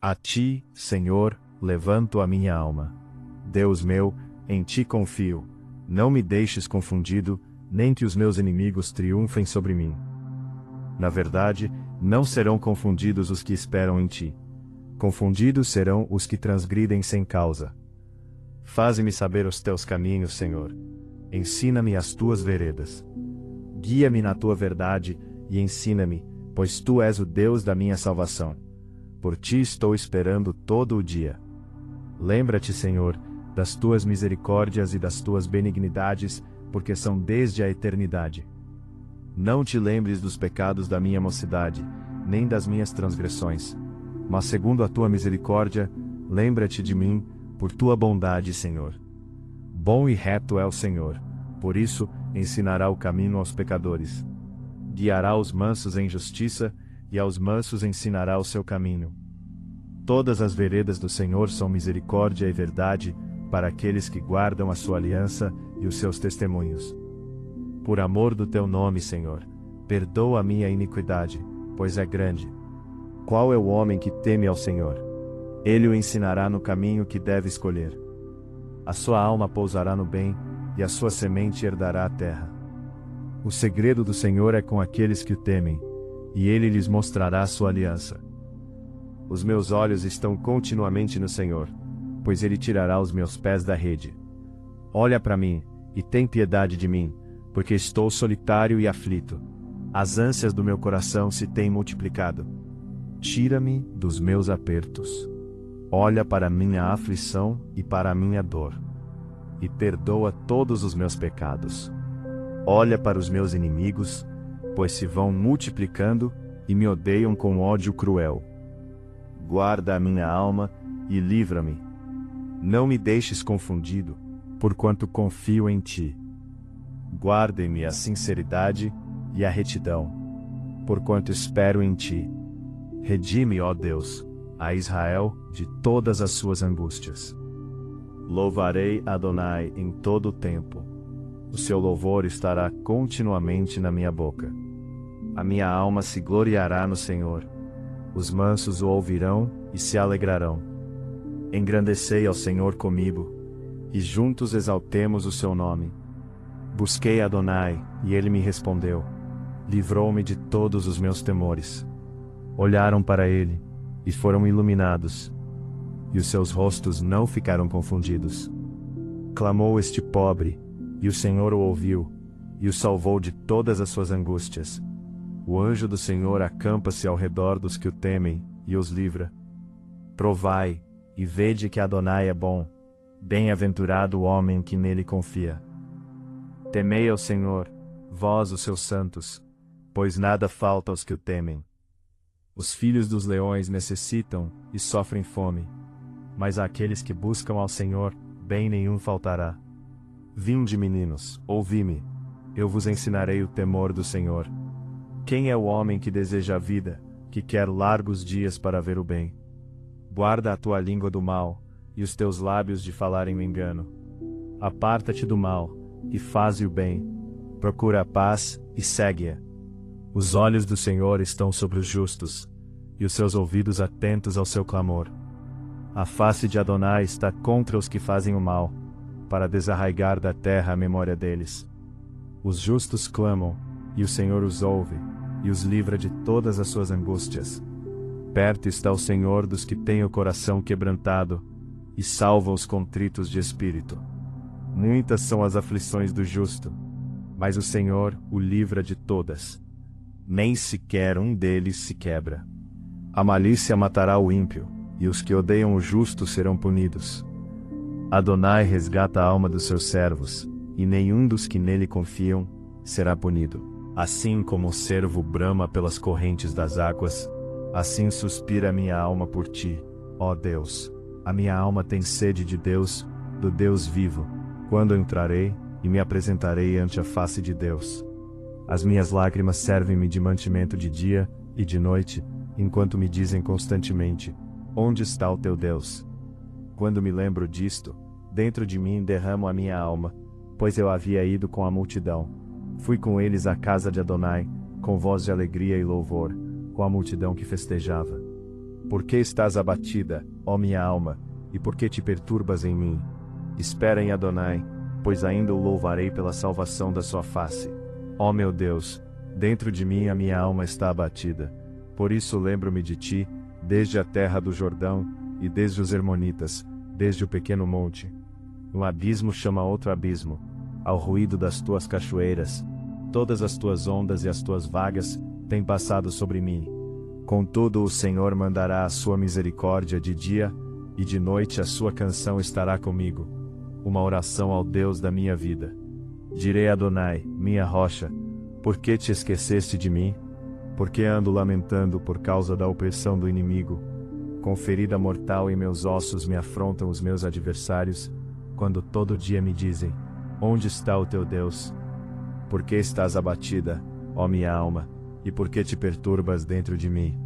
A ti, Senhor, levanto a minha alma. Deus meu, em ti confio. Não me deixes confundido, nem que os meus inimigos triunfem sobre mim. Na verdade, não serão confundidos os que esperam em ti. Confundidos serão os que transgridem sem causa. Faze-me saber os teus caminhos, Senhor. Ensina-me as tuas veredas. Guia-me na tua verdade e ensina-me, pois tu és o Deus da minha salvação. Por ti estou esperando todo o dia. Lembra-te, Senhor, das tuas misericórdias e das tuas benignidades, porque são desde a eternidade. Não te lembres dos pecados da minha mocidade, nem das minhas transgressões. Mas segundo a tua misericórdia, lembra-te de mim, por tua bondade, Senhor. Bom e reto é o Senhor, por isso ensinará o caminho aos pecadores. Guiará os mansos em justiça, e aos mansos ensinará o seu caminho. Todas as veredas do Senhor são misericórdia e verdade, para aqueles que guardam a sua aliança e os seus testemunhos. Por amor do teu nome, Senhor, perdoa a minha iniquidade, pois é grande. Qual é o homem que teme ao Senhor? Ele o ensinará no caminho que deve escolher. A sua alma pousará no bem, e a sua semente herdará a terra. O segredo do Senhor é com aqueles que o temem, e ele lhes mostrará a sua aliança. Os meus olhos estão continuamente no Senhor, pois ele tirará os meus pés da rede. Olha para mim, e tem piedade de mim, porque estou solitário e aflito. As ânsias do meu coração se têm multiplicado. Tira-me dos meus apertos. Olha para a minha aflição e para a minha dor, e perdoa todos os meus pecados. Olha para os meus inimigos, pois se vão multiplicando e me odeiam com ódio cruel. Guarda a minha alma e livra-me. Não me deixes confundido, porquanto confio em ti. Guarde-me a sinceridade e a retidão, porquanto espero em ti. Redime, ó Deus, a Israel de todas as suas angústias. Louvarei Adonai em todo o tempo. O seu louvor estará continuamente na minha boca. A minha alma se gloriará no Senhor. Os mansos o ouvirão e se alegrarão. Engrandecei ao Senhor comigo, e juntos exaltemos o seu nome. Busquei Adonai, e ele me respondeu. Livrou-me de todos os meus temores. Olharam para ele, e foram iluminados, e os seus rostos não ficaram confundidos. Clamou este pobre, e o Senhor o ouviu, e o salvou de todas as suas angústias. O anjo do Senhor acampa-se ao redor dos que o temem, e os livra. Provai, e vede que Adonai é bom, bem-aventurado o homem que nele confia. Temei ao Senhor, vós os seus santos, pois nada falta aos que o temem. Os filhos dos leões necessitam e sofrem fome, mas àqueles que buscam ao Senhor, bem nenhum faltará. Vinde, meninos, ouvi-me, eu vos ensinarei o temor do Senhor. Quem é o homem que deseja a vida, que quer largos dias para ver o bem? Guarda a tua língua do mal, e os teus lábios de falarem o engano. Aparta-te do mal, e faze o bem. Procura a paz, e segue-a. Os olhos do Senhor estão sobre os justos, e os seus ouvidos atentos ao seu clamor. A face de Adonai está contra os que fazem o mal, para desarraigar da terra a memória deles. Os justos clamam, e o Senhor os ouve, e os livra de todas as suas angústias. Perto está o Senhor dos que têm o coração quebrantado, e salva os contritos de espírito. Muitas são as aflições do justo, mas o Senhor o livra de todas. Nem sequer um deles se quebra. A malícia matará o ímpio, e os que odeiam o justo serão punidos. Adonai resgata a alma dos seus servos, e nenhum dos que nele confiam será punido. Assim como o cervo brama pelas correntes das águas, assim suspira a minha alma por ti, ó Deus. A minha alma tem sede de Deus, do Deus vivo. Quando entrarei, e me apresentarei ante a face de Deus. As minhas lágrimas servem-me de mantimento de dia e de noite, enquanto me dizem constantemente: onde está o teu Deus? Quando me lembro disto, dentro de mim derramo a minha alma, pois eu havia ido com a multidão. Fui com eles à casa de Adonai, com voz de alegria e louvor, com a multidão que festejava. Por que estás abatida, ó minha alma, e por que te perturbas em mim? Espera em Adonai, pois ainda o louvarei pela salvação da sua face. Ó meu Deus, dentro de mim a minha alma está abatida. Por isso lembro-me de ti, desde a terra do Jordão, e desde os Hermonitas, desde o pequeno monte. Um abismo chama outro abismo, ao ruído das tuas cachoeiras. Todas as tuas ondas e as tuas vagas têm passado sobre mim. Contudo o Senhor mandará a sua misericórdia de dia, e de noite a sua canção estará comigo. Uma oração ao Deus da minha vida. Direi a Adonai, minha rocha, por que te esqueceste de mim? Por que ando lamentando por causa da opressão do inimigo? Com ferida mortal em meus ossos me afrontam os meus adversários, quando todo dia me dizem, onde está o teu Deus? Por que estás abatida, ó minha alma, e por que te perturbas dentro de mim?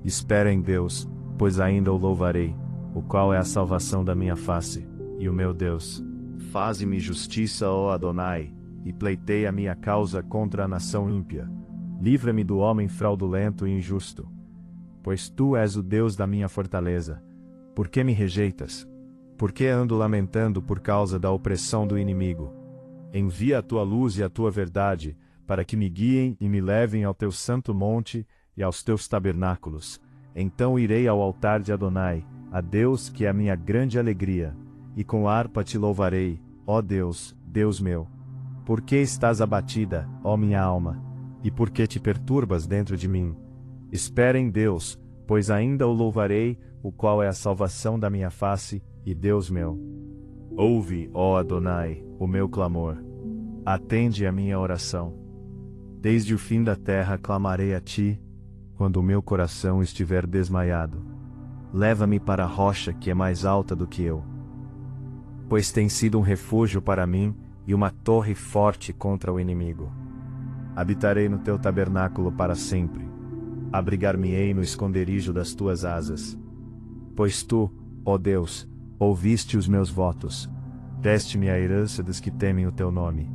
Espera em Deus, pois ainda o louvarei, o qual é a salvação da minha face, e o meu Deus. Faze-me justiça, ó Adonai, e pleiteia a minha causa contra a nação ímpia. Livra-me do homem fraudulento e injusto. Pois tu és o Deus da minha fortaleza. Por que me rejeitas? Por que ando lamentando por causa da opressão do inimigo? Envia a tua luz e a tua verdade, para que me guiem e me levem ao teu santo monte e aos teus tabernáculos. Então irei ao altar de Adonai, a Deus que é a minha grande alegria, e com harpa te louvarei, ó Deus, Deus meu. Por que estás abatida, ó minha alma? E por que te perturbas dentro de mim? Espera em Deus, pois ainda o louvarei, o qual é a salvação da minha face, e Deus meu. Ouve, ó Adonai, o meu clamor. Atende a minha oração. Desde o fim da terra clamarei a ti, quando o meu coração estiver desmaiado. Leva-me para a rocha que é mais alta do que eu. Pois tem sido um refúgio para mim, e uma torre forte contra o inimigo. Habitarei no teu tabernáculo para sempre. Abrigar-me-ei no esconderijo das tuas asas. Pois tu, ó Deus, ouviste os meus votos. Deste-me a herança dos que temem o teu nome.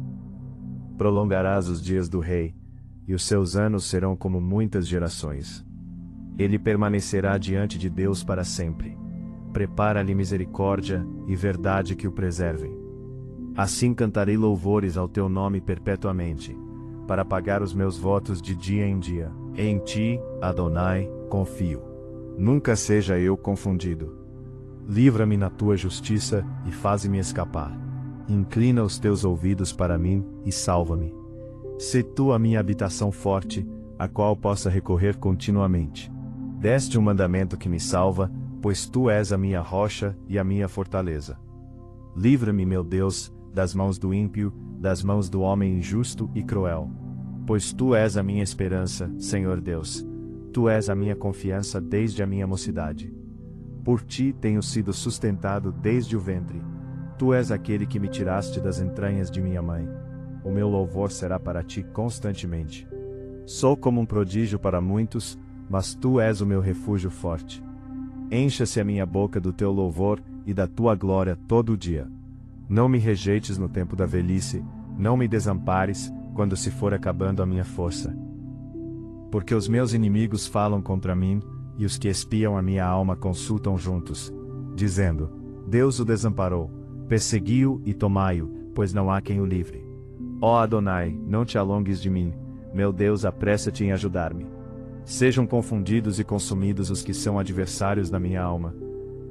Prolongarás os dias do rei, e os seus anos serão como muitas gerações. Ele permanecerá diante de Deus para sempre. Prepara-lhe misericórdia e verdade que o preservem. Assim cantarei louvores ao teu nome perpetuamente, para pagar os meus votos de dia em dia. Em ti, Adonai, confio. Nunca seja eu confundido. Livra-me na tua justiça e faze-me escapar. Inclina os teus ouvidos para mim e salva-me. Sê tu a minha habitação forte, a qual possa recorrer continuamente. Deste um mandamento que me salva, pois tu és a minha rocha e a minha fortaleza. Livra-me, meu Deus, das mãos do ímpio, das mãos do homem injusto e cruel. Pois tu és a minha esperança, Senhor Deus. Tu és a minha confiança desde a minha mocidade. Por ti tenho sido sustentado desde o ventre. Tu és aquele que me tiraste das entranhas de minha mãe. O meu louvor será para ti constantemente. Sou como um prodígio para muitos, mas tu és o meu refúgio forte. Encha-se a minha boca do teu louvor e da tua glória todo o dia. Não me rejeites no tempo da velhice, não me desampares, quando se for acabando a minha força. Porque os meus inimigos falam contra mim, e os que espiam a minha alma consultam juntos, dizendo, Deus o desamparou, persegui-o e tomai-o, pois não há quem o livre. Ó Adonai, não te alongues de mim, meu Deus, apressa-te em ajudar-me. Sejam confundidos e consumidos os que são adversários da minha alma.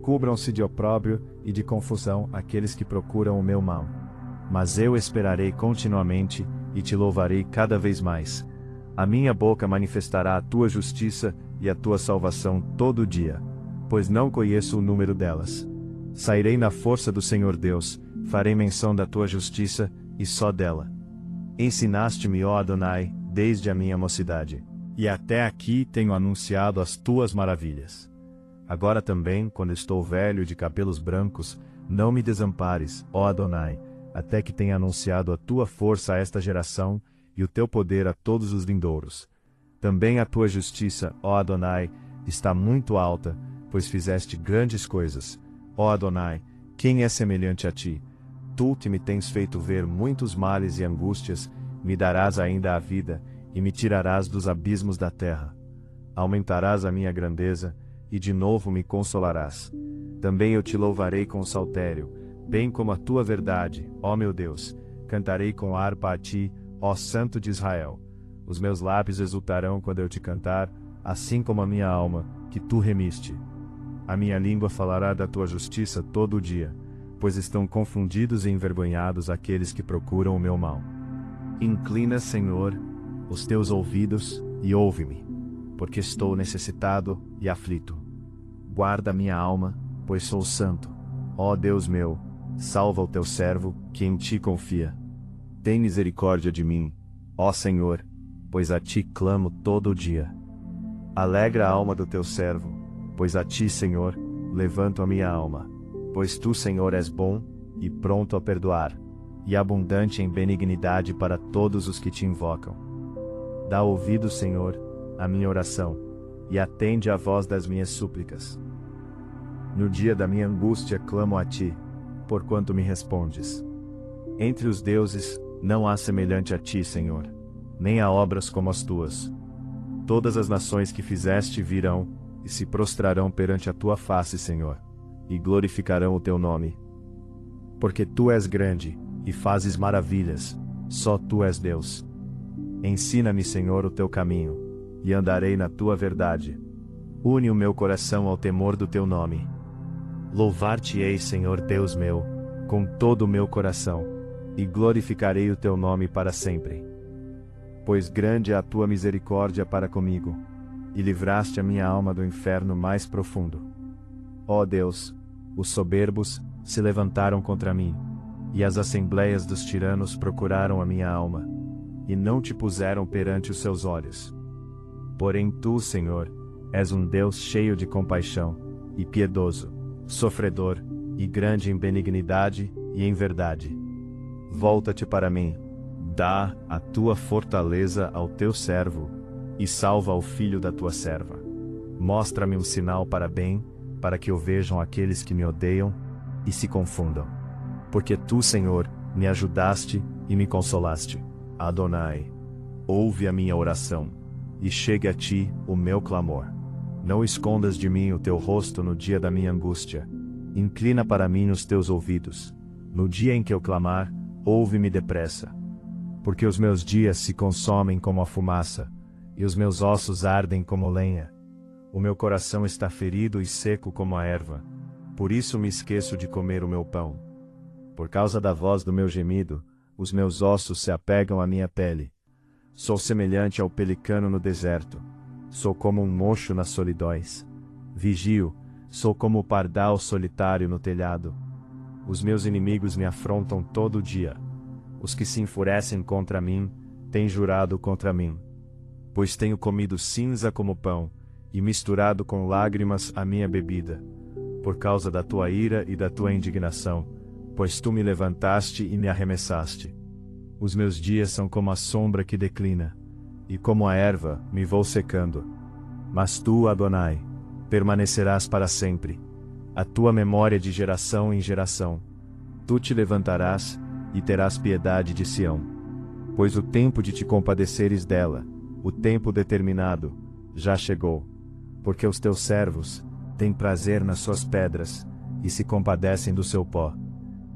Cubram-se de opróbrio e de confusão aqueles que procuram o meu mal. Mas eu esperarei continuamente, e te louvarei cada vez mais. A minha boca manifestará a tua justiça e a tua salvação todo dia, pois não conheço o número delas. Sairei na força do Senhor Deus, farei menção da tua justiça, e só dela. Ensinaste-me, ó Adonai, desde a minha mocidade, e até aqui tenho anunciado as tuas maravilhas. Agora também, quando estou velho e de cabelos brancos, não me desampares, ó Adonai, até que tenha anunciado a tua força a esta geração, e o teu poder a todos os vindouros. Também a tua justiça, ó Adonai, está muito alta, pois fizeste grandes coisas. Ó Adonai, quem é semelhante a ti? Tu que me tens feito ver muitos males e angústias, me darás ainda a vida, e me tirarás dos abismos da terra. Aumentarás a minha grandeza, e de novo me consolarás. Também eu te louvarei com o saltério, bem como a tua verdade, ó meu Deus. Cantarei com harpa a ti, ó Santo de Israel. Os meus lábios exultarão quando eu te cantar, assim como a minha alma, que tu remiste. A minha língua falará da tua justiça todo o dia, pois estão confundidos e envergonhados aqueles que procuram o meu mal. Inclina, Senhor, os teus ouvidos e ouve-me, porque estou necessitado e aflito. Guarda minha alma, pois sou santo. Ó Deus meu, salva o teu servo, que em ti confia. Tem misericórdia de mim, ó Senhor, pois a ti clamo todo o dia. Alegra a alma do teu servo, pois a ti, Senhor, levanto a minha alma. Pois tu, Senhor, és bom e pronto a perdoar, e abundante em benignidade para todos os que te invocam. Dá ouvido, Senhor, à minha oração, e atende à voz das minhas súplicas. No dia da minha angústia clamo a ti, porquanto me respondes. Entre os deuses, não há semelhante a ti, Senhor, nem há obras como as tuas. Todas as nações que fizeste virão, e se prostrarão perante a tua face, Senhor, e glorificarão o teu nome. Porque tu és grande, e fazes maravilhas, só tu és Deus. Ensina-me, Senhor, o teu caminho, e andarei na tua verdade. Une o meu coração ao temor do teu nome. Louvar-te-ei, Senhor Deus meu, com todo o meu coração, e glorificarei o teu nome para sempre. Pois grande é a tua misericórdia para comigo, e livraste a minha alma do inferno mais profundo. Ó Deus, os soberbos se levantaram contra mim, e as assembleias dos tiranos procuraram a minha alma, e não te puseram perante os seus olhos. Porém tu, Senhor, és um Deus cheio de compaixão, e piedoso, sofredor, e grande em benignidade e em verdade. Volta-te para mim, dá a tua fortaleza ao teu servo, e salva o filho da tua serva. Mostra-me um sinal para bem, para que o vejam aqueles que me odeiam, e se confundam. Porque tu, Senhor, me ajudaste e me consolaste. Adonai, ouve a minha oração, e chegue a ti o meu clamor. Não escondas de mim o teu rosto no dia da minha angústia. Inclina para mim os teus ouvidos. No dia em que eu clamar, ouve-me depressa. Porque os meus dias se consomem como a fumaça, e os meus ossos ardem como lenha. O meu coração está ferido e seco como a erva. Por isso me esqueço de comer o meu pão. Por causa da voz do meu gemido, os meus ossos se apegam à minha pele. Sou semelhante ao pelicano no deserto. Sou como um mocho nas solidões. Vigio, sou como o pardal solitário no telhado. Os meus inimigos me afrontam todo dia. Os que se enfurecem contra mim, têm jurado contra mim. Pois tenho comido cinza como pão, e misturado com lágrimas a minha bebida. Por causa da tua ira e da tua indignação, pois tu me levantaste e me arremessaste. Os meus dias são como a sombra que declina, e como a erva me vou secando. Mas tu, Adonai, permanecerás para sempre. A tua memória de geração em geração. Tu te levantarás, e terás piedade de Sião. Pois o tempo de te compadeceres dela, o tempo determinado, já chegou. Porque os teus servos têm prazer nas suas pedras, e se compadecem do seu pó.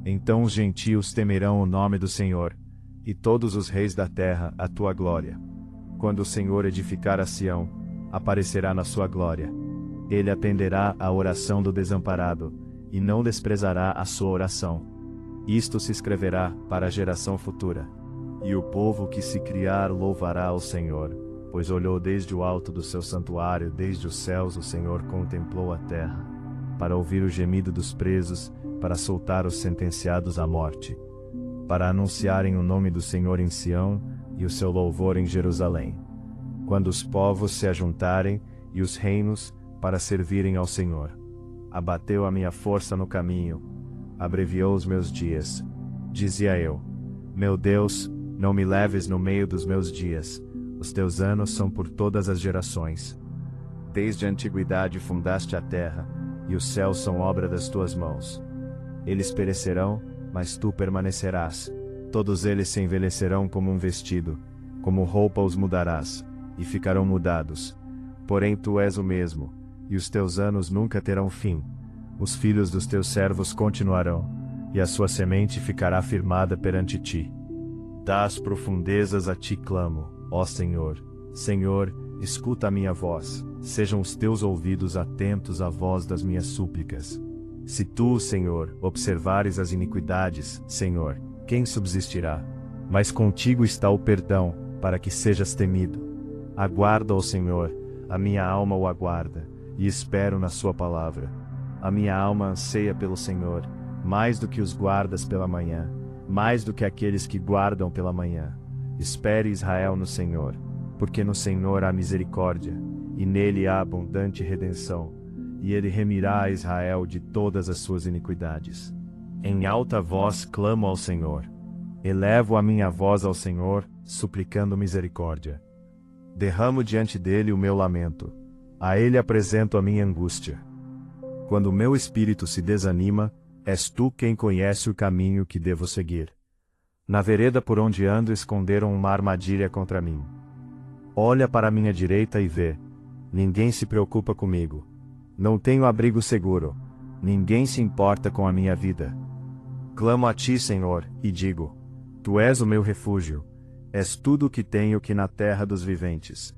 Então os gentios temerão o nome do Senhor, e todos os reis da terra a tua glória. Quando o Senhor edificar a Sião, aparecerá na sua glória. Ele atenderá à oração do desamparado, e não desprezará a sua oração. Isto se escreverá para a geração futura. E o povo que se criar louvará ao Senhor, pois olhou desde o alto do seu santuário, desde os céus o Senhor contemplou a terra, para ouvir o gemido dos presos, para soltar os sentenciados à morte, para anunciarem o nome do Senhor em Sião, e o seu louvor em Jerusalém. Quando os povos se ajuntarem, e os reinos, para servirem ao Senhor. Abateu a minha força no caminho, abreviou os meus dias. Dizia eu: meu Deus, não me leves no meio dos meus dias, os teus anos são por todas as gerações. Desde a antiguidade fundaste a terra, e os céus são obra das tuas mãos. Eles perecerão, mas tu permanecerás. Todos eles se envelhecerão como um vestido, como roupa os mudarás, e ficarão mudados. Porém tu és o mesmo, e os teus anos nunca terão fim. Os filhos dos teus servos continuarão, e a sua semente ficará firmada perante ti. Das profundezas a ti clamo, ó Senhor. Senhor, escuta a minha voz, sejam os teus ouvidos atentos à voz das minhas súplicas. Se tu, Senhor, observares as iniquidades, Senhor, quem subsistirá? Mas contigo está o perdão, para que sejas temido. Aguarda, ó Senhor, a minha alma o aguarda, e espero na sua palavra. A minha alma anseia pelo Senhor, mais do que os guardas pela manhã, mais do que aqueles que guardam pela manhã. Espere Israel no Senhor, porque no Senhor há misericórdia, e nele há abundante redenção, e ele remirá a Israel de todas as suas iniquidades. Em alta voz clamo ao Senhor. Elevo a minha voz ao Senhor, suplicando misericórdia. Derramo diante dele o meu lamento. A ele apresento a minha angústia. Quando o meu espírito se desanima, és tu quem conhece o caminho que devo seguir. Na vereda por onde ando esconderam uma armadilha contra mim. Olha para a minha direita e vê. Ninguém se preocupa comigo. Não tenho abrigo seguro. Ninguém se importa com a minha vida. Clamo a ti, Senhor, e digo: Tu és o meu refúgio. És tudo o que tenho que na terra dos viventes.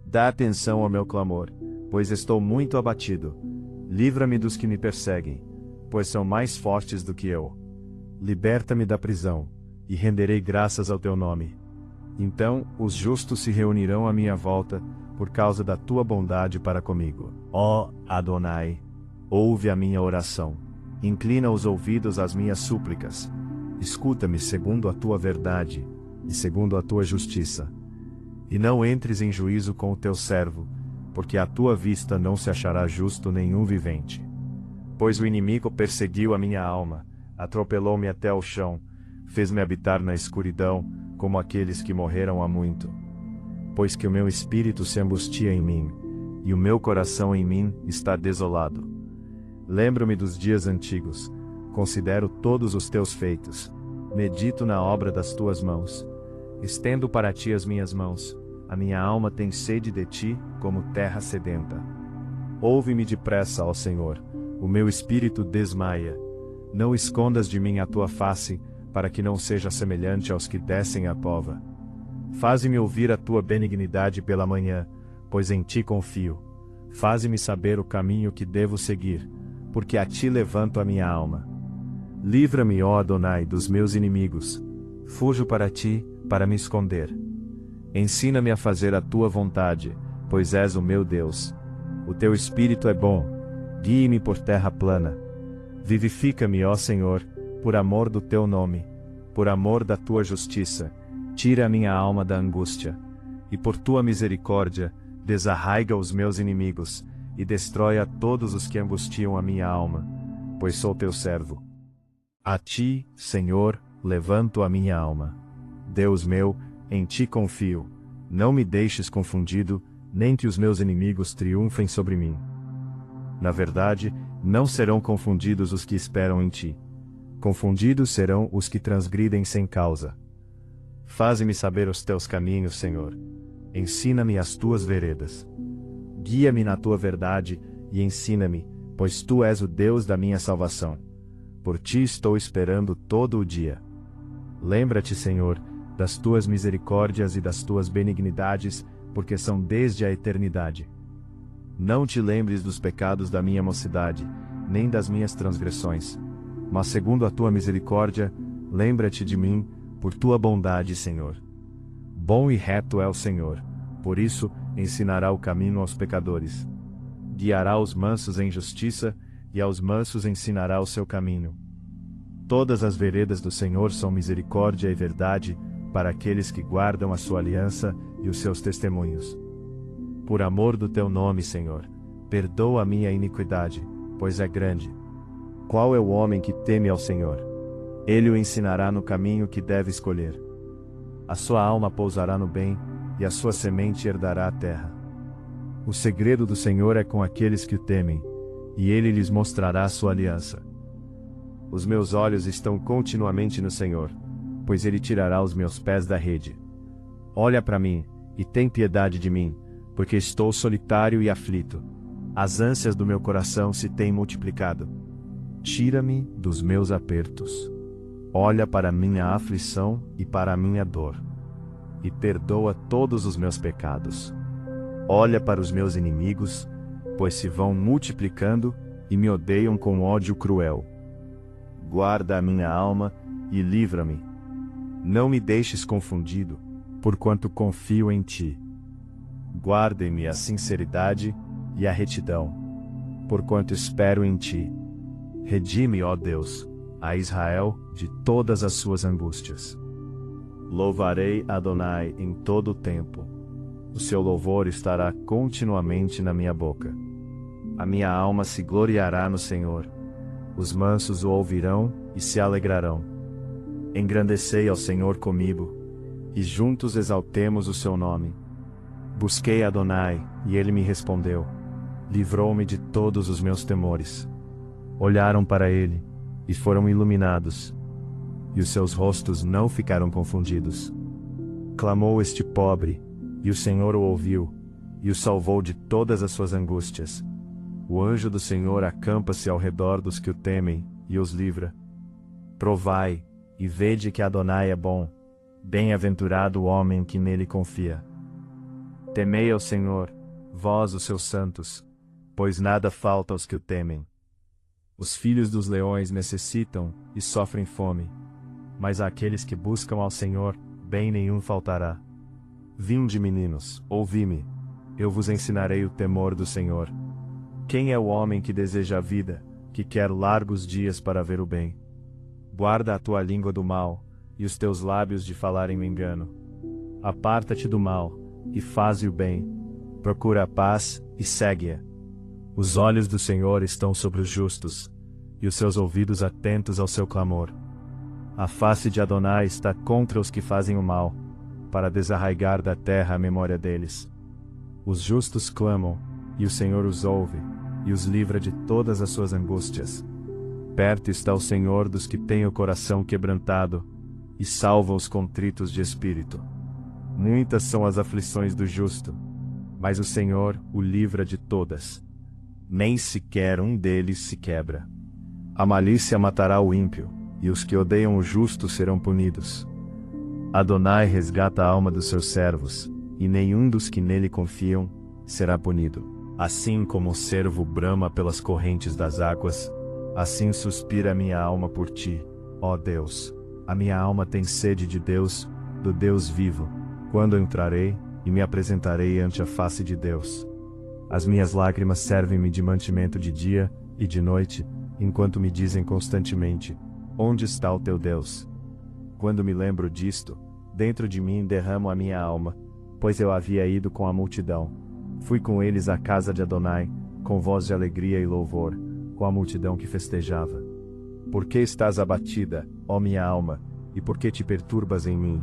Dá atenção ao meu clamor, pois estou muito abatido. Livra-me dos que me perseguem, pois são mais fortes do que eu. Liberta-me da prisão, e renderei graças ao teu nome. Então os justos se reunirão à minha volta, por causa da tua bondade para comigo. Ó Adonai, ouve a minha oração. Inclina os ouvidos às minhas súplicas. Escuta-me segundo a tua verdade, e segundo a tua justiça. E não entres em juízo com o teu servo, porque à tua vista não se achará justo nenhum vivente. Pois o inimigo perseguiu a minha alma, atropelou-me até ao chão, fez-me habitar na escuridão, como aqueles que morreram há muito. Pois que o meu espírito se angustia em mim, e o meu coração em mim está desolado. Lembro-me dos dias antigos, considero todos os teus feitos, medito na obra das tuas mãos. Estendo para ti as minhas mãos, a minha alma tem sede de ti, como terra sedenta. Ouve-me depressa, ó Senhor, o meu espírito desmaia. Não escondas de mim a tua face, para que não seja semelhante aos que descem a cova. Faze-me ouvir a tua benignidade pela manhã, pois em ti confio. Faze-me saber o caminho que devo seguir, porque a ti levanto a minha alma. Livra-me, ó Adonai, dos meus inimigos. Fujo para ti, para me esconder. Ensina-me a fazer a tua vontade, pois és o meu Deus. O teu espírito é bom, guie-me por terra plana. Vivifica-me, ó Senhor, por amor do teu nome, por amor da tua justiça. Tira a minha alma da angústia, e por tua misericórdia, desarraiga os meus inimigos, e destrói a todos os que angustiam a minha alma, pois sou teu servo. A ti, Senhor, levanto a minha alma. Deus meu, em ti confio. Não me deixes confundido, nem que os meus inimigos triunfem sobre mim. Na verdade, não serão confundidos os que esperam em ti. Confundidos serão os que transgridem sem causa. Faze-me saber os teus caminhos, Senhor. Ensina-me as tuas veredas. Guia-me na tua verdade e ensina-me, pois tu és o Deus da minha salvação. Por ti estou esperando todo o dia. Lembra-te, Senhor, das tuas misericórdias e das tuas benignidades, porque são desde a eternidade. Não te lembres dos pecados da minha mocidade, nem das minhas transgressões. Mas segundo a tua misericórdia, lembra-te de mim, por tua bondade, Senhor. Bom e reto é o Senhor, por isso ensinará o caminho aos pecadores. Guiará os mansos em justiça, e aos mansos ensinará o seu caminho. Todas as veredas do Senhor são misericórdia e verdade, para aqueles que guardam a sua aliança e os seus testemunhos. Por amor do teu nome, Senhor, perdoa a minha iniquidade, pois é grande. Qual é o homem que teme ao Senhor? Ele o ensinará no caminho que deve escolher. A sua alma pousará no bem, e a sua semente herdará a terra. O segredo do Senhor é com aqueles que o temem, e ele lhes mostrará a sua aliança. Os meus olhos estão continuamente no Senhor, pois ele tirará os meus pés da rede. Olha para mim, e tem piedade de mim, porque estou solitário e aflito. As ânsias do meu coração se têm multiplicado. Tira-me dos meus apertos. Olha para a minha aflição e para a minha dor, e perdoa todos os meus pecados. Olha para os meus inimigos, pois se vão multiplicando e me odeiam com ódio cruel. Guarda a minha alma e livra-me. Não me deixes confundido, porquanto confio em ti. Guarda-me a sinceridade e a retidão, porquanto espero em ti. Redime, ó Deus, a Israel de todas as suas angústias. Louvarei Adonai em todo o tempo. O seu louvor estará continuamente na minha boca. A minha alma se gloriará no Senhor. Os mansos o ouvirão e se alegrarão. Engrandecei ao Senhor comigo, e juntos exaltemos o seu nome. Busquei Adonai, e ele me respondeu. Livrou-me de todos os meus temores. Olharam para ele, e foram iluminados, e os seus rostos não ficaram confundidos. Clamou este pobre, e o Senhor o ouviu, e o salvou de todas as suas angústias. O anjo do Senhor acampa-se ao redor dos que o temem, e os livra. Provai, e vede que Adonai é bom, bem-aventurado o homem que nele confia. Temei ao Senhor, vós os seus santos, pois nada falta aos que o temem. Os filhos dos leões necessitam e sofrem fome, mas àqueles que buscam ao Senhor, bem nenhum faltará. Vinde, meninos, ouvi-me, eu vos ensinarei o temor do Senhor. Quem é o homem que deseja a vida, que quer largos dias para ver o bem? Guarda a tua língua do mal, e os teus lábios de falarem o engano. Aparta-te do mal, e faze o bem. Procura a paz, e segue-a. Os olhos do Senhor estão sobre os justos, e os seus ouvidos atentos ao seu clamor. A face de Adonai está contra os que fazem o mal, para desarraigar da terra a memória deles. Os justos clamam, e o Senhor os ouve, e os livra de todas as suas angústias. Perto está o Senhor dos que têm o coração quebrantado, e salva os contritos de espírito. Muitas são as aflições do justo, mas o Senhor o livra de todas. Nem sequer um deles se quebra. A malícia matará o ímpio, e os que odeiam o justo serão punidos. Adonai resgata a alma dos seus servos, e nenhum dos que nele confiam será punido. Assim como o cervo brama pelas correntes das águas, assim suspira a minha alma por ti, ó Deus. A minha alma tem sede de Deus, do Deus vivo. Quando entrarei, e me apresentarei ante a face de Deus. As minhas lágrimas servem-me de mantimento de dia e de noite, enquanto me dizem constantemente: onde está o teu Deus? Quando me lembro disto, dentro de mim derramo a minha alma, pois eu havia ido com a multidão. Fui com eles à casa de Adonai, com voz de alegria e louvor, com a multidão que festejava. Por que estás abatida, ó minha alma, e por que te perturbas em mim?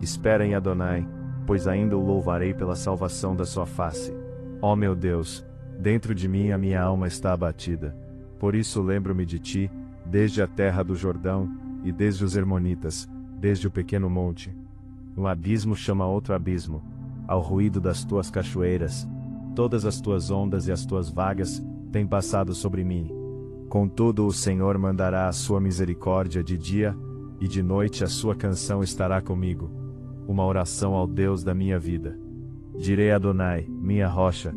Espera em Adonai, pois ainda o louvarei pela salvação da sua face. Ó meu Deus, dentro de mim a minha alma está abatida. Por isso lembro-me de ti, desde a terra do Jordão, e desde os Hermonitas, desde o pequeno monte. Um abismo chama outro abismo, ao ruído das tuas cachoeiras. Todas as tuas ondas e as tuas vagas têm passado sobre mim. Contudo o Senhor mandará a sua misericórdia de dia, e de noite a sua canção estará comigo. Uma oração ao Deus da minha vida. Direi a Adonai, minha rocha: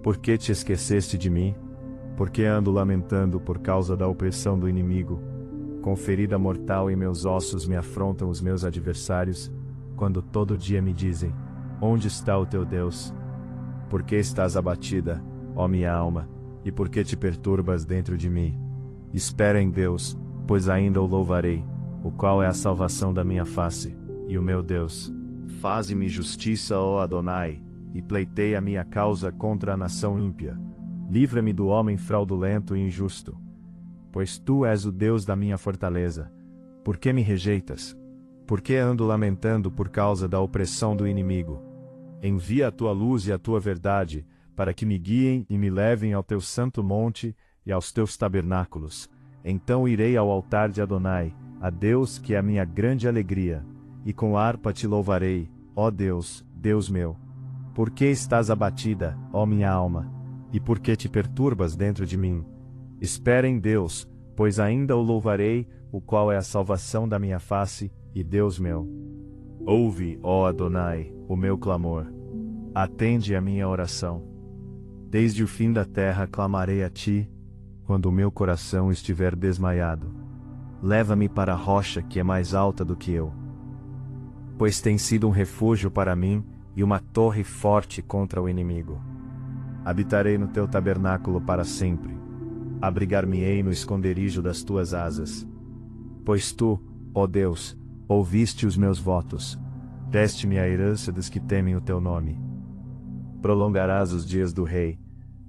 por que te esqueceste de mim? Por que ando lamentando por causa da opressão do inimigo? Com ferida mortal em meus ossos me afrontam os meus adversários, quando todo dia me dizem: onde está o teu Deus? Por que estás abatida, ó minha alma, e por que te perturbas dentro de mim? Espera em Deus, pois ainda o louvarei, o qual é a salvação da minha face, e o meu Deus. Faze-me justiça, ó Adonai, e pleiteia a minha causa contra a nação ímpia. Livra-me do homem fraudulento e injusto. Pois tu és o Deus da minha fortaleza. Por que me rejeitas? Por que ando lamentando por causa da opressão do inimigo? Envia a tua luz e a tua verdade, para que me guiem e me levem ao teu santo monte e aos teus tabernáculos. Então irei ao altar de Adonai, a Deus que é a minha grande alegria, e com harpa te louvarei, ó Deus, Deus meu. Por que estás abatida, ó minha alma? E por que te perturbas dentro de mim? Espera em Deus, pois ainda o louvarei, o qual é a salvação da minha face, e Deus meu. Ouve, ó Adonai, o meu clamor. Atende a minha oração. Desde o fim da terra clamarei a ti, quando o meu coração estiver desmaiado. Leva-me para a rocha que é mais alta do que eu. Pois tem sido um refúgio para mim e uma torre forte contra o inimigo. Habitarei no teu tabernáculo para sempre. Abrigar-me-ei no esconderijo das tuas asas. Pois tu, ó Deus, ouviste os meus votos. Deste-me a herança dos que temem o teu nome. Prolongarás os dias do rei,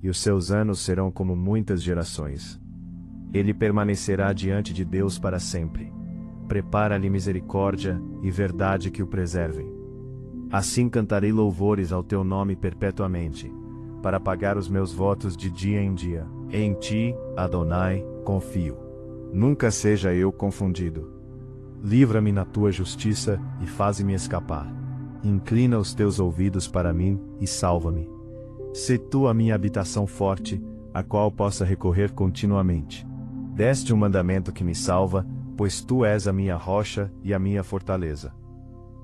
e os seus anos serão como muitas gerações. Ele permanecerá diante de Deus para sempre. Prepara-lhe misericórdia e verdade que o preservem. Assim cantarei louvores ao teu nome perpetuamente, para pagar os meus votos de dia em dia. Em ti, Adonai, confio. Nunca seja eu confundido. Livra-me na tua justiça e faze-me escapar. Inclina os teus ouvidos para mim e salva-me. Sê tu a minha habitação forte, a qual possa recorrer continuamente. Deste um mandamento que me salva, pois tu és a minha rocha e a minha fortaleza.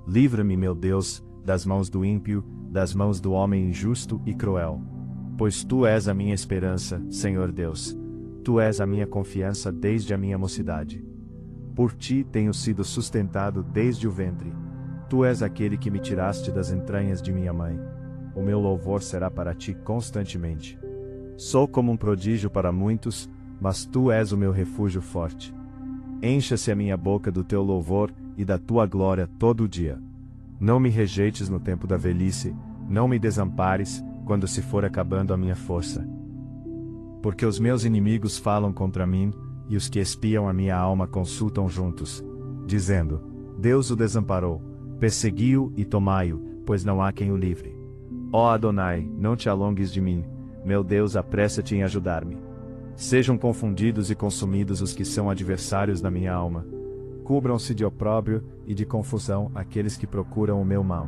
Livra-me, meu Deus, das mãos do ímpio, das mãos do homem injusto e cruel. Pois tu és a minha esperança, Senhor Deus. Tu és a minha confiança desde a minha mocidade. Por ti tenho sido sustentado desde o ventre. Tu és aquele que me tiraste das entranhas de minha mãe. O meu louvor será para ti constantemente. Sou como um prodígio para muitos, mas tu és o meu refúgio forte. Encha-se a minha boca do teu louvor e da tua glória todo o dia. Não me rejeites no tempo da velhice, não me desampares, quando se for acabando a minha força. Porque os meus inimigos falam contra mim, e os que espiam a minha alma consultam juntos, dizendo: Deus o desamparou, persegui-o e tomai-o, pois não há quem o livre. Ó Adonai, não te alongues de mim, meu Deus, apressa-te em ajudar-me. Sejam confundidos e consumidos os que são adversários da minha alma. Cubram-se de opróbrio e de confusão aqueles que procuram o meu mal.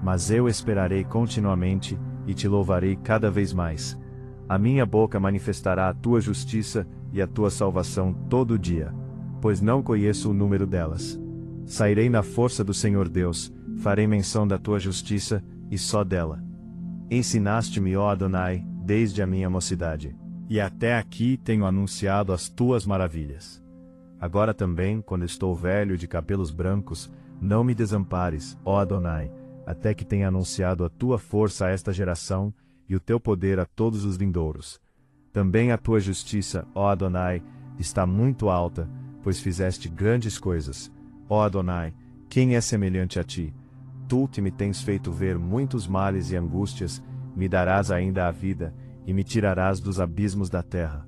Mas eu esperarei continuamente, e te louvarei cada vez mais. A minha boca manifestará a tua justiça e a tua salvação todo o dia, pois não conheço o número delas. Sairei na força do Senhor Deus, farei menção da tua justiça, e só dela. Ensinaste-me, ó Adonai, desde a minha mocidade, e até aqui tenho anunciado as tuas maravilhas. Agora também, quando estou velho e de cabelos brancos, não me desampares, ó Adonai, até que tenha anunciado a tua força a esta geração, e o teu poder a todos os vindouros. Também a tua justiça, ó Adonai, está muito alta, pois fizeste grandes coisas. Ó Adonai, quem é semelhante a ti? Tu que me tens feito ver muitos males e angústias, me darás ainda a vida, e me tirarás dos abismos da terra.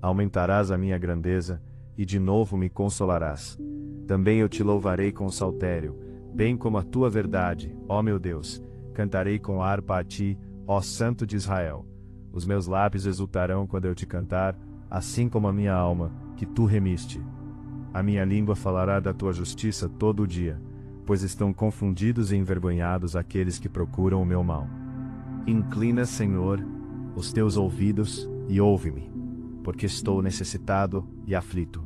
Aumentarás a minha grandeza, e de novo me consolarás. Também eu te louvarei com saltério, bem como a tua verdade, ó meu Deus. Cantarei com harpa a ti, ó Santo de Israel. Os meus lábios exultarão quando eu te cantar, assim como a minha alma, que tu remiste. A minha língua falará da tua justiça todo o dia, pois estão confundidos e envergonhados aqueles que procuram o meu mal. Inclina, Senhor, os teus ouvidos e ouve-me, porque estou necessitado e aflito.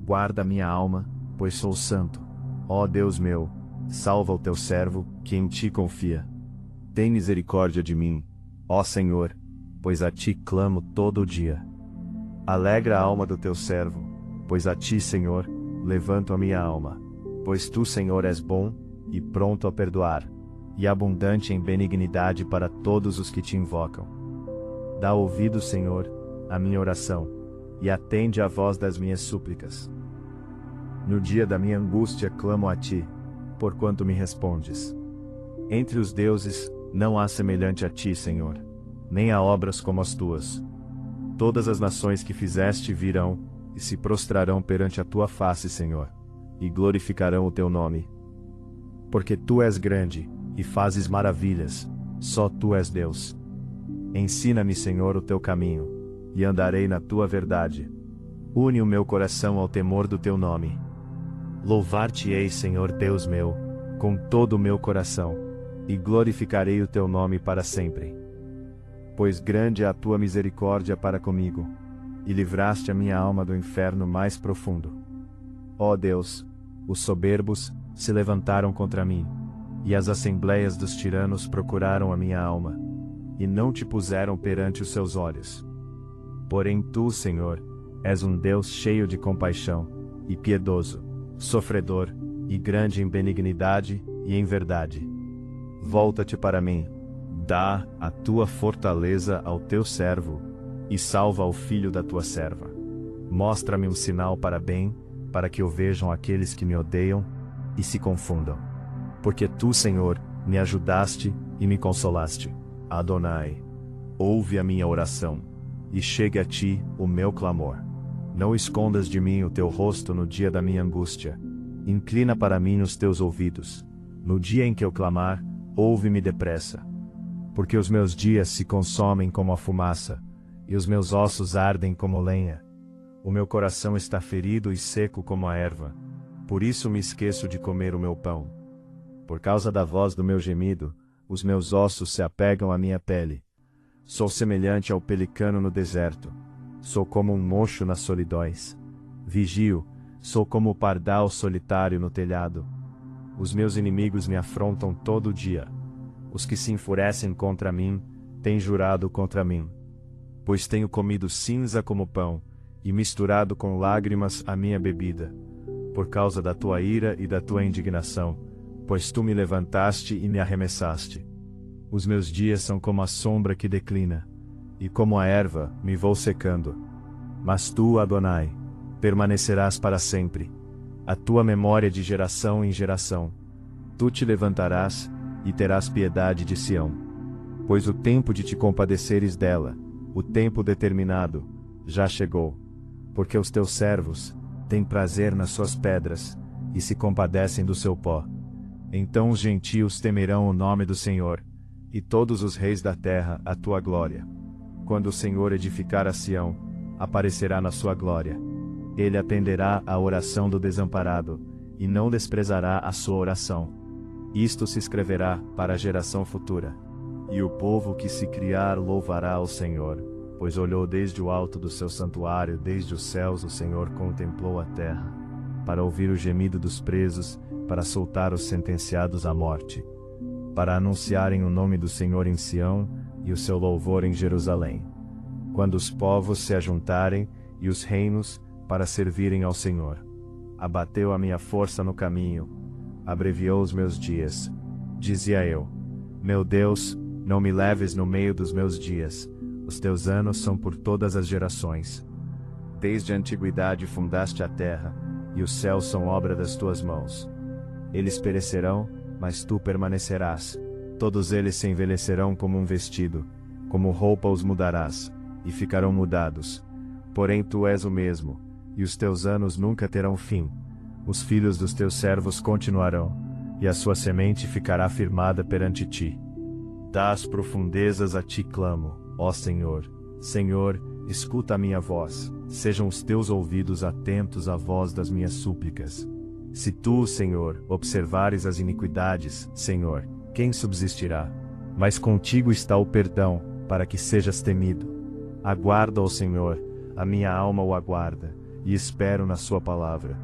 Guarda minha alma, pois sou santo. Ó Deus meu, salva o teu servo, que em ti confia. Tem misericórdia de mim, ó Senhor, pois a ti clamo todo o dia. Alegra a alma do teu servo, pois a ti, Senhor, levanto a minha alma. Pois tu, Senhor, és bom, e pronto a perdoar, e abundante em benignidade para todos os que te invocam. Dá ouvido, Senhor, à minha oração, e atende à voz das minhas súplicas. No dia da minha angústia clamo a ti, porquanto me respondes. Entre os deuses, não há semelhante a ti, Senhor, nem há obras como as tuas. Todas as nações que fizeste virão, e se prostrarão perante a tua face, Senhor, e glorificarão o teu nome. Porque tu és grande, e fazes maravilhas, só tu és Deus. Ensina-me, Senhor, o teu caminho, e andarei na tua verdade. Une o meu coração ao temor do teu nome. Louvar-te-ei, Senhor Deus meu, com todo o meu coração, e glorificarei o teu nome para sempre. pois grande é a tua misericórdia para comigo, e livraste a minha alma do inferno mais profundo. Ó Deus, os soberbos se levantaram contra mim, e as assembleias dos tiranos procuraram a minha alma, e não te puseram perante os seus olhos. Porém tu, Senhor, és um Deus cheio de compaixão, e piedoso, sofredor, e grande em benignidade e em verdade. Volta-te para mim, dá a tua fortaleza ao teu servo, e salva o filho da tua serva. Mostra-me um sinal para bem, para que o vejam aqueles que me odeiam, e se confundam. Porque tu, Senhor, me ajudaste e me consolaste. Adonai, ouve a minha oração, e chegue a ti o meu clamor. Não escondas de mim o teu rosto no dia da minha angústia. Inclina para mim os teus ouvidos. No dia em que eu clamar, ouve-me depressa. Porque os meus dias se consomem como a fumaça, e os meus ossos ardem como lenha. O meu coração está ferido e seco como a erva. Por isso me esqueço de comer o meu pão. Por causa da voz do meu gemido, os meus ossos se apegam à minha pele. Sou semelhante ao pelicano no deserto. Sou como um mocho nas solidões. Vigio, sou como o pardal solitário no telhado. Os meus inimigos me afrontam todo dia. Os que se enfurecem contra mim, têm jurado contra mim. Pois tenho comido cinza como pão, e misturado com lágrimas a minha bebida. Por causa da tua ira e da tua indignação, pois tu me levantaste e me arremessaste. Os meus dias são como a sombra que declina, e como a erva me vou secando. Mas tu, Adonai, permanecerás para sempre. A tua memória de geração em geração. Tu te levantarás, e terás piedade de Sião. Pois o tempo de te compadeceres dela, o tempo determinado, já chegou. Porque os teus servos têm prazer nas suas pedras, e se compadecem do seu pó. Então os gentios temerão o nome do Senhor, e todos os reis da terra a tua glória. Quando o Senhor edificar a Sião, aparecerá na sua glória. Ele atenderá à oração do desamparado, e não desprezará a sua oração. Isto se escreverá para a geração futura. E o povo que se criar louvará ao Senhor, pois olhou desde o alto do seu santuário, desde os céus o Senhor contemplou a terra, para ouvir o gemido dos presos, para soltar os sentenciados à morte, para anunciarem o nome do Senhor em Sião, e o seu louvor em Jerusalém. Quando os povos se ajuntarem, e os reinos, para servirem ao Senhor. Abateu a minha força no caminho, abreviou os meus dias. Dizia eu: meu Deus, não me leves no meio dos meus dias, os teus anos são por todas as gerações. Desde a antiguidade fundaste a terra, e os céus são obra das tuas mãos. Eles perecerão, mas tu permanecerás. Todos eles se envelhecerão como um vestido, como roupa os mudarás, e ficarão mudados. Porém tu és o mesmo, e os teus anos nunca terão fim. Os filhos dos teus servos continuarão, e a sua semente ficará firmada perante ti. Das profundezas a ti clamo, ó Senhor. Senhor, escuta a minha voz, sejam os teus ouvidos atentos à voz das minhas súplicas. Se tu, Senhor, observares as iniquidades, Senhor, quem subsistirá? Mas contigo está o perdão, para que sejas temido. Aguardo ao Senhor, a minha alma o aguarda, e espero na sua palavra.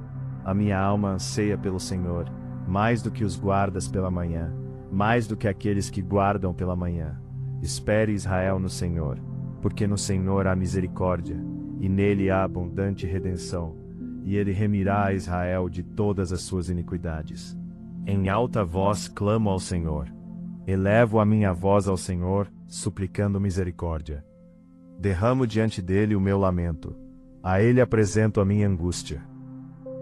A minha alma anseia pelo Senhor, mais do que os guardas pela manhã, mais do que aqueles que guardam pela manhã. Espere Israel no Senhor, porque no Senhor há misericórdia, e nele há abundante redenção, e ele remirá a Israel de todas as suas iniquidades. Em alta voz clamo ao Senhor. Elevo a minha voz ao Senhor, suplicando misericórdia. Derramo diante dele o meu lamento. A ele apresento a minha angústia.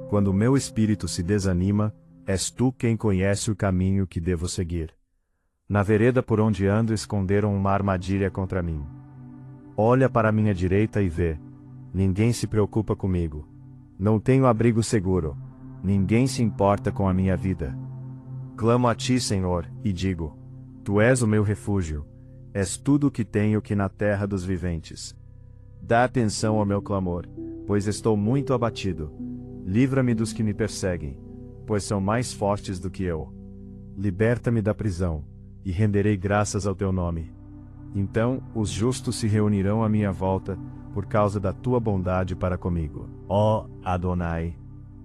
Quando o meu espírito se desanima, és tu quem conhece o caminho que devo seguir. Na vereda por onde ando esconderam uma armadilha contra mim. Olha para a minha direita e vê. Ninguém se preocupa comigo. Não tenho abrigo seguro. Ninguém se importa com a minha vida. Clamo a ti, Senhor, e digo: tu és o meu refúgio. És tudo o que tenho que na terra dos viventes. Dá atenção ao meu clamor, pois estou muito abatido. Livra-me dos que me perseguem, pois são mais fortes do que eu. Liberta-me da prisão, e renderei graças ao teu nome. Então os justos se reunirão à minha volta, por causa da tua bondade para comigo. Ó Adonai,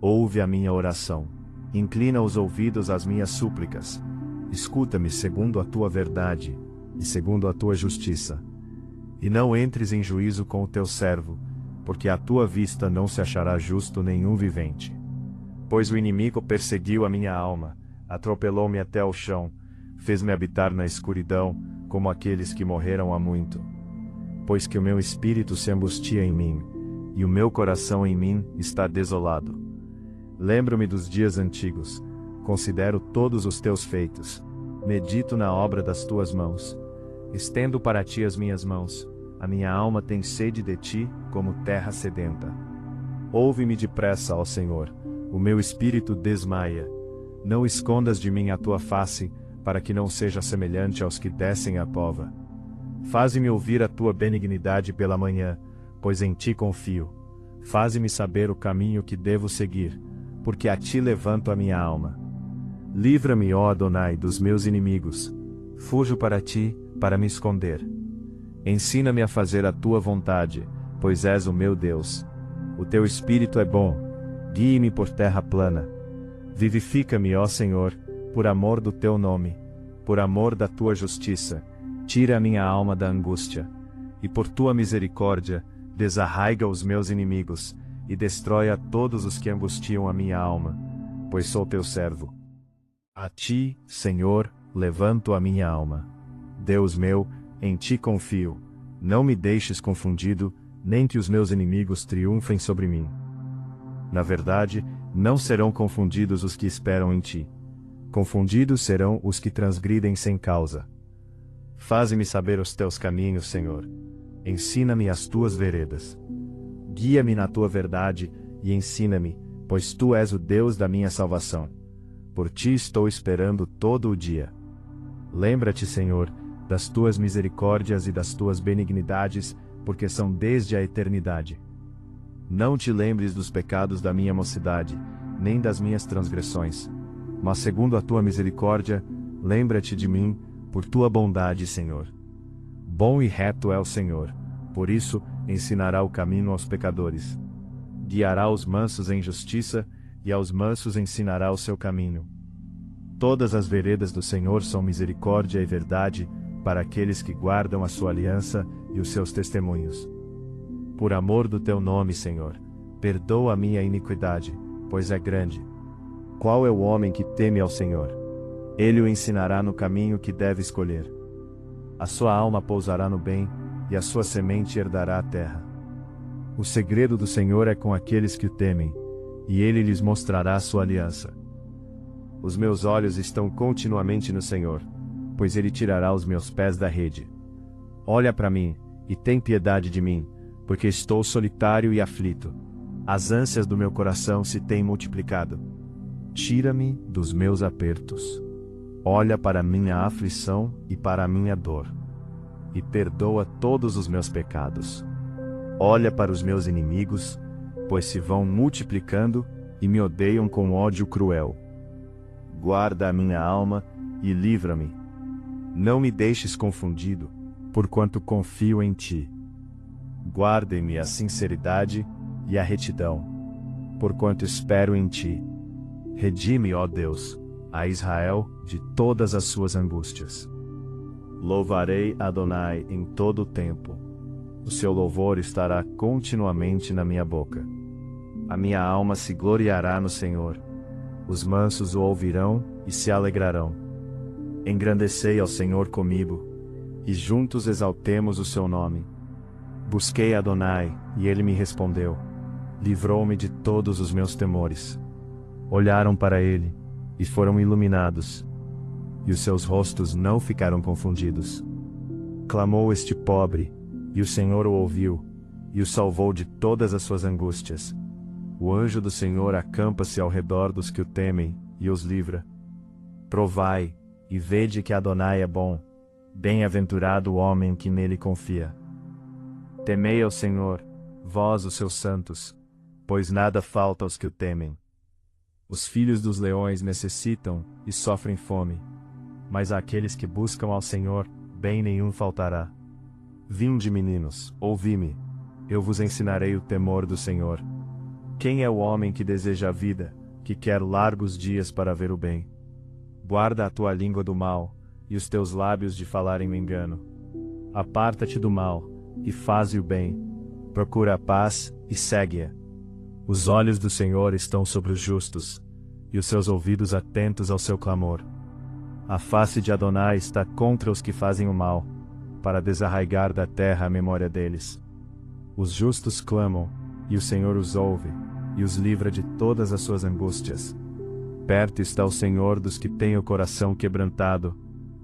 ouve a minha oração. Inclina os ouvidos às minhas súplicas. Escuta-me segundo a tua verdade, e segundo a tua justiça. E não entres em juízo com o teu servo, porque à tua vista não se achará justo nenhum vivente. Pois o inimigo perseguiu a minha alma, atropelou-me até ao chão, fez-me habitar na escuridão, como aqueles que morreram há muito. Pois que o meu espírito se angustia em mim, e o meu coração em mim está desolado. Lembro-me dos dias antigos, considero todos os teus feitos, medito na obra das tuas mãos. Estendo para ti as minhas mãos, a minha alma tem sede de ti, como terra sedenta. Ouve-me depressa, ó Senhor, o meu espírito desmaia. Não escondas de mim a tua face, para que não seja semelhante aos que descem a cova. Faze-me ouvir a tua benignidade pela manhã, pois em ti confio. Faze-me saber o caminho que devo seguir, porque a ti levanto a minha alma. Livra-me, ó Adonai, dos meus inimigos. Fujo para ti, para me esconder. Ensina-me a fazer a tua vontade, pois és o meu Deus. O teu espírito é bom, guie-me por terra plana. Vivifica-me, ó Senhor, por amor do teu nome, por amor da tua justiça. Tira a minha alma da angústia, e por tua misericórdia, desarraiga os meus inimigos, e destrói a todos os que angustiam a minha alma, pois sou teu servo. A ti, Senhor, levanto a minha alma. Deus meu, em ti confio. Não me deixes confundido, nem que os meus inimigos triunfem sobre mim. Na verdade, não serão confundidos os que esperam em ti. Confundidos serão os que transgridem sem causa. Faze-me saber os teus caminhos, Senhor. Ensina-me as tuas veredas. Guia-me na tua verdade e ensina-me, pois tu és o Deus da minha salvação. Por ti estou esperando todo o dia. Lembra-te, Senhor, das tuas misericórdias e das tuas benignidades, porque são desde a eternidade. Não te lembres dos pecados da minha mocidade, nem das minhas transgressões. Mas segundo a tua misericórdia, lembra-te de mim, por tua bondade, Senhor. Bom e reto é o Senhor, por isso ensinará o caminho aos pecadores. Guiará os mansos em justiça, e aos mansos ensinará o seu caminho. Todas as veredas do Senhor são misericórdia e verdade, para aqueles que guardam a sua aliança e os seus testemunhos. Por amor do teu nome, Senhor, perdoa a minha iniquidade, pois é grande. Qual é o homem que teme ao Senhor? Ele o ensinará no caminho que deve escolher. A sua alma pousará no bem, e a sua semente herdará a terra. O segredo do Senhor é com aqueles que o temem, e ele lhes mostrará a sua aliança. Os meus olhos estão continuamente no Senhor, pois ele tirará os meus pés da rede. Olha para mim, e tem piedade de mim, porque estou solitário e aflito. As ânsias do meu coração se têm multiplicado. Tira-me dos meus apertos. Olha para a minha aflição e para a minha dor, e perdoa todos os meus pecados. Olha para os meus inimigos, pois se vão multiplicando e me odeiam com ódio cruel. Guarda a minha alma e livra-me. Não me deixes confundido, porquanto confio em ti. Guarde-me a sinceridade e a retidão, porquanto espero em ti. Redime, ó Deus, a Israel de todas as suas angústias. Louvarei Adonai em todo o tempo. O seu louvor estará continuamente na minha boca. A minha alma se gloriará no Senhor. Os mansos o ouvirão e se alegrarão. Engrandecei ao Senhor comigo, e juntos exaltemos o seu nome. Busquei Adonai, e ele me respondeu. Livrou-me de todos os meus temores. Olharam para ele, e foram iluminados, e os seus rostos não ficaram confundidos. Clamou este pobre, e o Senhor o ouviu, e o salvou de todas as suas angústias. O anjo do Senhor acampa-se ao redor dos que o temem, e os livra. Provai, e vede que Adonai é bom, bem-aventurado o homem que nele confia. Temei ao Senhor, vós os seus santos, pois nada falta aos que o temem. Os filhos dos leões necessitam e sofrem fome, mas àqueles que buscam ao Senhor bem nenhum faltará. Vinde, meninos, ouvi-me, eu vos ensinarei o temor do Senhor. Quem é o homem que deseja a vida, que quer largos dias para ver o bem? Guarda a tua língua do mal, e os teus lábios de falarem o engano. Aparta-te do mal, e faze o bem. Procura a paz, e segue-a. Os olhos do Senhor estão sobre os justos, e os seus ouvidos atentos ao seu clamor. A face de Adonai está contra os que fazem o mal, para desarraigar da terra a memória deles. Os justos clamam, e o Senhor os ouve, e os livra de todas as suas angústias. Perto está o Senhor dos que têm o coração quebrantado,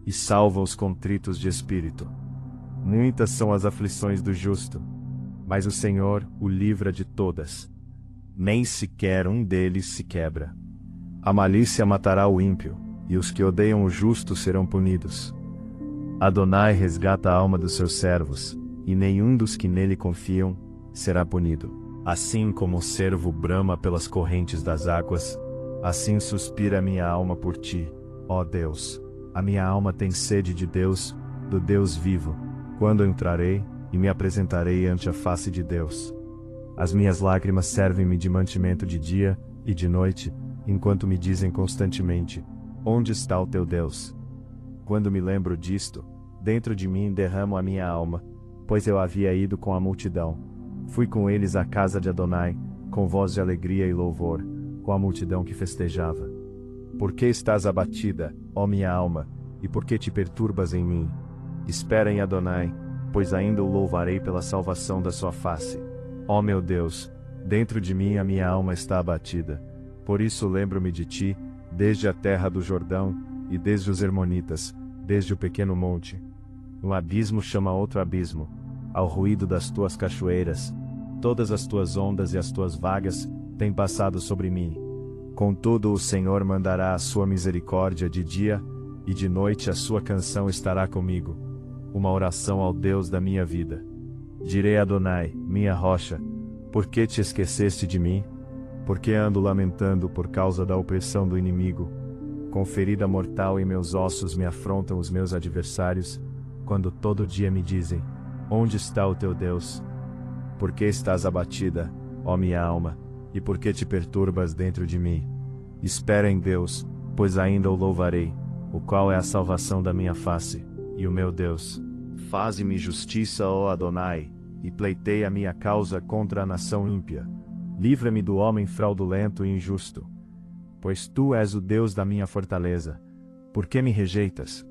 e salva os contritos de espírito. Muitas são as aflições do justo, mas o Senhor o livra de todas. Nem sequer um deles se quebra. A malícia matará o ímpio, e os que odeiam o justo serão punidos. Adonai resgata a alma dos seus servos, e nenhum dos que nele confiam será punido. Assim como o cervo brama pelas correntes das águas, assim suspira a minha alma por ti, ó Deus. A minha alma tem sede de Deus, do Deus vivo. Quando entrarei, e me apresentarei ante a face de Deus. As minhas lágrimas servem-me de mantimento de dia e de noite, enquanto me dizem constantemente: onde está o teu Deus? Quando me lembro disto, dentro de mim derramo a minha alma, pois eu havia ido com a multidão. Fui com eles à casa de Adonai, com voz de alegria e louvor, com a multidão que festejava. Por que estás abatida, ó minha alma, e por que te perturbas em mim? Espera em Adonai, pois ainda o louvarei pela salvação da sua face. Ó meu Deus, dentro de mim a minha alma está abatida. Por isso lembro-me de ti, desde a terra do Jordão, e desde os Hermonitas, desde o pequeno monte. Um abismo chama outro abismo, ao ruído das tuas cachoeiras. Todas as tuas ondas e as tuas vagas têm passado sobre mim. Contudo o Senhor mandará a sua misericórdia de dia, e de noite a sua canção estará comigo, uma oração ao Deus da minha vida. Direi a Adonai, minha rocha: por que te esqueceste de mim? Por que ando lamentando por causa da opressão do inimigo? Com ferida mortal em meus ossos me afrontam os meus adversários, quando todo dia me dizem: onde está o teu Deus? Por que estás abatida, ó minha alma, e por que te perturbas dentro de mim? Espera em Deus, pois ainda o louvarei, o qual é a salvação da minha face, e o meu Deus. Faze-me justiça, ó Adonai, e pleiteia a minha causa contra a nação ímpia. Livra-me do homem fraudulento e injusto. Pois tu és o Deus da minha fortaleza. Por que me rejeitas?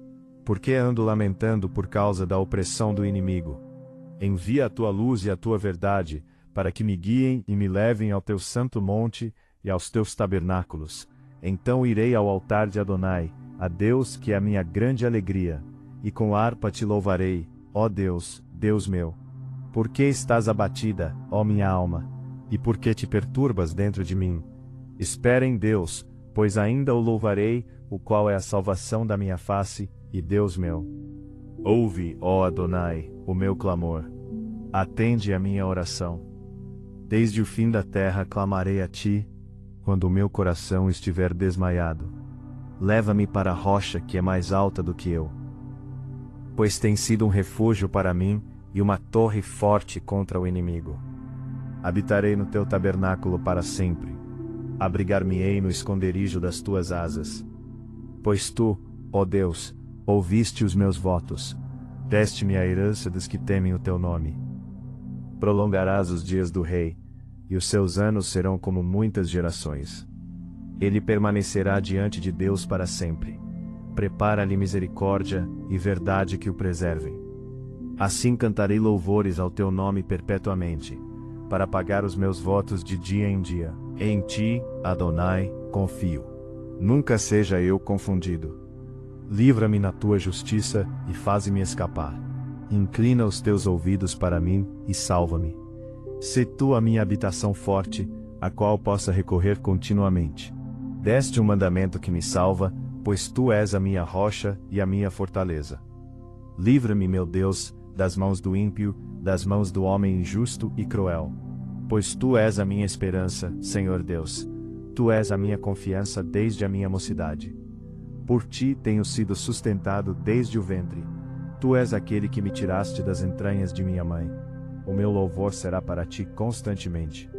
Por que ando lamentando por causa da opressão do inimigo? Envia a tua luz e a tua verdade, para que me guiem e me levem ao teu santo monte e aos teus tabernáculos. Então irei ao altar de Adonai, a Deus que é a minha grande alegria, e com harpa te louvarei, ó Deus, Deus meu. Por que estás abatida, ó minha alma? E por que te perturbas dentro de mim? Espera em Deus, pois ainda o louvarei, o qual é a salvação da minha face, e Deus meu. Ouve, ó Adonai, o meu clamor. Atende a minha oração. Desde o fim da terra clamarei a ti, quando o meu coração estiver desmaiado. Leva-me para a rocha que é mais alta do que eu. Pois tem sido um refúgio para mim, e uma torre forte contra o inimigo. Habitarei no teu tabernáculo para sempre. Abrigar-me-ei no esconderijo das tuas asas. Pois tu, ó Deus, ouviste os meus votos. Deste-me a herança dos que temem o teu nome. Prolongarás os dias do rei, e os seus anos serão como muitas gerações. Ele permanecerá diante de Deus para sempre. Prepara-lhe misericórdia e verdade que o preservem. Assim cantarei louvores ao teu nome perpetuamente, para pagar os meus votos de dia em dia. Em ti, Adonai, confio. Nunca seja eu confundido. Livra-me na tua justiça e faze-me escapar. Inclina os teus ouvidos para mim e salva-me. Sê tu a minha habitação forte, a qual possa recorrer continuamente. Deste um mandamento que me salva, pois tu és a minha rocha e a minha fortaleza. Livra-me, meu Deus, das mãos do ímpio, das mãos do homem injusto e cruel. Pois tu és a minha esperança, Senhor Deus. Tu és a minha confiança desde a minha mocidade. Por ti tenho sido sustentado desde o ventre. Tu és aquele que me tiraste das entranhas de minha mãe. O meu louvor será para ti constantemente.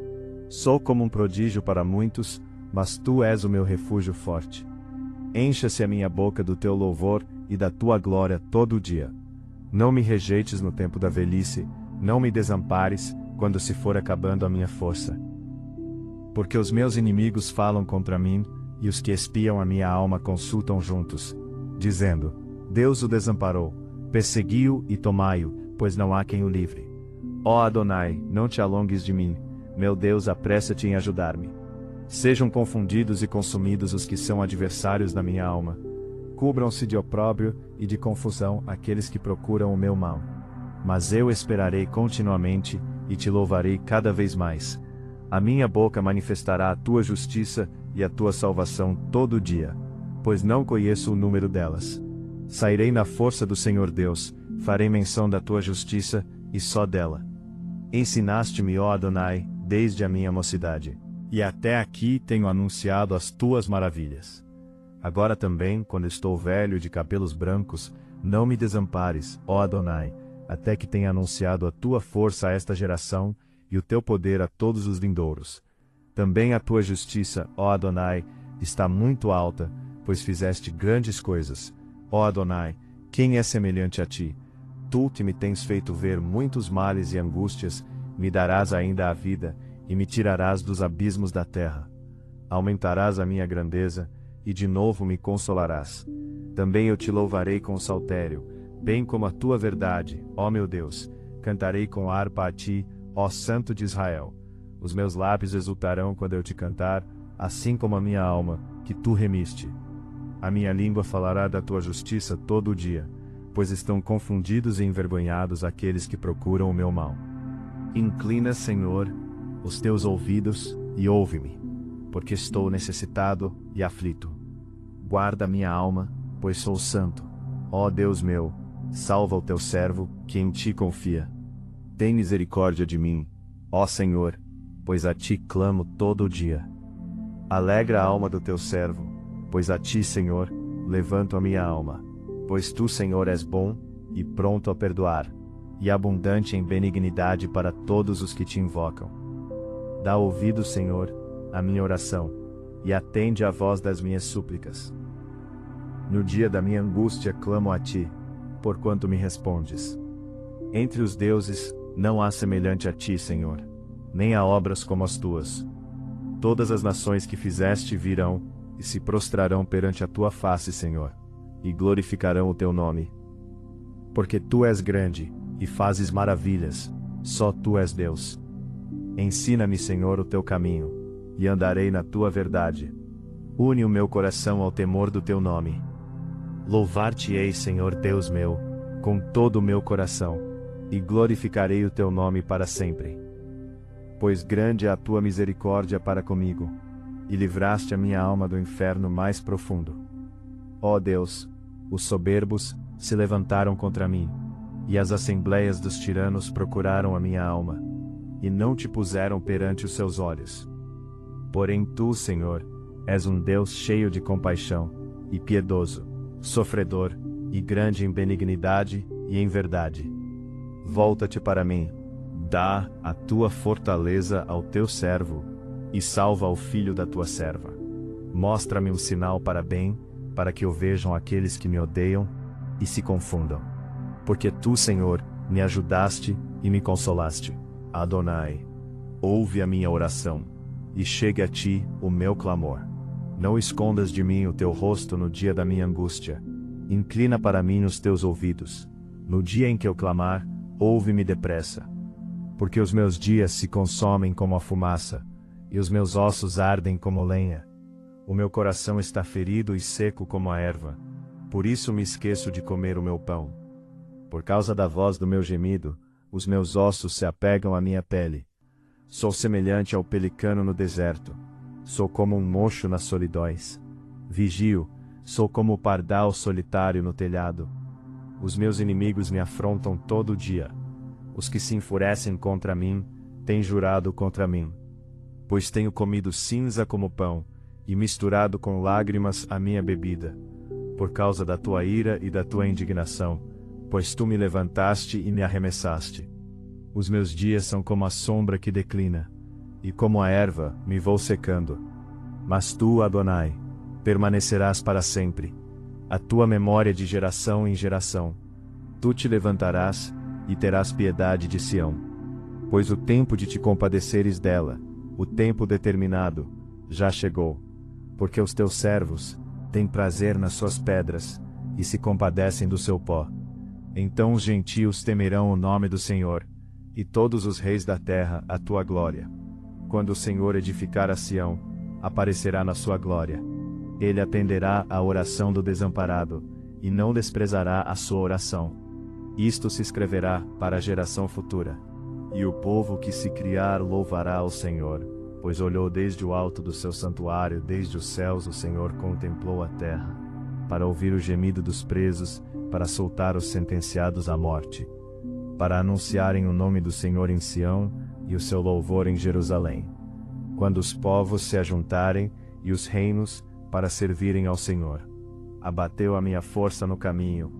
Sou como um prodígio para muitos, mas tu és o meu refúgio forte. Encha-se a minha boca do teu louvor e da tua glória todo o dia. Não me rejeites no tempo da velhice, não me desampares, quando se for acabando a minha força. Porque os meus inimigos falam contra mim, e os que espiam a minha alma consultam juntos, dizendo: Deus o desamparou, persegui-o e tomai-o, pois não há quem o livre. Ó Adonai, não te alongues de mim, meu Deus, apressa-te em ajudar-me. Sejam confundidos e consumidos os que são adversários da minha alma. Cubram-se de opróbrio e de confusão aqueles que procuram o meu mal. Mas eu esperarei continuamente, e te louvarei cada vez mais. A minha boca manifestará a tua justiça e a tua salvação todo dia, pois não conheço o número delas. Sairei na força do Senhor Deus, farei menção da tua justiça, e só dela. Ensinaste-me, ó Adonai, desde a minha mocidade, e até aqui tenho anunciado as tuas maravilhas. Agora também, quando estou velho e de cabelos brancos, não me desampares, ó Adonai, até que tenha anunciado a tua força a esta geração, e o teu poder a todos os vindouros. Também a tua justiça, ó Adonai, está muito alta, pois fizeste grandes coisas. Ó Adonai, quem é semelhante a ti? Tu que me tens feito ver muitos males e angústias, me darás ainda a vida, e me tirarás dos abismos da terra. Aumentarás a minha grandeza, e de novo me consolarás. Também eu te louvarei com saltério, bem como a tua verdade, ó meu Deus. Cantarei com harpa a ti, ó Santo de Israel. Os meus lábios exultarão quando eu te cantar, assim como a minha alma, que tu remiste. A minha língua falará da tua justiça todo o dia, pois estão confundidos e envergonhados aqueles que procuram o meu mal. Inclina, Senhor, os teus ouvidos e ouve-me, porque estou necessitado e aflito. Guarda minha alma, pois sou santo. Ó Deus meu, salva o teu servo, que em ti confia. Tem misericórdia de mim, ó Senhor, pois a ti clamo todo o dia. Alegra a alma do teu servo, pois a ti, Senhor, levanto a minha alma. Pois tu, Senhor, és bom e pronto a perdoar, e abundante em benignidade para todos os que te invocam. Dá ouvido, Senhor, à minha oração, e atende à voz das minhas súplicas. No dia da minha angústia clamo a ti, porquanto me respondes. Entre os deuses, não há semelhante a ti, Senhor, nem há obras como as tuas. Todas as nações que fizeste virão, e se prostrarão perante a tua face, Senhor, e glorificarão o teu nome. Porque tu és grande, e fazes maravilhas, só tu és Deus. Ensina-me, Senhor, o teu caminho, e andarei na tua verdade. Une o meu coração ao temor do teu nome. Louvar-te-ei, Senhor Deus meu, com todo o meu coração, e glorificarei o teu nome para sempre. Pois grande é a tua misericórdia para comigo, e livraste a minha alma do inferno mais profundo. Ó Deus, os soberbos se levantaram contra mim, e as assembleias dos tiranos procuraram a minha alma, e não te puseram perante os seus olhos. Porém tu, Senhor, és um Deus cheio de compaixão, e piedoso, sofredor, e grande em benignidade e em verdade. Volta-te para mim, dá a tua fortaleza ao teu servo, e salva o filho da tua serva. Mostra-me um sinal para bem, para que o vejam aqueles que me odeiam, e se confundam. Porque tu, Senhor, me ajudaste e me consolaste. Adonai, ouve a minha oração, e chegue a ti o meu clamor. Não escondas de mim o teu rosto no dia da minha angústia. Inclina para mim os teus ouvidos. No dia em que eu clamar, ouve-me depressa. Porque os meus dias se consomem como a fumaça, e os meus ossos ardem como lenha. O meu coração está ferido e seco como a erva, por isso me esqueço de comer o meu pão. Por causa da voz do meu gemido, os meus ossos se apegam à minha pele. Sou semelhante ao pelicano no deserto, sou como um mocho nas solidões. Vigio, sou como o pardal solitário no telhado. Os meus inimigos me afrontam todo dia. Os que se enfurecem contra mim, têm jurado contra mim. Pois tenho comido cinza como pão, e misturado com lágrimas a minha bebida. Por causa da tua ira e da tua indignação, pois tu me levantaste e me arremessaste. Os meus dias são como a sombra que declina, e como a erva me vou secando. Mas tu, Adonai, permanecerás para sempre. A tua memória de geração em geração. Tu te levantarás e terás piedade de Sião. Pois o tempo de te compadeceres dela, o tempo determinado, já chegou. Porque os teus servos têm prazer nas suas pedras, e se compadecem do seu pó. Então os gentios temerão o nome do Senhor, e todos os reis da terra a tua glória. Quando o Senhor edificar a Sião, aparecerá na sua glória. Ele atenderá à oração do desamparado, e não desprezará a sua oração. Isto se escreverá para a geração futura. E o povo que se criar louvará ao Senhor, pois olhou desde o alto do seu santuário, desde os céus o Senhor contemplou a terra, para ouvir o gemido dos presos, para soltar os sentenciados à morte, para anunciarem o nome do Senhor em Sião, e o seu louvor em Jerusalém. Quando os povos se ajuntarem, e os reinos, para servirem ao Senhor. Abateu a minha força no caminho,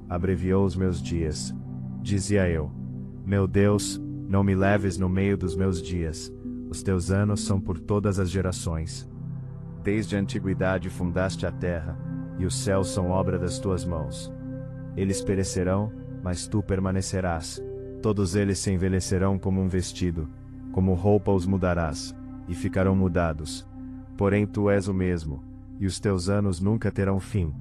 abreviou os meus dias. Dizia eu: meu Deus, não me leves no meio dos meus dias, os teus anos são por todas as gerações. Desde a antiguidade fundaste a terra, e os céus são obra das tuas mãos. Eles perecerão, mas tu permanecerás. Todos eles se envelhecerão como um vestido, como roupa os mudarás, e ficarão mudados. Porém tu és o mesmo, e os teus anos nunca terão fim.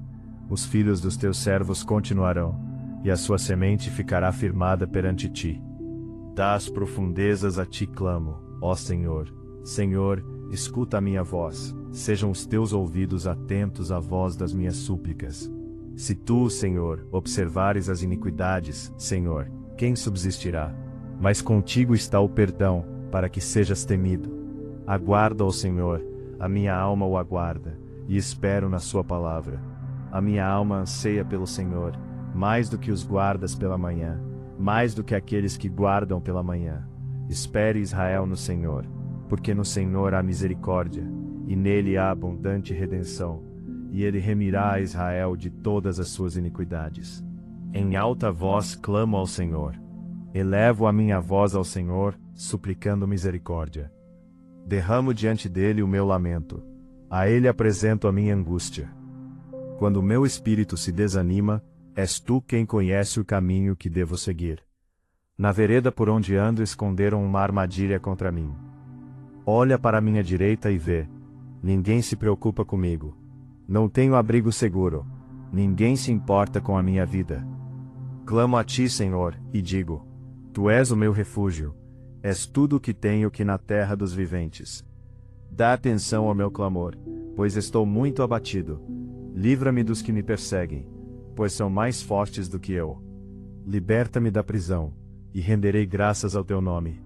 Os filhos dos teus servos continuarão, e a sua semente ficará firmada perante ti. Das profundezas a ti clamo, ó Senhor. Senhor, escuta a minha voz, sejam os teus ouvidos atentos à voz das minhas súplicas. Se tu, Senhor, observares as iniquidades, Senhor, quem subsistirá? Mas contigo está o perdão, para que sejas temido. Aguarda, ó Senhor, a minha alma o aguarda, e espero na sua palavra. A minha alma anseia pelo Senhor, mais do que os guardas pela manhã, mais do que aqueles que guardam pela manhã. Espere Israel no Senhor, porque no Senhor há misericórdia, e nele há abundante redenção, e ele remirá a Israel de todas as suas iniquidades. Em alta voz clamo ao Senhor. Elevo a minha voz ao Senhor, suplicando misericórdia. Derramo diante dele o meu lamento. A ele apresento a minha angústia. Quando o meu espírito se desanima, és tu quem conhece o caminho que devo seguir. Na vereda por onde ando esconderam uma armadilha contra mim. Olha para a minha direita e vê. Ninguém se preocupa comigo. Não tenho abrigo seguro. Ninguém se importa com a minha vida. Clamo a ti, Senhor, e digo: tu és o meu refúgio. És tudo o que tenho que na terra dos viventes. Dá atenção ao meu clamor, pois estou muito abatido. Livra-me dos que me perseguem, pois são mais fortes do que eu. Liberta-me da prisão, e renderei graças ao teu nome.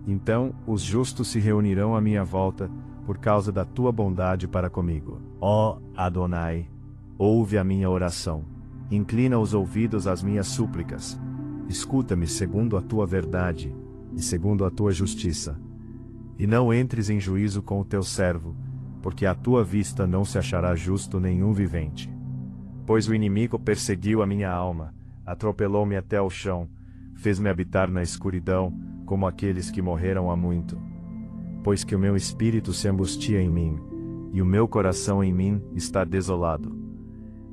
Então, os justos se reunirão à minha volta, por causa da tua bondade para comigo. Ó Adonai, ouve a minha oração. Inclina os ouvidos às minhas súplicas. Escuta-me segundo a tua verdade, e segundo a tua justiça. E não entres em juízo com o teu servo, porque à tua vista não se achará justo nenhum vivente. Pois o inimigo perseguiu a minha alma, atropelou-me até ao chão, fez-me habitar na escuridão, como aqueles que morreram há muito. Pois que o meu espírito se angustia em mim, e o meu coração em mim está desolado.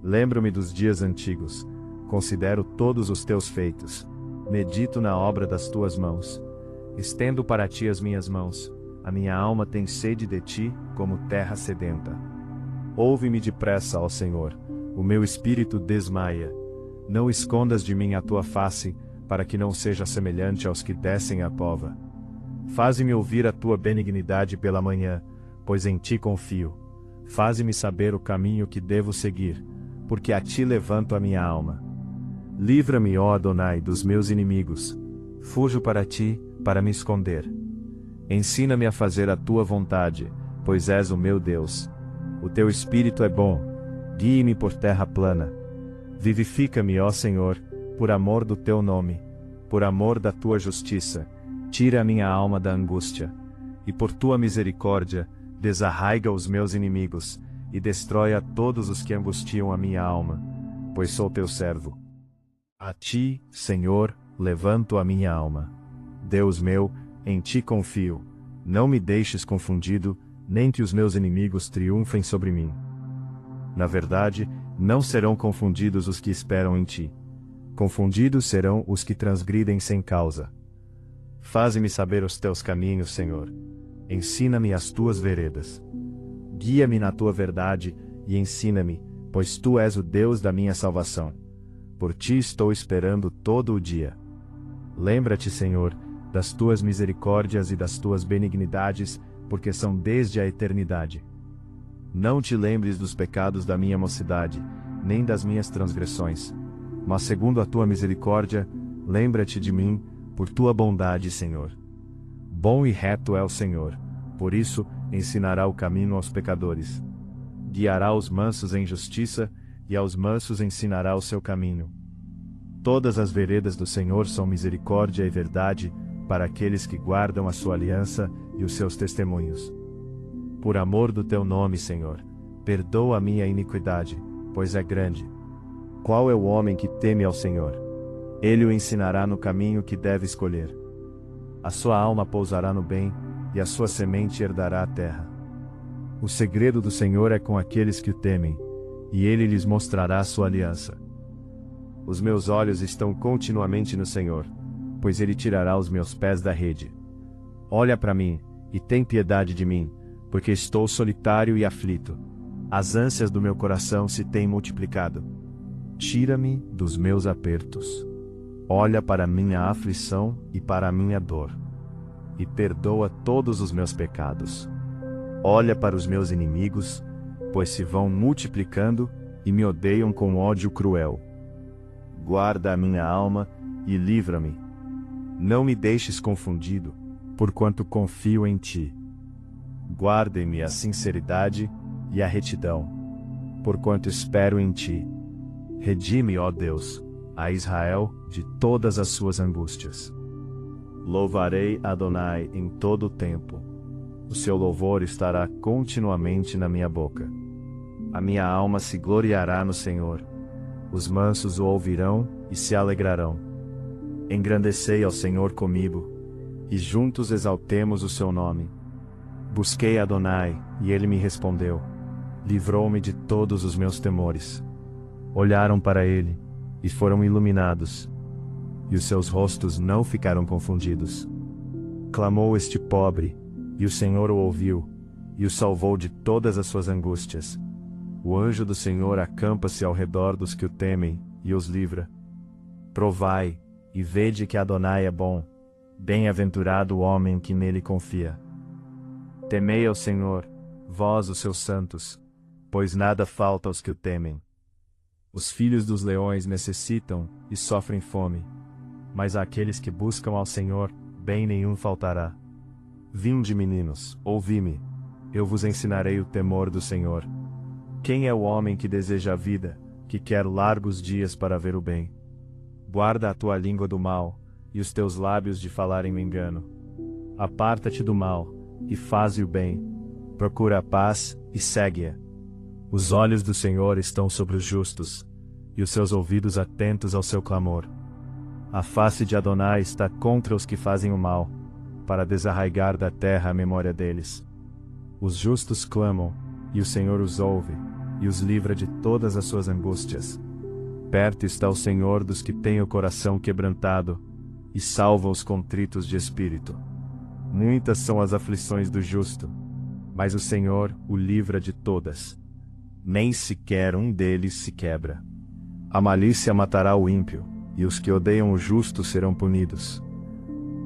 Lembro-me dos dias antigos, considero todos os teus feitos, medito na obra das tuas mãos. Estendo para ti as minhas mãos, a minha alma tem sede de ti, como terra sedenta. Ouve-me depressa, ó Senhor, o meu espírito desmaia. Não escondas de mim a tua face, para que não seja semelhante aos que descem a cova. Faze-me ouvir a tua benignidade pela manhã, pois em ti confio. Faze-me saber o caminho que devo seguir, porque a ti levanto a minha alma. Livra-me, ó Adonai, dos meus inimigos. Fujo para ti, para me esconder. Ensina-me a fazer a tua vontade, pois és o meu Deus. O teu espírito é bom, guie-me por terra plana. Vivifica-me, ó Senhor, por amor do teu nome, por amor da tua justiça, tira a minha alma da angústia. E por tua misericórdia, desarraiga os meus inimigos, e destrói a todos os que angustiam a minha alma, pois sou teu servo. A ti, Senhor, levanto a minha alma. Deus meu, em ti confio. Não me deixes confundido, nem que os meus inimigos triunfem sobre mim. Na verdade, não serão confundidos os que esperam em ti. Confundidos serão os que transgridem sem causa. Faze-me saber os teus caminhos, Senhor. Ensina-me as tuas veredas. Guia-me na tua verdade e ensina-me, pois tu és o Deus da minha salvação. Por ti estou esperando todo o dia. Lembra-te, Senhor, das tuas misericórdias e das tuas benignidades, porque são desde a eternidade. Não te lembres dos pecados da minha mocidade, nem das minhas transgressões. Mas segundo a tua misericórdia, lembra-te de mim, por tua bondade, Senhor. Bom e reto é o Senhor, por isso ensinará o caminho aos pecadores. Guiará os mansos em justiça, e aos mansos ensinará o seu caminho. Todas as veredas do Senhor são misericórdia e verdade, para aqueles que guardam a sua aliança e os seus testemunhos. Por amor do teu nome, Senhor, perdoa a minha iniquidade, pois é grande. Qual é o homem que teme ao Senhor? Ele o ensinará no caminho que deve escolher. A sua alma pousará no bem, e a sua semente herdará a terra. O segredo do Senhor é com aqueles que o temem, e ele lhes mostrará a sua aliança. Os meus olhos estão continuamente no Senhor, pois ele tirará os meus pés da rede. Olha para mim, e tem piedade de mim, porque estou solitário e aflito. As ânsias do meu coração se têm multiplicado. Tira-me dos meus apertos. Olha para a minha aflição e para a minha dor. E perdoa todos os meus pecados. Olha para os meus inimigos, pois se vão multiplicando e me odeiam com ódio cruel. Guarda a minha alma e livra-me. Não me deixes confundido, porquanto confio em ti. Guarde-me a sinceridade e a retidão, porquanto espero em ti. Redime, ó Deus, a Israel de todas as suas angústias. Louvarei Adonai em todo o tempo. O seu louvor estará continuamente na minha boca. A minha alma se gloriará no Senhor. Os mansos o ouvirão e se alegrarão. Engrandecei ao Senhor comigo, e juntos exaltemos o seu nome. Busquei Adonai, e ele me respondeu. Livrou-me de todos os meus temores. Olharam para ele, e foram iluminados, e os seus rostos não ficaram confundidos. Clamou este pobre, e o Senhor o ouviu, e o salvou de todas as suas angústias. O anjo do Senhor acampa-se ao redor dos que o temem, e os livra. Provai, e vede que Adonai é bom, bem-aventurado o homem que nele confia. Temei ao Senhor, vós os seus santos, pois nada falta aos que o temem. Os filhos dos leões necessitam e sofrem fome, mas àqueles que buscam ao Senhor, bem nenhum faltará. Vinde, meninos, ouvi-me, eu vos ensinarei o temor do Senhor. Quem é o homem que deseja a vida, que quer largos dias para ver o bem? Guarda a tua língua do mal, e os teus lábios de falarem o engano. Aparta-te do mal, e faze o bem. Procura a paz, e segue-a. Os olhos do Senhor estão sobre os justos, e os seus ouvidos atentos ao seu clamor. A face de Adonai está contra os que fazem o mal, para desarraigar da terra a memória deles. Os justos clamam, e o Senhor os ouve, e os livra de todas as suas angústias. Perto está o Senhor dos que têm o coração quebrantado, e salva os contritos de espírito. Muitas são as aflições do justo, mas o Senhor o livra de todas. Nem sequer um deles se quebra. A malícia matará o ímpio, e os que odeiam o justo serão punidos.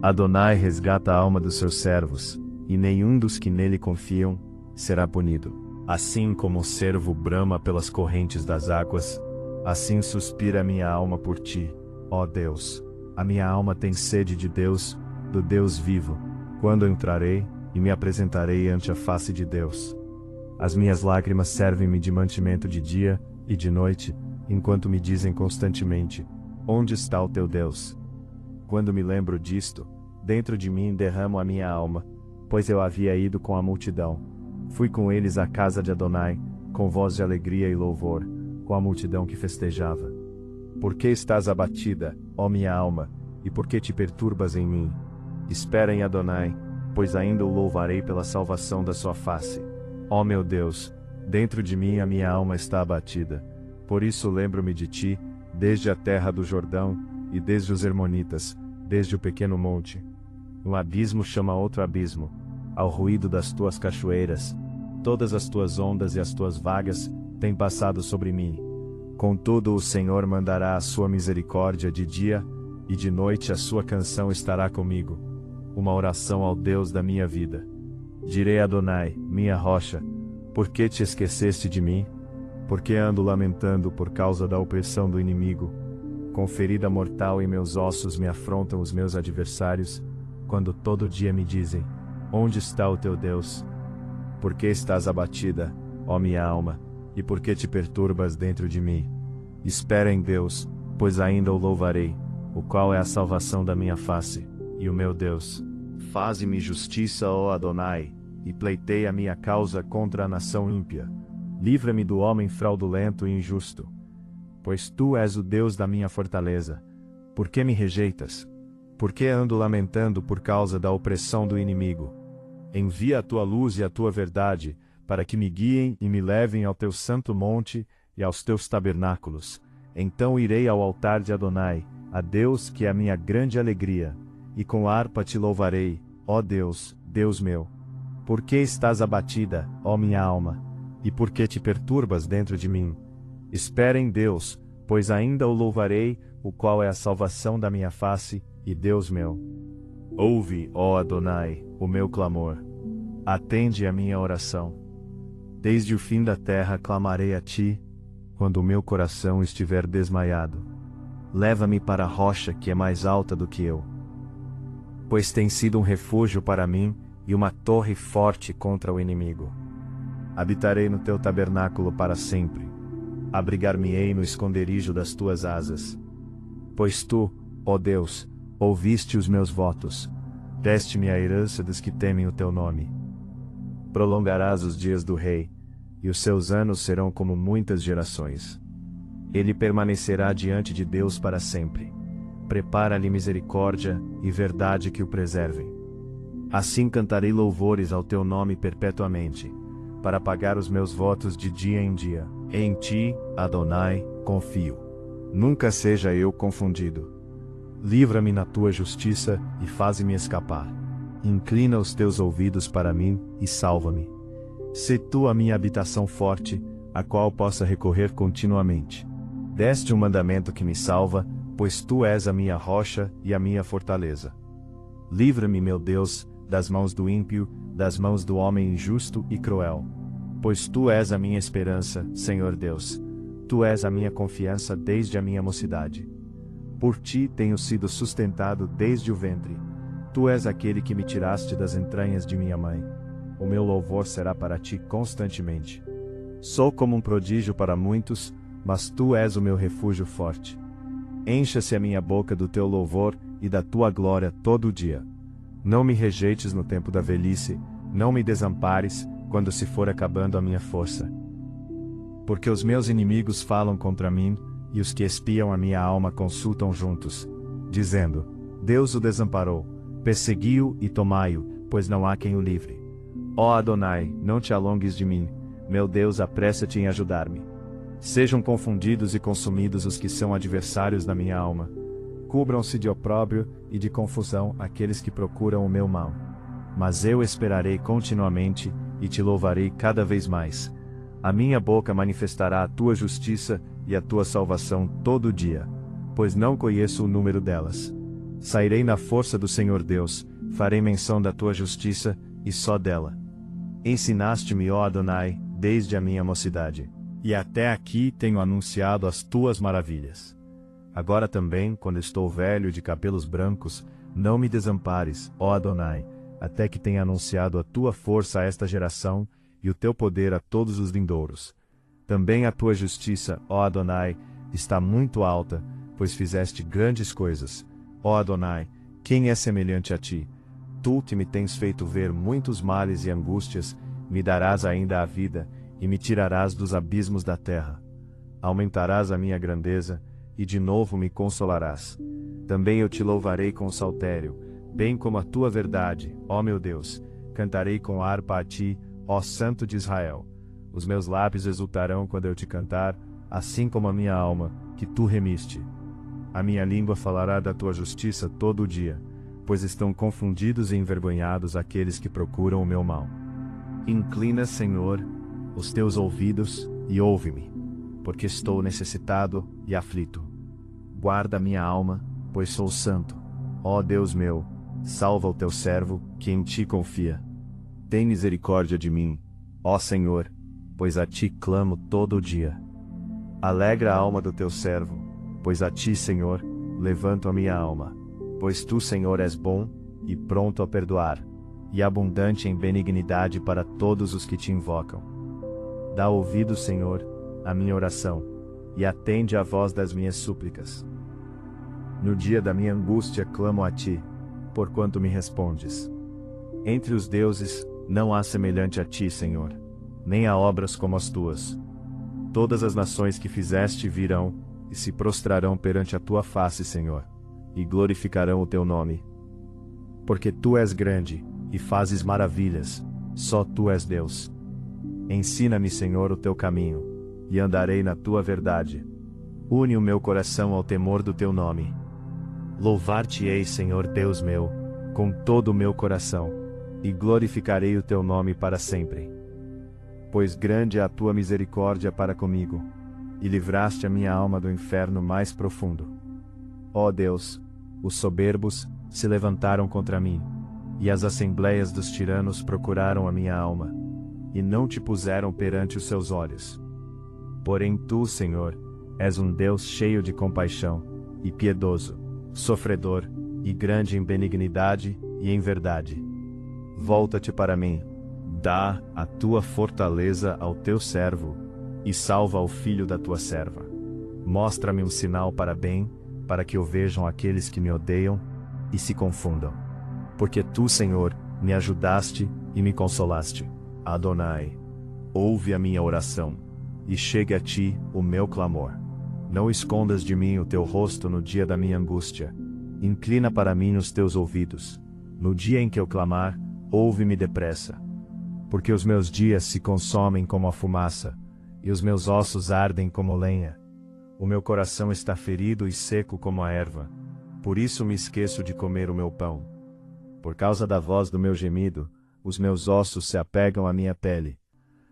Adonai resgata a alma dos seus servos, e nenhum dos que nele confiam será punido. Assim como o cervo brama pelas correntes das águas, assim suspira a minha alma por ti, ó Deus. A minha alma tem sede de Deus, do Deus vivo. Quando entrarei, e me apresentarei ante a face de Deus. As minhas lágrimas servem-me de mantimento de dia e de noite, enquanto me dizem constantemente: onde está o teu Deus? Quando me lembro disto, dentro de mim derramo a minha alma, pois eu havia ido com a multidão. Fui com eles à casa de Adonai, com voz de alegria e louvor, com a multidão que festejava. Por que estás abatida, ó minha alma, e por que te perturbas em mim? Espera em Adonai, pois ainda o louvarei pela salvação da sua face. Ó meu Deus, dentro de mim a minha alma está abatida. Por isso lembro-me de ti, desde a terra do Jordão, e desde os Hermonitas, desde o pequeno monte. Um abismo chama outro abismo, ao ruído das tuas cachoeiras. Todas as tuas ondas e as tuas vagas têm passado sobre mim. Contudo o Senhor mandará a sua misericórdia de dia, e de noite a sua canção estará comigo, uma oração ao Deus da minha vida. Direi a Adonai, minha rocha, por que te esqueceste de mim? Por que ando lamentando por causa da opressão do inimigo? Com ferida mortal em meus ossos me afrontam os meus adversários, quando todo dia me dizem, onde está o teu Deus? Por que estás abatida, ó minha alma, e por que te perturbas dentro de mim? Espera em Deus, pois ainda o louvarei, o qual é a salvação da minha face, e o meu Deus. Faze-me justiça, ó Adonai, e pleiteia a minha causa contra a nação ímpia. Livra-me do homem fraudulento e injusto. Pois tu és o Deus da minha fortaleza. Por que me rejeitas? Por que ando lamentando por causa da opressão do inimigo? Envia a tua luz e a tua verdade, para que me guiem e me levem ao teu santo monte e aos teus tabernáculos. Então irei ao altar de Adonai, a Deus que é a minha grande alegria, e com harpa te louvarei, ó Deus, Deus meu. Por que estás abatida, ó minha alma? E por que te perturbas dentro de mim? Espera em Deus, pois ainda o louvarei, o qual é a salvação da minha face, e Deus meu. Ouve, ó Adonai, o meu clamor. Atende a minha oração. Desde o fim da terra clamarei a ti, quando o meu coração estiver desmaiado. Leva-me para a rocha que é mais alta do que eu. Pois tem sido um refúgio para mim, e uma torre forte contra o inimigo. Habitarei no teu tabernáculo para sempre. Abrigar-me-ei no esconderijo das tuas asas. Pois tu, ó Deus, ouviste os meus votos. Deste-me a herança dos que temem o teu nome. Prolongarás os dias do rei, e os seus anos serão como muitas gerações. Ele permanecerá diante de Deus para sempre. Prepara-lhe misericórdia e verdade que o preservem. Assim cantarei louvores ao teu nome perpetuamente, para pagar os meus votos de dia em dia. Em ti, Adonai, confio. Nunca seja eu confundido. Livra-me na tua justiça e faze-me escapar. Inclina os teus ouvidos para mim e salva-me. Sê tu a minha habitação forte, a qual possa recorrer continuamente. Deste um mandamento que me salva, pois tu és a minha rocha e a minha fortaleza. Livra-me, meu Deus, das mãos do ímpio, das mãos do homem injusto e cruel. Pois tu és a minha esperança, Senhor Deus. Tu és a minha confiança desde a minha mocidade. Por ti tenho sido sustentado desde o ventre. Tu és aquele que me tiraste das entranhas de minha mãe. O meu louvor será para ti constantemente. Sou como um prodígio para muitos, mas tu és o meu refúgio forte. Encha-se a minha boca do teu louvor e da tua glória todo o dia. Não me rejeites no tempo da velhice, não me desampares, quando se for acabando a minha força. Porque os meus inimigos falam contra mim, e os que espiam a minha alma consultam juntos, dizendo, Deus o desamparou, persegui-o e tomai-o, pois não há quem o livre. Ó Adonai, não te alongues de mim, meu Deus, apressa-te em ajudar-me. Sejam confundidos e consumidos os que são adversários da minha alma. Cubram-se de opróbrio e de confusão aqueles que procuram o meu mal. Mas eu esperarei continuamente, e te louvarei cada vez mais. A minha boca manifestará a tua justiça e a tua salvação todo dia, pois não conheço o número delas. Sairei na força do Senhor Deus, farei menção da tua justiça, e só dela. Ensinaste-me, ó Adonai, desde a minha mocidade, e até aqui tenho anunciado as tuas maravilhas. Agora também, quando estou velho de cabelos brancos, não me desampares, ó Adonai, até que tenha anunciado a tua força a esta geração, e o teu poder a todos os vindouros. Também a tua justiça, ó Adonai, está muito alta, pois fizeste grandes coisas. Ó Adonai, quem é semelhante a ti? Tu que me tens feito ver muitos males e angústias, me darás ainda a vida, e me tirarás dos abismos da terra. Aumentarás a minha grandeza, e de novo me consolarás. Também eu te louvarei com saltério, bem como a tua verdade, ó meu Deus. Cantarei com harpa a ti, ó Santo de Israel. Os meus lábios exultarão quando eu te cantar, assim como a minha alma, que tu remiste. A minha língua falará da tua justiça todo o dia, pois estão confundidos e envergonhados aqueles que procuram o meu mal. Inclina, Senhor, os teus ouvidos e ouve-me, porque estou necessitado e aflito. Guarda minha alma, pois sou santo. Ó Deus meu, salva o teu servo, que em ti confia. Tem misericórdia de mim, ó Senhor, pois a ti clamo todo o dia. Alegra a alma do teu servo, pois a ti, Senhor, levanto a minha alma. Pois tu, Senhor, és bom e pronto a perdoar, e abundante em benignidade para todos os que te invocam. Dá ouvido, Senhor, à minha oração, e atende à voz das minhas súplicas. No dia da minha angústia clamo a ti, porquanto me respondes. Entre os deuses, não há semelhante a ti, Senhor, nem há obras como as tuas. Todas as nações que fizeste virão, e se prostrarão perante a tua face, Senhor, e glorificarão o teu nome. Porque tu és grande, e fazes maravilhas, só tu és Deus. Ensina-me, Senhor, o teu caminho, e andarei na tua verdade. Une o meu coração ao temor do teu nome. Louvar-te-ei, Senhor Deus meu, com todo o meu coração, e glorificarei o teu nome para sempre. Pois grande é a tua misericórdia para comigo, e livraste a minha alma do inferno mais profundo. Ó Deus, os soberbos se levantaram contra mim, e as assembleias dos tiranos procuraram a minha alma, e não te puseram perante os seus olhos. Porém tu, Senhor, és um Deus cheio de compaixão, e piedoso, sofredor, e grande em benignidade e em verdade. Volta-te para mim, dá a tua fortaleza ao teu servo, e salva o filho da tua serva. Mostra-me um sinal para bem, para que o vejam aqueles que me odeiam, e se confundam. Porque tu, Senhor, me ajudaste e me consolaste. Adonai, ouve a minha oração, e chegue a ti o meu clamor. Não escondas de mim o teu rosto no dia da minha angústia. Inclina para mim os teus ouvidos. No dia em que eu clamar, ouve-me depressa. Porque os meus dias se consomem como a fumaça, e os meus ossos ardem como lenha. O meu coração está ferido e seco como a erva, por isso me esqueço de comer o meu pão. Por causa da voz do meu gemido, os meus ossos se apegam à minha pele.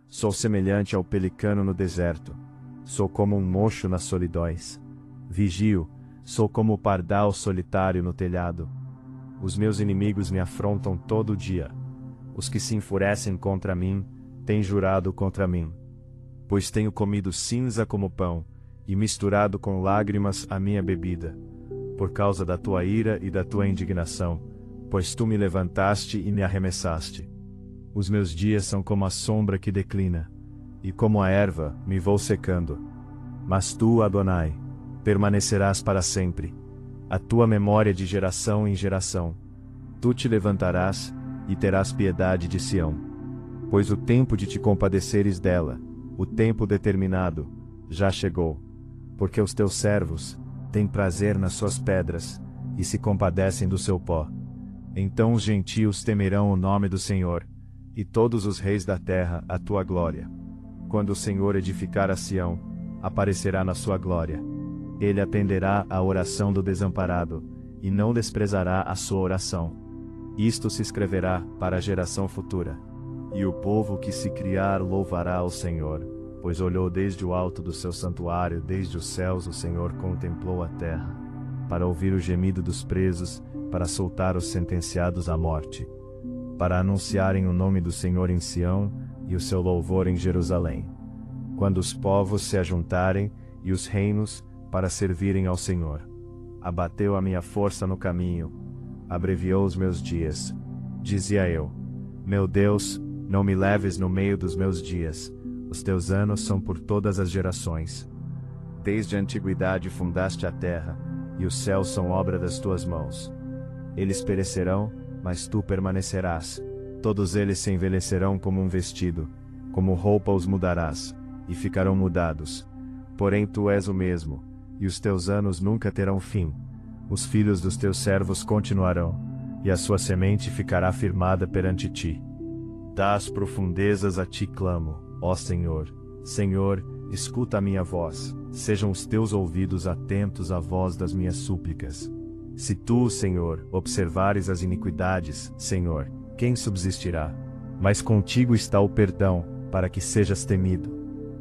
Sou semelhante ao pelicano no deserto, sou como um mocho nas solidões. Vigio, sou como o pardal solitário no telhado. Os meus inimigos me afrontam todo dia. Os que se enfurecem contra mim, têm jurado contra mim. Pois tenho comido cinza como pão, e misturado com lágrimas a minha bebida, por causa da tua ira e da tua indignação, pois tu me levantaste e me arremessaste. Os meus dias são como a sombra que declina, e como a erva me vou secando. Mas tu, Adonai, permanecerás para sempre, a tua memória de geração em geração. Tu te levantarás, e terás piedade de Sião. Pois o tempo de te compadeceres dela, o tempo determinado, já chegou. Porque os teus servos têm prazer nas suas pedras, e se compadecem do seu pó. Então os gentios temerão o nome do Senhor, e todos os reis da terra a tua glória. Quando o Senhor edificar a Sião, aparecerá na sua glória. Ele atenderá à oração do desamparado, e não desprezará a sua oração. Isto se escreverá para a geração futura. E o povo que se criar louvará ao Senhor, pois olhou desde o alto do seu santuário, desde os céus o Senhor contemplou a terra, para ouvir o gemido dos presos, para soltar os sentenciados à morte, para anunciarem o nome do Senhor em Sião, e o seu louvor em Jerusalém. Quando os povos se ajuntarem, e os reinos, para servirem ao Senhor. Abateu a minha força no caminho, abreviou os meus dias. Dizia eu: meu Deus, não me leves no meio dos meus dias, os teus anos são por todas as gerações. Desde a antiguidade fundaste a terra, e os céus são obra das tuas mãos. Eles perecerão, mas tu permanecerás. Todos eles se envelhecerão como um vestido, como roupa os mudarás, e ficarão mudados. Porém tu és o mesmo, e os teus anos nunca terão fim. Os filhos dos teus servos continuarão, e a sua semente ficará firmada perante ti. Das profundezas a ti clamo, ó Senhor. Senhor, escuta a minha voz, sejam os teus ouvidos atentos à voz das minhas súplicas. Se tu, Senhor, observares as iniquidades, Senhor, quem subsistirá? Mas contigo está o perdão, para que sejas temido.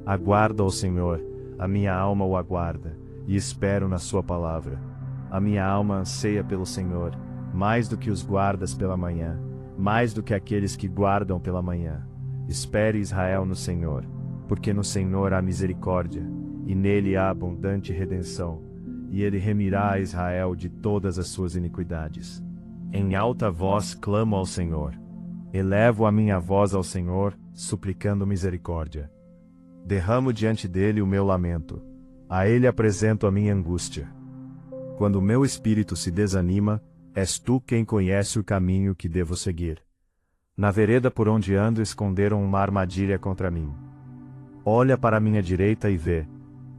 Aguarda, ó Senhor, a minha alma o aguarda, e espero na sua palavra. A minha alma anseia pelo Senhor, mais do que os guardas pela manhã, mais do que aqueles que guardam pela manhã. Espere Israel no Senhor, porque no Senhor há misericórdia, e nele há abundante redenção, e ele remirá a Israel de todas as suas iniquidades. Em alta voz clamo ao Senhor. Elevo a minha voz ao Senhor, suplicando misericórdia. Derramo diante dele o meu lamento. A ele apresento a minha angústia. Quando o meu espírito se desanima, és tu quem conhece o caminho que devo seguir. Na vereda por onde ando esconderam uma armadilha contra mim. Olha para a minha direita e vê.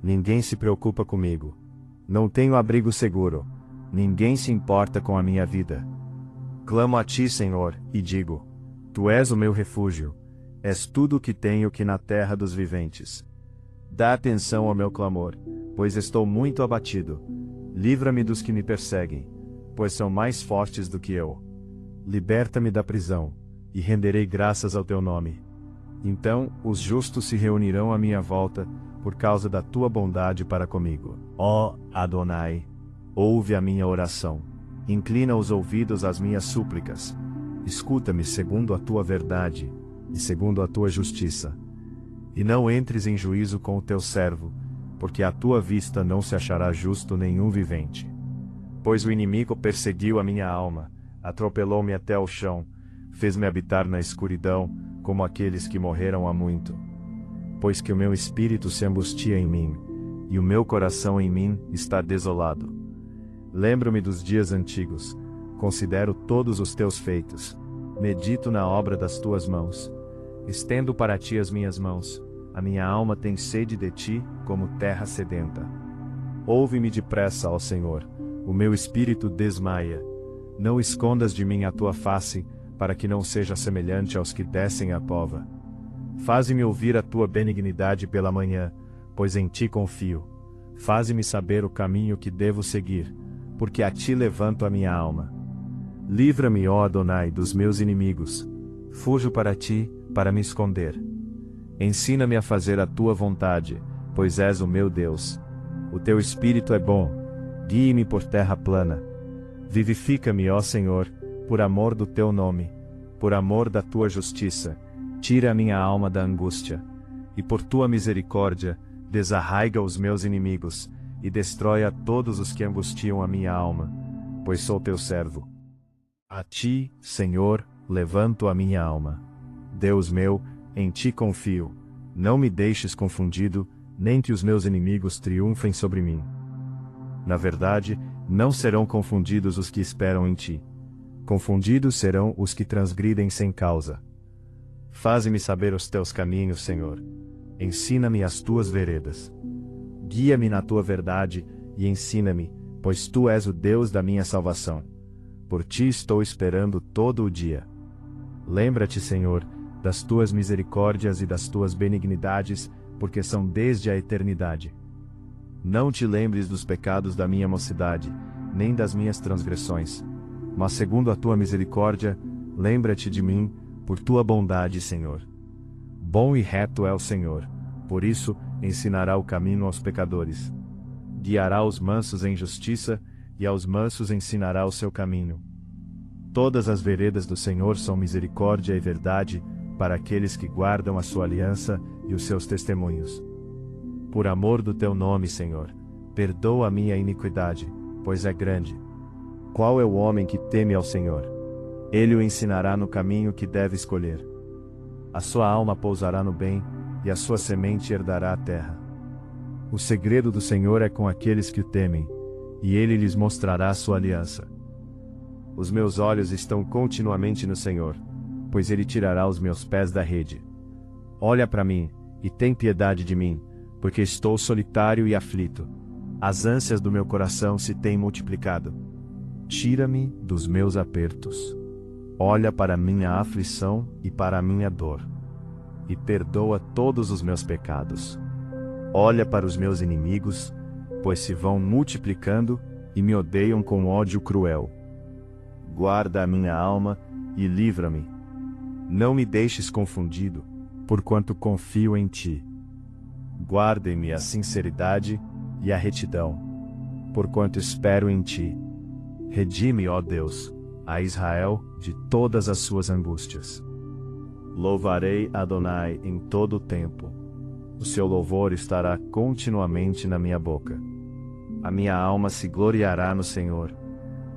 Ninguém se preocupa comigo. Não tenho abrigo seguro. Ninguém se importa com a minha vida. Clamo a ti, Senhor, e digo: Tu és o meu refúgio. És tudo o que tenho que na terra dos viventes. Dá atenção ao meu clamor, pois estou muito abatido. Livra-me dos que me perseguem, pois são mais fortes do que eu. Liberta-me da prisão, e renderei graças ao teu nome. Então, os justos se reunirão à minha volta, por causa da tua bondade para comigo. Ó Adonai, ouve a minha oração. Inclina os ouvidos às minhas súplicas. Escuta-me segundo a tua verdade, e segundo a tua justiça. E não entres em juízo com o teu servo, porque à tua vista não se achará justo nenhum vivente. Pois o inimigo perseguiu a minha alma, atropelou-me até ao chão, fez-me habitar na escuridão, como aqueles que morreram há muito. Pois que o meu espírito se angustia em mim, e o meu coração em mim está desolado. Lembro-me dos dias antigos, considero todos os teus feitos, medito na obra das tuas mãos. Estendo para ti as minhas mãos, a minha alma tem sede de ti, como terra sedenta. Ouve-me depressa, ó Senhor, o meu espírito desmaia. Não escondas de mim a tua face, para que não seja semelhante aos que descem a cova. Faze-me ouvir a tua benignidade pela manhã, pois em ti confio. Faze-me saber o caminho que devo seguir, porque a ti levanto a minha alma. Livra-me, ó Adonai, dos meus inimigos. Fujo para ti, para me esconder. Ensina-me a fazer a tua vontade, pois és o meu Deus. O teu espírito é bom. Guie-me por terra plana. Vivifica-me, ó Senhor, por amor do teu nome, por amor da tua justiça. Tira a minha alma da angústia, e por tua misericórdia, desarraiga os meus inimigos, e destrói a todos os que angustiam a minha alma, pois sou teu servo. A ti, Senhor, levanto a minha alma. Deus meu, em ti confio. Não me deixes confundido, nem que os meus inimigos triunfem sobre mim. Na verdade, não serão confundidos os que esperam em ti. Confundidos serão os que transgridem sem causa. Faze-me saber os teus caminhos, Senhor. Ensina-me as tuas veredas. Guia-me na tua verdade e ensina-me, pois tu és o Deus da minha salvação. Por ti estou esperando todo o dia. Lembra-te, Senhor, das tuas misericórdias e das tuas benignidades, porque são desde a eternidade. Não te lembres dos pecados da minha mocidade, nem das minhas transgressões. Mas segundo a tua misericórdia, lembra-te de mim, por tua bondade, Senhor. Bom e reto é o Senhor, por isso ensinará o caminho aos pecadores. Guiará os mansos em justiça, e aos mansos ensinará o seu caminho. Todas as veredas do Senhor são misericórdia e verdade, para aqueles que guardam a sua aliança e os seus testemunhos. Por amor do teu nome, Senhor, perdoa a minha iniquidade, pois é grande. Qual é o homem que teme ao Senhor? Ele o ensinará no caminho que deve escolher. A sua alma pousará no bem, e a sua semente herdará a terra. O segredo do Senhor é com aqueles que o temem, e ele lhes mostrará a sua aliança. Os meus olhos estão continuamente no Senhor, pois ele tirará os meus pés da rede. Olha para mim, e tem piedade de mim, porque estou solitário e aflito. As ânsias do meu coração se têm multiplicado. Tira-me dos meus apertos. Olha para a minha aflição e para a minha dor, e perdoa todos os meus pecados. Olha para os meus inimigos, pois se vão multiplicando e me odeiam com ódio cruel. Guarda a minha alma e livra-me. Não me deixes confundido, porquanto confio em ti. Guarde-me a sinceridade e a retidão, porquanto espero em ti. Redime, ó Deus, a Israel de todas as suas angústias. Louvarei Adonai em todo o tempo. O seu louvor estará continuamente na minha boca. A minha alma se gloriará no Senhor.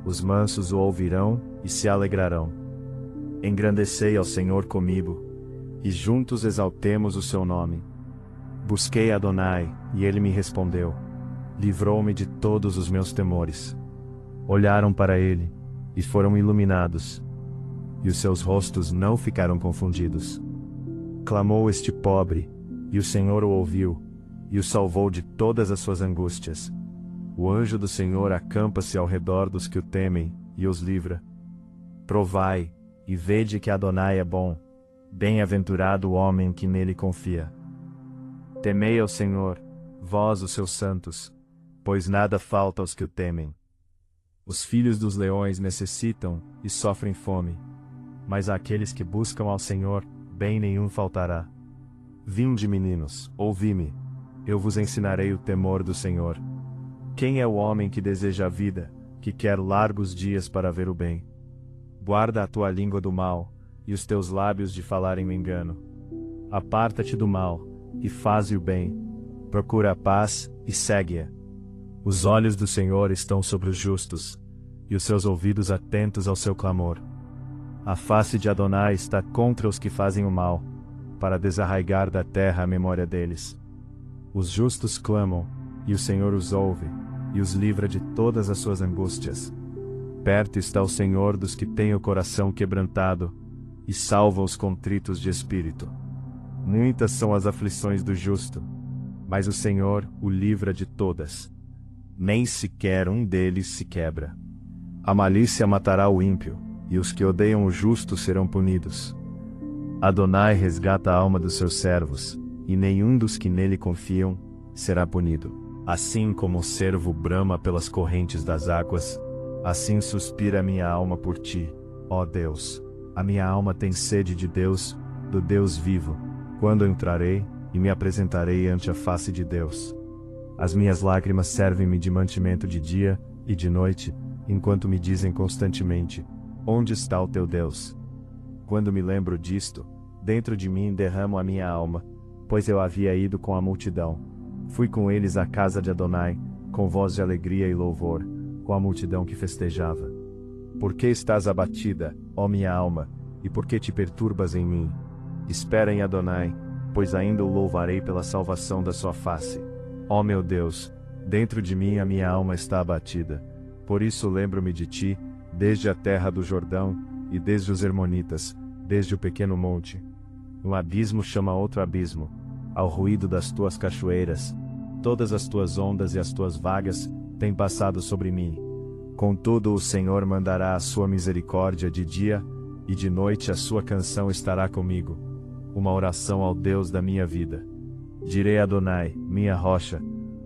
Os mansos o ouvirão e se alegrarão. Engrandecei ao Senhor comigo, e juntos exaltemos o seu nome. Busquei Adonai, e ele me respondeu. Livrou-me de todos os meus temores. Olharam para ele, e foram iluminados, e os seus rostos não ficaram confundidos. Clamou este pobre, e o Senhor o ouviu, e o salvou de todas as suas angústias. O anjo do Senhor acampa-se ao redor dos que o temem, e os livra. Provai, e vede que Adonai é bom, bem-aventurado o homem que nele confia. Temei ao Senhor, vós os seus santos, pois nada falta aos que o temem. Os filhos dos leões necessitam e sofrem fome, mas àqueles que buscam ao Senhor, bem nenhum faltará. Vinde, meninos, ouvi-me, eu vos ensinarei o temor do Senhor. Quem é o homem que deseja a vida, que quer largos dias para ver o bem? Guarda a tua língua do mal, e os teus lábios de falarem o engano. Aparta-te do mal, e faze o bem. Procura a paz, e segue-a. Os olhos do Senhor estão sobre os justos, e os seus ouvidos atentos ao seu clamor. A face de Adonai está contra os que fazem o mal, para desarraigar da terra a memória deles. Os justos clamam, e o Senhor os ouve, e os livra de todas as suas angústias. Perto está o Senhor dos que têm o coração quebrantado, e salva os contritos de espírito. Muitas são as aflições do justo, mas o Senhor o livra de todas. Nem sequer um deles se quebra. A malícia matará o ímpio, e os que odeiam o justo serão punidos. Adonai resgata a alma dos seus servos, e nenhum dos que nele confiam será punido. Assim como o cervo brama pelas correntes das águas, assim suspira a minha alma por ti, ó Deus. A minha alma tem sede de Deus, do Deus vivo. Quando entrarei, e me apresentarei ante a face de Deus. As minhas lágrimas servem-me de mantimento de dia e de noite, enquanto me dizem constantemente: onde está o teu Deus? Quando me lembro disto, dentro de mim derramo a minha alma, pois eu havia ido com a multidão. Fui com eles à casa de Adonai, com voz de alegria e louvor, com a multidão que festejava. Por que estás abatida, ó minha alma, e por que te perturbas em mim? Espera em Adonai, pois ainda o louvarei pela salvação da sua face. Ó meu Deus, dentro de mim a minha alma está abatida. Por isso lembro-me de ti, desde a terra do Jordão, e desde os Hermonitas, desde o pequeno monte. Um abismo chama outro abismo, ao ruído das tuas cachoeiras. Todas as tuas ondas e as tuas vagas têm passado sobre mim. Contudo o Senhor mandará a sua misericórdia de dia, e de noite a sua canção estará comigo. Uma oração ao Deus da minha vida. Direi a Adonai, minha rocha: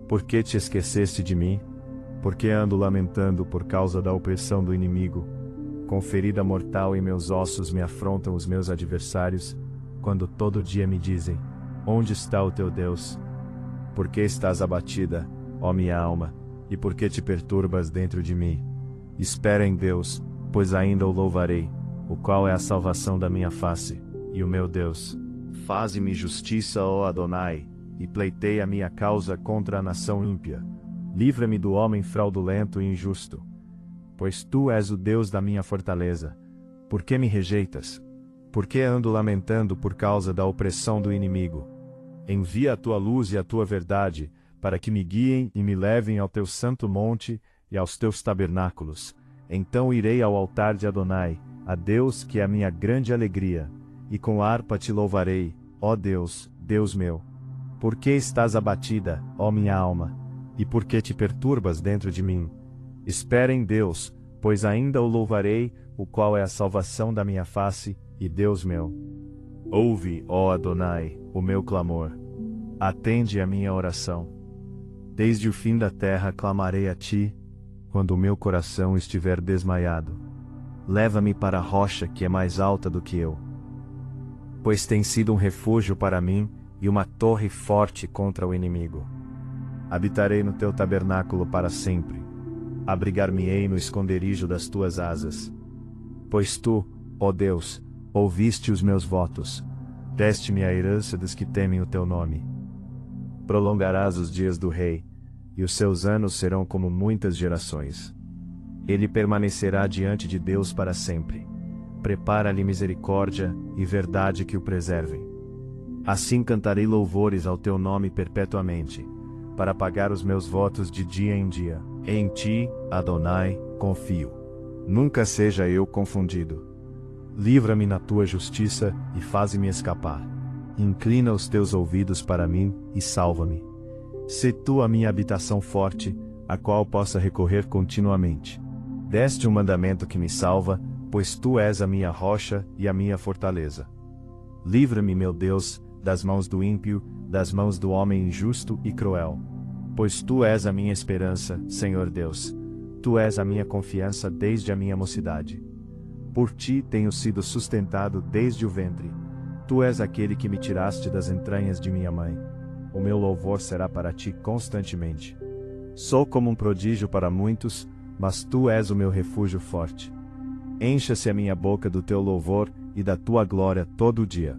por que te esqueceste de mim? Por que ando lamentando por causa da opressão do inimigo? Com ferida mortal em meus ossos me afrontam os meus adversários, quando todo dia me dizem: onde está o teu Deus? Por que estás abatida, ó minha alma, e por que te perturbas dentro de mim? Espera em Deus, pois ainda o louvarei, o qual é a salvação da minha face, e o meu Deus. Faze-me justiça, ó Adonai, e pleiteia a minha causa contra a nação ímpia. Livra-me do homem fraudulento e injusto. Pois tu és o Deus da minha fortaleza. Por que me rejeitas? Por que ando lamentando por causa da opressão do inimigo? Envia a tua luz e a tua verdade, para que me guiem e me levem ao teu santo monte e aos teus tabernáculos. Então irei ao altar de Adonai, a Deus que é a minha grande alegria, e com harpa te louvarei, ó Deus, Deus meu. Por que estás abatida, ó minha alma? E por que te perturbas dentro de mim? Espera em Deus, pois ainda o louvarei, o qual é a salvação da minha face, e Deus meu. Ouve, ó Adonai, o meu clamor. Atende a minha oração. Desde o fim da terra clamarei a ti, quando o meu coração estiver desmaiado. Leva-me para a rocha que é mais alta do que eu. Pois tem sido um refúgio para mim e uma torre forte contra o inimigo. Habitarei no teu tabernáculo para sempre. Abrigar-me-ei no esconderijo das tuas asas. Pois tu, ó Deus, ouviste os meus votos. Deste-me a herança dos que temem o teu nome. Prolongarás os dias do rei, e os seus anos serão como muitas gerações. Ele permanecerá diante de Deus para sempre. Prepara-lhe misericórdia e verdade que o preservem. Assim cantarei louvores ao teu nome perpetuamente, para pagar os meus votos de dia em dia. Em ti, Adonai, confio. Nunca seja eu confundido. Livra-me na tua justiça e faze-me escapar. Inclina os teus ouvidos para mim e salva-me. Sê tu a minha habitação forte, a qual possa recorrer continuamente. Deste um mandamento que me salva, pois tu és a minha rocha e a minha fortaleza. Livra-me, meu Deus, das mãos do ímpio, das mãos do homem injusto e cruel. Pois tu és a minha esperança, Senhor Deus. Tu és a minha confiança desde a minha mocidade. Por ti tenho sido sustentado desde o ventre. Tu és aquele que me tiraste das entranhas de minha mãe. O meu louvor será para ti constantemente. Sou como um prodígio para muitos, mas tu és o meu refúgio forte. Encha-se a minha boca do teu louvor e da tua glória todo o dia.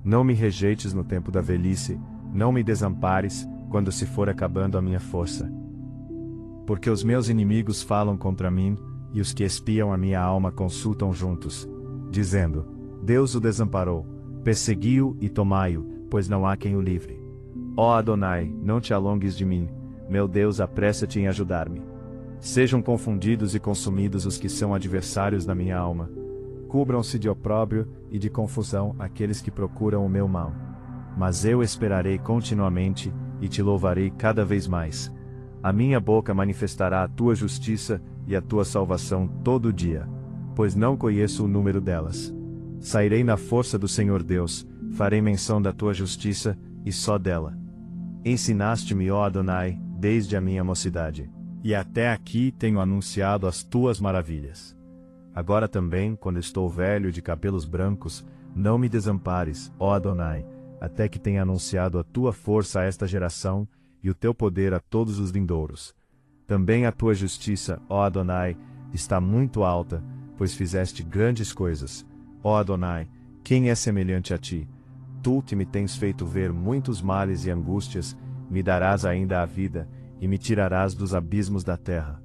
Não me rejeites no tempo da velhice, não me desampares, quando se for acabando a minha força. Porque os meus inimigos falam contra mim, e os que espiam a minha alma consultam juntos, dizendo: Deus o desamparou, persegui-o e tomai-o, pois não há quem o livre. Ó Adonai, não te alongues de mim, meu Deus, apressa-te em ajudar-me. Sejam confundidos e consumidos os que são adversários da minha alma. Cubram-se de opróbrio e de confusão aqueles que procuram o meu mal. Mas eu esperarei continuamente, e te louvarei cada vez mais. A minha boca manifestará a tua justiça e a tua salvação todo dia, pois não conheço o número delas. Sairei na força do Senhor Deus, farei menção da tua justiça, e só dela. Ensinaste-me, ó Adonai, desde a minha mocidade, e até aqui tenho anunciado as tuas maravilhas. Agora também, quando estou velho e de cabelos brancos, não me desampares, ó Adonai, até que tenha anunciado a tua força a esta geração, e o teu poder a todos os vindouros. Também a tua justiça, ó Adonai, está muito alta, pois fizeste grandes coisas. Ó Adonai, quem é semelhante a ti? Tu que me tens feito ver muitos males e angústias, me darás ainda a vida, e me tirarás dos abismos da terra.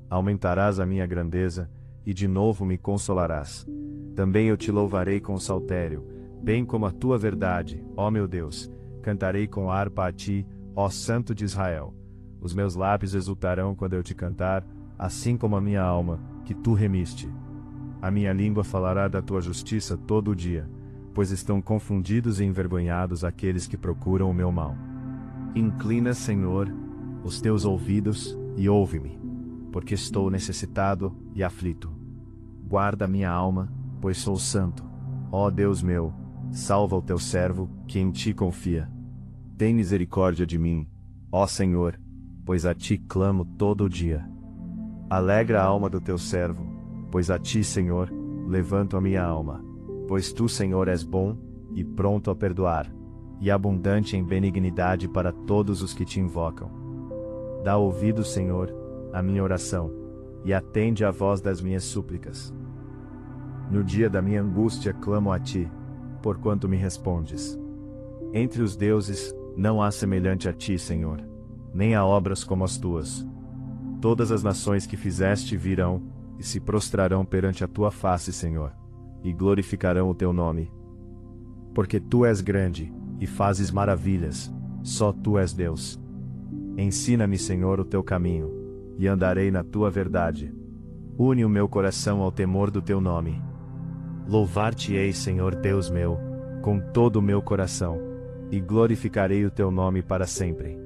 Aumentarás a minha grandeza, e de novo me consolarás. Também eu te louvarei com saltério, bem como a tua verdade, ó meu Deus. Cantarei com harpa a ti, ó Santo de Israel. Os meus lábios exultarão quando eu te cantar, assim como a minha alma, que tu remiste. A minha língua falará da tua justiça todo o dia, pois estão confundidos e envergonhados aqueles que procuram o meu mal. Inclina, Senhor, os teus ouvidos e ouve-me, porque estou necessitado e aflito. Guarda minha alma, pois sou santo. Ó Deus meu, salva o teu servo, que em ti confia. Tem misericórdia de mim, ó Senhor, pois a ti clamo todo o dia. Alegra a alma do teu servo, pois a ti, Senhor, levanto a minha alma. Pois tu, Senhor, és bom e pronto a perdoar, e abundante em benignidade para todos os que te invocam. Dá ouvido, Senhor, à minha oração, e atende à voz das minhas súplicas. No dia da minha angústia clamo a ti, porquanto me respondes. Entre os deuses, não há semelhante a ti, Senhor, nem há obras como as tuas. Todas as nações que fizeste virão, e se prostrarão perante a tua face, Senhor, e glorificarão o teu nome. Porque tu és grande, e fazes maravilhas, só tu és Deus. Ensina-me, Senhor, o teu caminho, e andarei na tua verdade. Une o meu coração ao temor do teu nome. Louvar-te-ei, Senhor Deus meu, com todo o meu coração, e glorificarei o teu nome para sempre.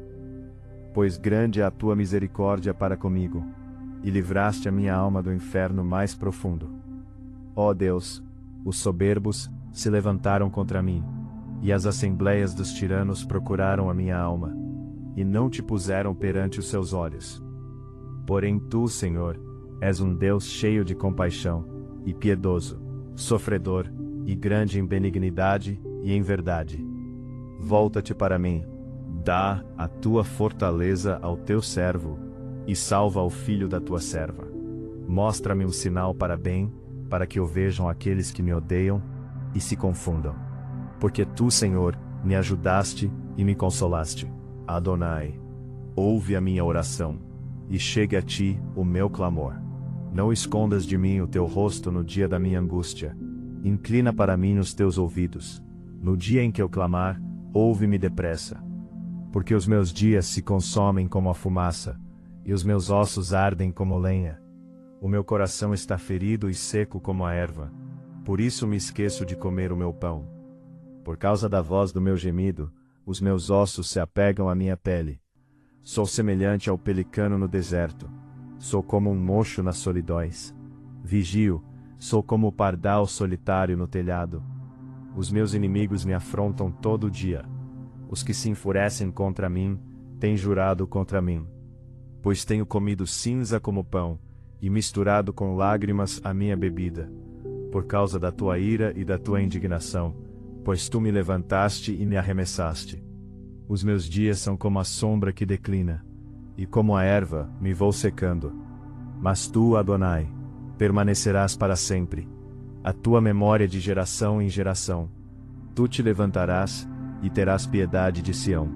pois grande é a tua misericórdia para comigo, e livraste a minha alma do inferno mais profundo. Ó Deus, os soberbos se levantaram contra mim, e as assembleias dos tiranos procuraram a minha alma, e não te puseram perante os seus olhos. Porém tu, Senhor, és um Deus cheio de compaixão, e piedoso, sofredor, e grande em benignidade e em verdade. Volta-te para mim, dá a tua fortaleza ao teu servo, e salva o filho da tua serva. Mostra-me um sinal para bem, para que o vejam aqueles que me odeiam, e se confundam. Porque tu, Senhor, me ajudaste e me consolaste. Adonai, ouve a minha oração, e chegue a ti o meu clamor. Não escondas de mim o teu rosto no dia da minha angústia. Inclina para mim os teus ouvidos. No dia em que eu clamar, ouve-me depressa. Porque os meus dias se consomem como a fumaça, e os meus ossos ardem como lenha. O meu coração está ferido e seco como a erva. Por isso me esqueço de comer o meu pão. Por causa da voz do meu gemido, os meus ossos se apegam à minha pele. Sou semelhante ao pelicano no deserto. Sou como um mocho nas solidões. Vigio, sou como o pardal solitário no telhado. Os meus inimigos me afrontam todo dia. Os que se enfurecem contra mim, têm jurado contra mim. Pois tenho comido cinza como pão, e misturado com lágrimas a minha bebida. Por causa da tua ira e da tua indignação, pois tu me levantaste e me arremessaste. Os meus dias são como a sombra que declina, e como a erva me vou secando. Mas tu, Adonai, permanecerás para sempre. A tua memória de geração em geração. Tu te levantarás, e terás piedade de Sião.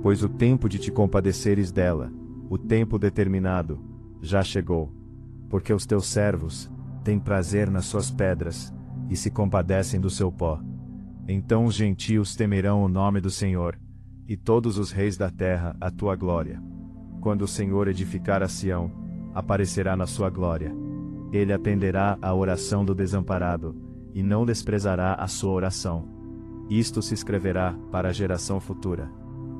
Pois o tempo de te compadeceres dela, o tempo determinado, já chegou. Porque os teus servos têm prazer nas suas pedras, e se compadecem do seu pó. Então os gentios temerão o nome do Senhor, e todos os reis da terra a tua glória. Quando o Senhor edificar a Sião, aparecerá na sua glória. Ele atenderá à oração do desamparado, e não desprezará a sua oração. Isto se escreverá para a geração futura.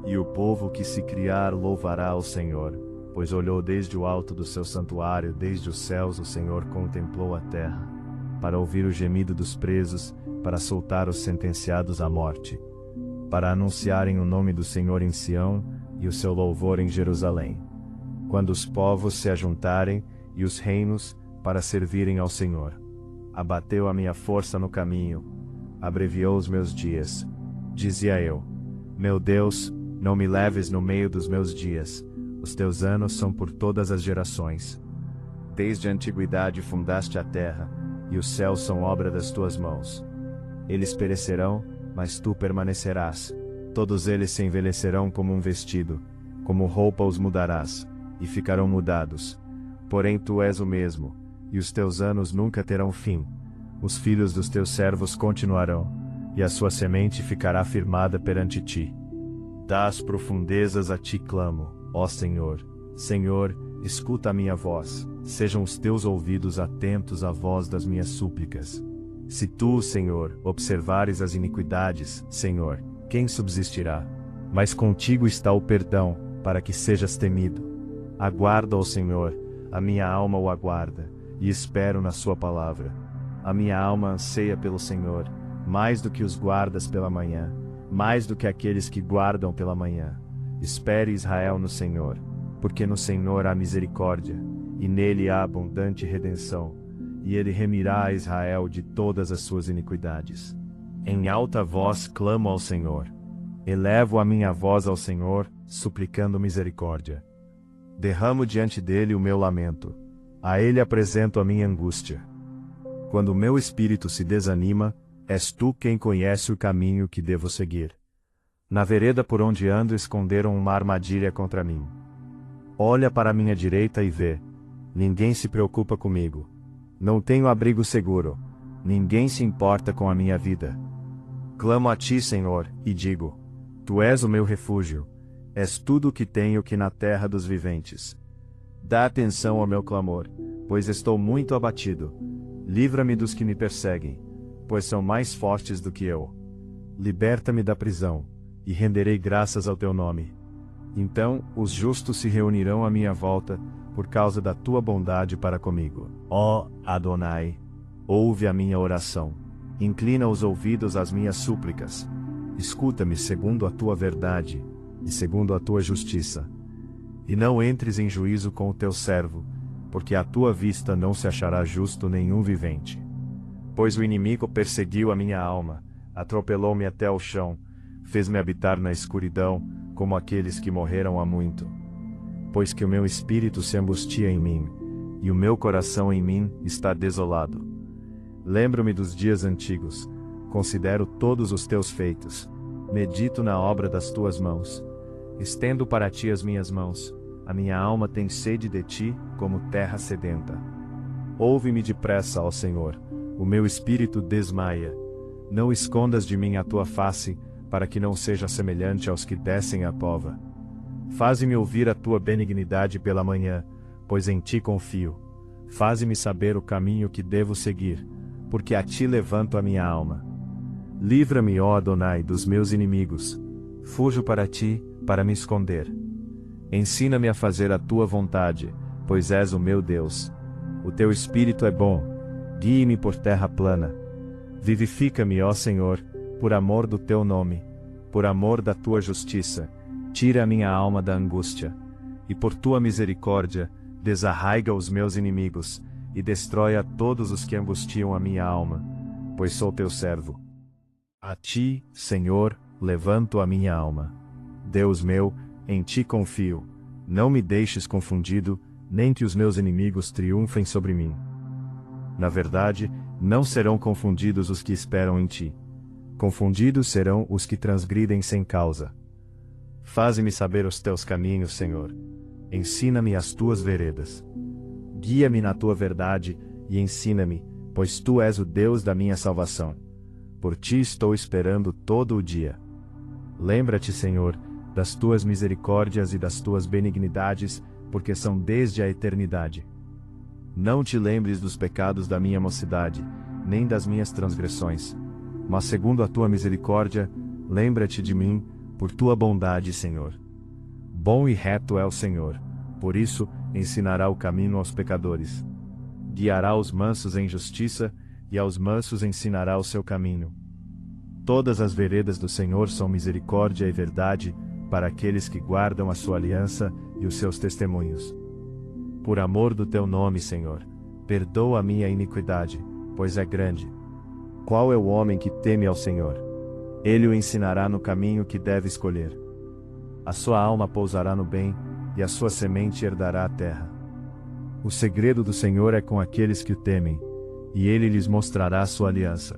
E o povo que se criar louvará ao Senhor, pois olhou desde o alto do seu santuário, desde os céus o Senhor contemplou a terra, para ouvir o gemido dos presos, para soltar os sentenciados à morte, para anunciarem o nome do Senhor em Sião, e o seu louvor em Jerusalém. Quando os povos se ajuntarem, e os reinos, para servirem ao Senhor. Abateu a minha força no caminho, abreviou os meus dias. Dizia eu: meu Deus, não me leves no meio dos meus dias, os teus anos são por todas as gerações. Desde a antiguidade fundaste a terra, e os céus são obra das tuas mãos. Eles perecerão, mas tu permanecerás. Todos eles se envelhecerão como um vestido, como roupa os mudarás, e ficarão mudados. Porém tu és o mesmo, e os teus anos nunca terão fim. Os filhos dos teus servos continuarão, e a sua semente ficará firmada perante ti. Das profundezas a ti clamo, ó Senhor. Senhor, escuta a minha voz, sejam os teus ouvidos atentos à voz das minhas súplicas. Se tu, Senhor, observares as iniquidades, Senhor, quem subsistirá? Mas contigo está o perdão, para que sejas temido. Aguardo ao Senhor, a minha alma o aguarda, e espero na sua palavra. A minha alma anseia pelo Senhor, mais do que os guardas pela manhã, mais do que aqueles que guardam pela manhã. Espere Israel no Senhor, porque no Senhor há misericórdia, e nele há abundante redenção, e ele remirá a Israel de todas as suas iniquidades. Em alta voz clamo ao Senhor. Elevo a minha voz ao Senhor, suplicando misericórdia. Derramo diante dele o meu lamento. A ele apresento a minha angústia. Quando o meu espírito se desanima, és tu quem conhece o caminho que devo seguir. Na vereda por onde ando esconderam uma armadilha contra mim. Olha para a minha direita e vê. Ninguém se preocupa comigo. Não tenho abrigo seguro. Ninguém se importa com a minha vida. Clamo a ti, Senhor, e digo: tu és o meu refúgio. És tudo o que tenho que na terra dos viventes. Dá atenção ao meu clamor, pois estou muito abatido. Livra-me dos que me perseguem, pois são mais fortes do que eu. Liberta-me da prisão, e renderei graças ao teu nome. Então os justos se reunirão à minha volta, por causa da tua bondade para comigo. Ó Adonai, ouve a minha oração. Inclina os ouvidos às minhas súplicas. Escuta-me segundo a tua verdade, e segundo a tua justiça. E não entres em juízo com o teu servo, porque à tua vista não se achará justo nenhum vivente. Pois o inimigo perseguiu a minha alma, atropelou-me até ao chão, fez-me habitar na escuridão, como aqueles que morreram há muito. Pois que o meu espírito se angustia em mim, e o meu coração em mim está desolado. Lembro-me dos dias antigos, considero todos os teus feitos, medito na obra das tuas mãos. Estendo para ti as minhas mãos, a minha alma tem sede de ti, como terra sedenta. Ouve-me depressa, ó Senhor, o meu espírito desmaia. Não escondas de mim a tua face, para que não seja semelhante aos que descem à cova. Faze-me ouvir a tua benignidade pela manhã, pois em ti confio. Faze-me saber o caminho que devo seguir, porque a ti levanto a minha alma. Livra-me, ó Adonai, dos meus inimigos. Fujo para ti, para me esconder. Ensina-me a fazer a tua vontade, pois és o meu Deus. O teu espírito é bom, guie-me por terra plana. Vivifica-me, ó Senhor, por amor do teu nome, por amor da tua justiça, tira a minha alma da angústia, e por tua misericórdia, desarraiga os meus inimigos, e destrói a todos os que angustiam a minha alma, pois sou teu servo. A ti, Senhor, levanto a minha alma. Deus meu, em ti confio, não me deixes confundido, nem que os meus inimigos triunfem sobre mim. Na verdade, não serão confundidos os que esperam em ti. Confundidos serão os que transgridem sem causa. Faze-me saber os teus caminhos, Senhor. Ensina-me as tuas veredas. Guia-me na tua verdade e ensina-me, pois tu és o Deus da minha salvação. Por ti estou esperando todo o dia. Lembra-te, Senhor, das tuas misericórdias e das tuas benignidades, porque são desde a eternidade. Não te lembres dos pecados da minha mocidade, nem das minhas transgressões. Mas segundo a tua misericórdia, lembra-te de mim, por tua bondade, Senhor. Bom e reto é o Senhor, por isso ensinará o caminho aos pecadores. Guiará os mansos em justiça, e aos mansos ensinará o seu caminho. Todas as veredas do Senhor são misericórdia e verdade, para aqueles que guardam a sua aliança e os seus testemunhos. Por amor do teu nome, Senhor, perdoa a minha iniquidade, pois é grande. Qual é o homem que teme ao Senhor? Ele o ensinará no caminho que deve escolher. A sua alma pousará no bem, e a sua semente herdará a terra. O segredo do Senhor é com aqueles que o temem, e ele lhes mostrará a sua aliança.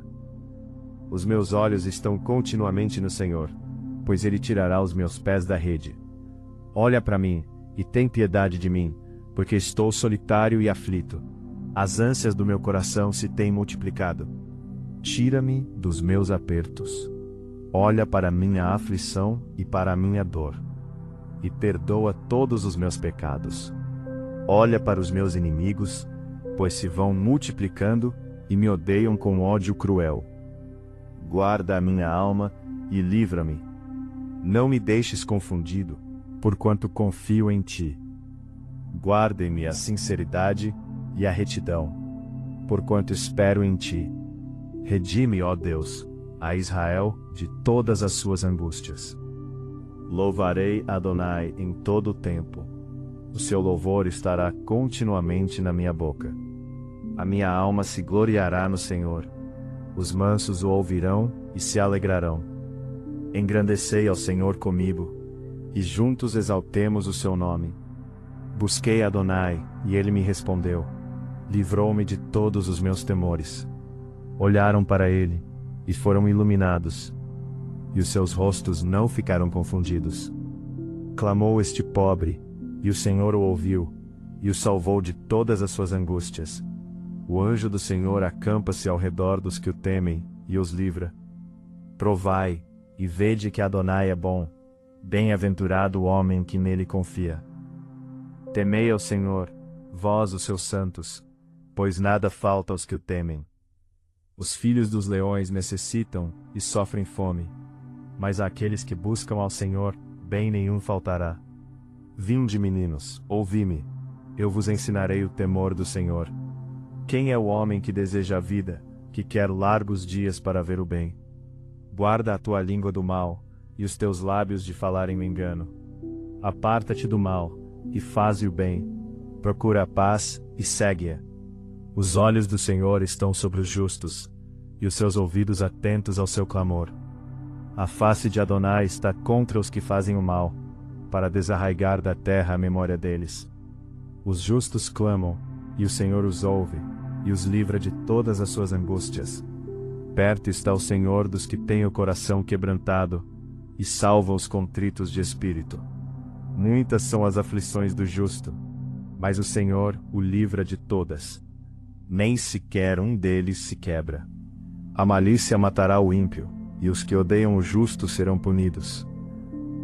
Os meus olhos estão continuamente no Senhor, pois ele tirará os meus pés da rede. Olha para mim, e tem piedade de mim, porque estou solitário e aflito. As ânsias do meu coração se têm multiplicado. Tira-me dos meus apertos. Olha para a minha aflição e para a minha dor, e perdoa todos os meus pecados. Olha para os meus inimigos, pois se vão multiplicando e me odeiam com ódio cruel. Guarda a minha alma e livra-me. Não me deixes confundido, porquanto confio em ti. Guarde-me a sinceridade e a retidão, porquanto espero em ti. Redime, ó Deus, a Israel de todas as suas angústias. Louvarei Adonai em todo o tempo. O seu louvor estará continuamente na minha boca. A minha alma se gloriará no Senhor. Os mansos o ouvirão e se alegrarão. Engrandecei ao Senhor comigo, e juntos exaltemos o seu nome. Busquei Adonai, e ele me respondeu. Livrou-me de todos os meus temores. Olharam para ele, e foram iluminados, e os seus rostos não ficaram confundidos. Clamou este pobre, e o Senhor o ouviu, e o salvou de todas as suas angústias. O anjo do Senhor acampa-se ao redor dos que o temem, e os livra. Provai, e vede que Adonai é bom, bem-aventurado o homem que nele confia. Temei ao Senhor, vós os seus santos, pois nada falta aos que o temem. Os filhos dos leões necessitam e sofrem fome, mas àqueles que buscam ao Senhor, bem nenhum faltará. Vinde, meninos, ouvi-me. Eu vos ensinarei o temor do Senhor. Quem é o homem que deseja a vida, que quer largos dias para ver o bem? Guarda a tua língua do mal, e os teus lábios de falarem o engano. Aparta-te do mal, e faze o bem. Procura a paz, e segue-a. Os olhos do Senhor estão sobre os justos, e os seus ouvidos atentos ao seu clamor. A face de Adonai está contra os que fazem o mal, para desarraigar da terra a memória deles. Os justos clamam, e o Senhor os ouve, e os livra de todas as suas angústias. Perto está o Senhor dos que têm o coração quebrantado, e salva os contritos de espírito. Muitas são as aflições do justo, mas o Senhor o livra de todas. Nem sequer um deles se quebra. A malícia matará o ímpio, e os que odeiam o justo serão punidos.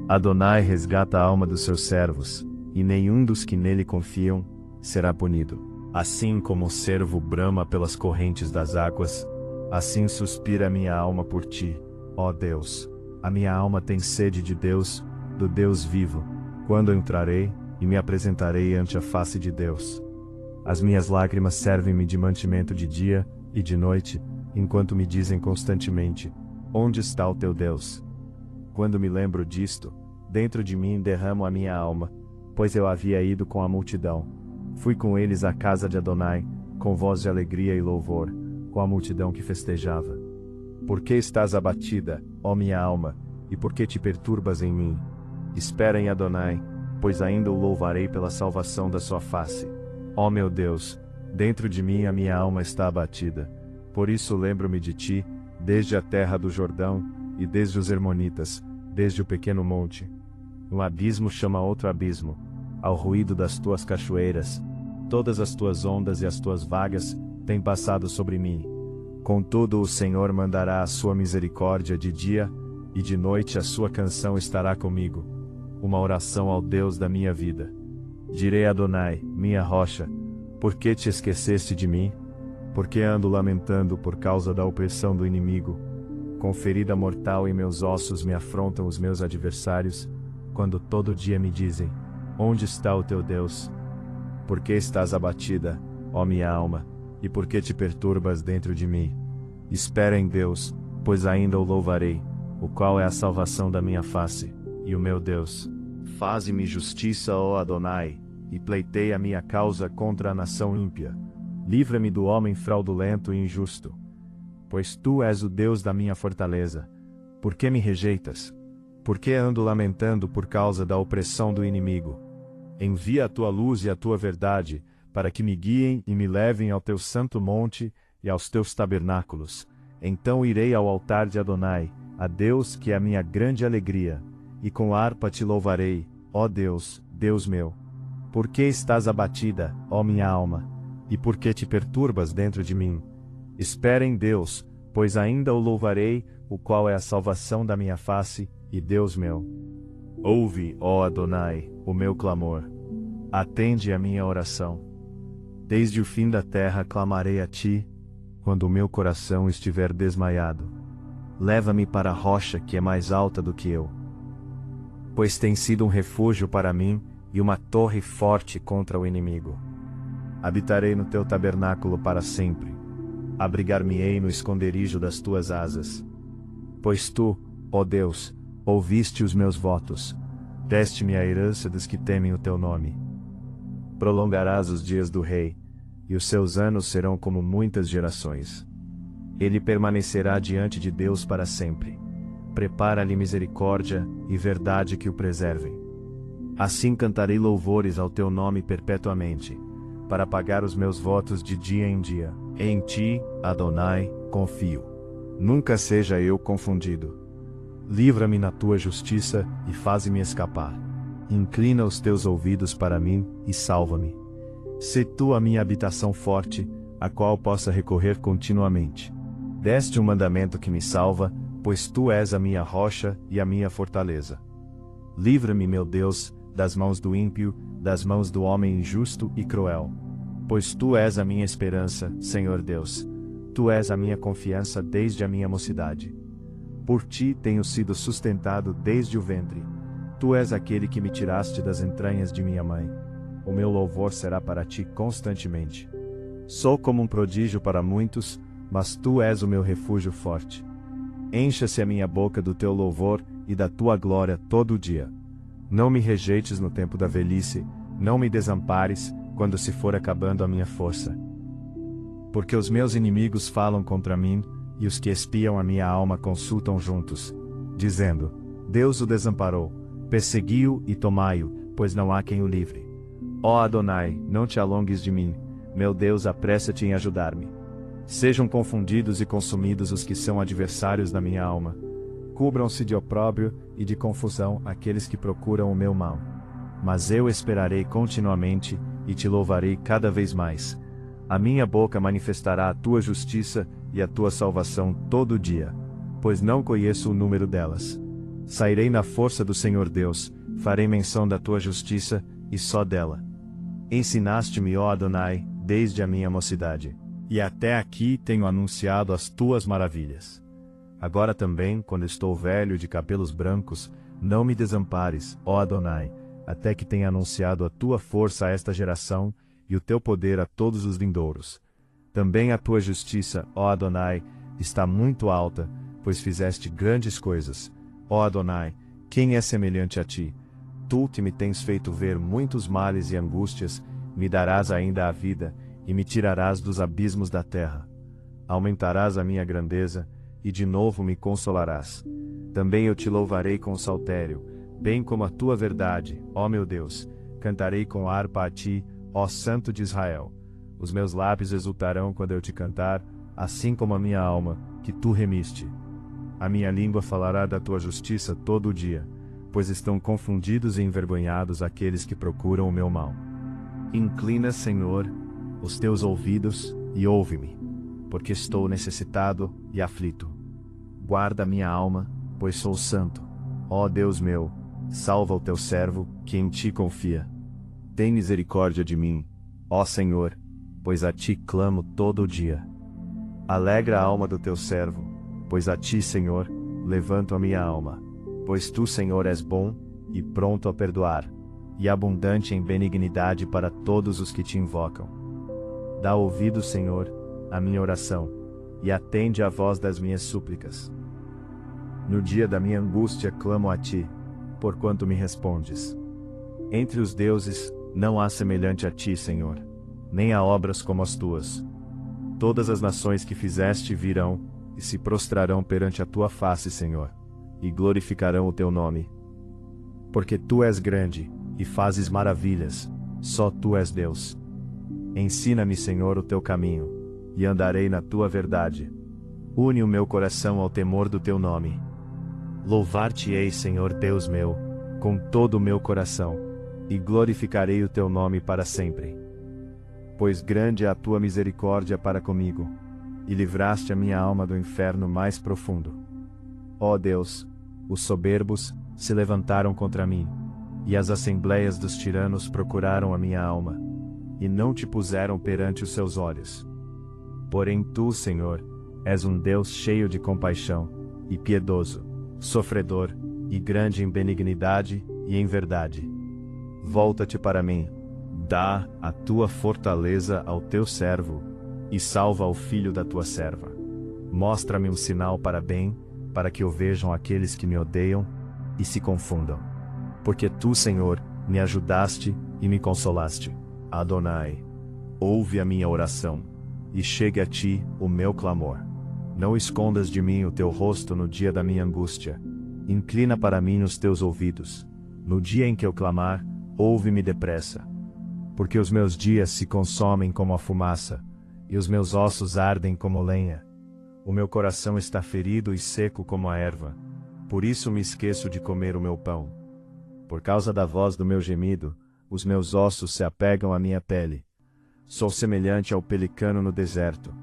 Adonai resgata a alma dos seus servos, e nenhum dos que nele confiam será punido. Assim como o cervo brama pelas correntes das águas, assim suspira a minha alma por ti, ó Deus. A minha alma tem sede de Deus, do Deus vivo. Quando entrarei, e me apresentarei ante a face de Deus. As minhas lágrimas servem-me de mantimento de dia e de noite, enquanto me dizem constantemente: onde está o teu Deus? Quando me lembro disto, dentro de mim derramo a minha alma, pois eu havia ido com a multidão. Fui com eles à casa de Adonai, com voz de alegria e louvor, com a multidão que festejava. Por que estás abatida, ó minha alma, e por que te perturbas em mim? Espera em Adonai, pois ainda o louvarei pela salvação da sua face. Ó meu Deus, dentro de mim a minha alma está abatida. Por isso lembro-me de ti, desde a terra do Jordão, e desde os Hermonitas, desde o pequeno monte. Um abismo chama outro abismo, ao ruído das tuas cachoeiras. Todas as tuas ondas e as tuas vagas têm passado sobre mim. Contudo o Senhor mandará a sua misericórdia de dia, e de noite a sua canção estará comigo. Uma oração ao Deus da minha vida. Direi a Adonai, minha rocha: por que te esqueceste de mim? Por que ando lamentando por causa da opressão do inimigo? Com ferida mortal em meus ossos me afrontam os meus adversários, quando todo dia me dizem: onde está o teu Deus? Por que estás abatida, ó minha alma, e por que te perturbas dentro de mim? Espera em Deus, pois ainda o louvarei, o qual é a salvação da minha face, e o meu Deus. Faze-me justiça, ó Adonai, e pleiteia a minha causa contra a nação ímpia. Livra-me do homem fraudulento e injusto. Pois tu és o Deus da minha fortaleza. Por que me rejeitas? Por que ando lamentando por causa da opressão do inimigo? Envia a tua luz e a tua verdade, para que me guiem e me levem ao teu santo monte e aos teus tabernáculos. Então irei ao altar de Adonai, a Deus que é a minha grande alegria, e com harpa te louvarei, ó Deus, Deus meu. Por que estás abatida, ó minha alma? E por que te perturbas dentro de mim? Espera em Deus, pois ainda o louvarei, o qual é a salvação da minha face, e Deus meu. Ouve, ó Adonai, o meu clamor. Atende a minha oração. Desde o fim da terra clamarei a ti, quando o meu coração estiver desmaiado. Leva-me para a rocha que é mais alta do que eu. Pois tem sido um refúgio para mim, e uma torre forte contra o inimigo. Habitarei no teu tabernáculo para sempre. Abrigar-me-ei no esconderijo das tuas asas. Pois tu, ó Deus, ouviste os meus votos. Deste-me a herança dos que temem o teu nome. Prolongarás os dias do rei, e os seus anos serão como muitas gerações. Ele permanecerá diante de Deus para sempre. Prepara-lhe misericórdia e verdade que o preservem. Assim cantarei louvores ao teu nome perpetuamente, para pagar os meus votos de dia em dia. Em ti, Adonai, confio. Nunca seja eu confundido. Livra-me na tua justiça e faze-me escapar. Inclina os teus ouvidos para mim e salva-me. Sê tu a minha habitação forte, a qual possa recorrer continuamente. Deste um mandamento que me salva, pois tu és a minha rocha e a minha fortaleza. Livra-me, meu Deus, das mãos do ímpio, das mãos do homem injusto e cruel. Pois tu és a minha esperança, Senhor Deus. Tu és a minha confiança desde a minha mocidade. Por ti tenho sido sustentado desde o ventre. Tu és aquele que me tiraste das entranhas de minha mãe. O meu louvor será para ti constantemente. Sou como um prodígio para muitos, mas tu és o meu refúgio forte. Encha-se a minha boca do teu louvor e da tua glória todo o dia. Não me rejeites no tempo da velhice, não me desampares, quando se for acabando a minha força. Porque os meus inimigos falam contra mim, e os que espiam a minha alma consultam juntos, dizendo: Deus o desamparou, persegui-o e tomai-o, pois não há quem o livre. Ó Adonai, não te alongues de mim, meu Deus, apressa-te em ajudar-me. Sejam confundidos e consumidos os que são adversários da minha alma. Cubram-se de opróbrio e de confusão aqueles que procuram o meu mal. Mas eu esperarei continuamente, e te louvarei cada vez mais. A minha boca manifestará a tua justiça e a tua salvação todo dia, pois não conheço o número delas. Sairei na força do Senhor Deus, farei menção da tua justiça, e só dela. Ensinaste-me, ó Adonai, desde a minha mocidade, e até aqui tenho anunciado as tuas maravilhas. Agora também, quando estou velho e de cabelos brancos, não me desampares, ó Adonai, até que tenha anunciado a tua força a esta geração, e o teu poder a todos os vindouros. Também a tua justiça, ó Adonai, está muito alta, pois fizeste grandes coisas. Ó Adonai, quem é semelhante a ti? Tu que me tens feito ver muitos males e angústias, me darás ainda a vida, e me tirarás dos abismos da terra. Aumentarás a minha grandeza, e de novo me consolarás. Também eu te louvarei com saltério, bem como a tua verdade, ó meu Deus. Cantarei com harpa a ti, ó Santo de Israel. Os meus lábios exultarão quando eu te cantar, assim como a minha alma, que tu remiste. A minha língua falará da tua justiça todo o dia, pois estão confundidos e envergonhados aqueles que procuram o meu mal. Inclina, Senhor, os teus ouvidos e ouve-me, porque estou necessitado e aflito. Guarda a minha alma, pois sou santo. Ó Deus meu, salva o teu servo, que em ti confia. Tem misericórdia de mim, ó Senhor, pois a ti clamo todo o dia. Alegra a alma do teu servo, pois a ti, Senhor, levanto a minha alma. Pois tu, Senhor, és bom e pronto a perdoar, e abundante em benignidade para todos os que te invocam. Dá ouvido, Senhor, à minha oração, e atende à voz das minhas súplicas. No dia da minha angústia clamo a ti, porquanto me respondes. Entre os deuses, não há semelhante a ti, Senhor, nem há obras como as tuas. Todas as nações que fizeste virão, e se prostrarão perante a tua face, Senhor, e glorificarão o teu nome. Porque tu és grande, e fazes maravilhas, só tu és Deus. Ensina-me, Senhor, o teu caminho, e andarei na tua verdade. Une o meu coração ao temor do teu nome. Louvar-te-ei, Senhor Deus meu, com todo o meu coração, e glorificarei o teu nome para sempre. Pois grande é a tua misericórdia para comigo, e livraste a minha alma do inferno mais profundo. Ó Deus, os soberbos se levantaram contra mim, e as assembleias dos tiranos procuraram a minha alma, e não te puseram perante os seus olhos. Porém tu, Senhor, és um Deus cheio de compaixão, e piedoso, sofredor, e grande em benignidade e em verdade. Volta-te para mim, dá a tua fortaleza ao teu servo, e salva o filho da tua serva. Mostra-me um sinal para bem, para que o vejam aqueles que me odeiam, e se confundam. Porque tu, Senhor, me ajudaste e me consolaste. Adonai, ouve a minha oração, e chegue a ti o meu clamor. Não escondas de mim o teu rosto no dia da minha angústia. Inclina para mim os teus ouvidos. No dia em que eu clamar, ouve-me depressa. Porque os meus dias se consomem como a fumaça, e os meus ossos ardem como lenha. O meu coração está ferido e seco como a erva. Por isso me esqueço de comer o meu pão. Por causa da voz do meu gemido, os meus ossos se apegam à minha pele. Sou semelhante ao pelicano no deserto.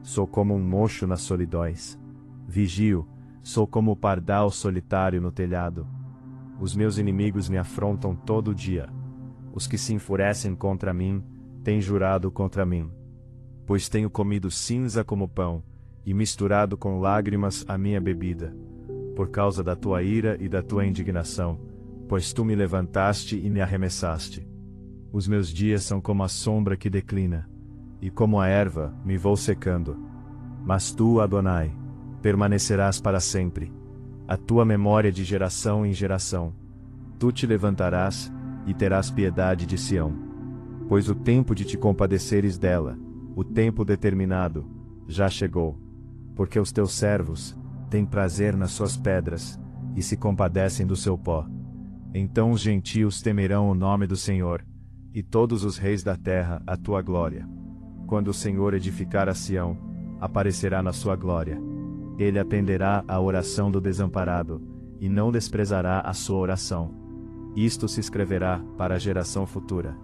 Sou como um mocho nas solidões. Vigio, sou como o pardal solitário no telhado. Os meus inimigos me afrontam todo dia. Os que se enfurecem contra mim, têm jurado contra mim. Pois tenho comido cinza como pão, e misturado com lágrimas a minha bebida. Por causa da tua ira e da tua indignação, pois tu me levantaste e me arremessaste. Os meus dias são como a sombra que declina, e como a erva me vou secando. Mas tu, Adonai, permanecerás para sempre. A tua memória de geração em geração. Tu te levantarás e terás piedade de Sião. Pois o tempo de te compadeceres dela, o tempo determinado, já chegou. Porque os teus servos têm prazer nas suas pedras, e se compadecem do seu pó. Então os gentios temerão o nome do Senhor, e todos os reis da terra a tua glória. Quando o Senhor edificar a Sião, aparecerá na sua glória. Ele atenderá à oração do desamparado, e não desprezará a sua oração. Isto se escreverá para a geração futura.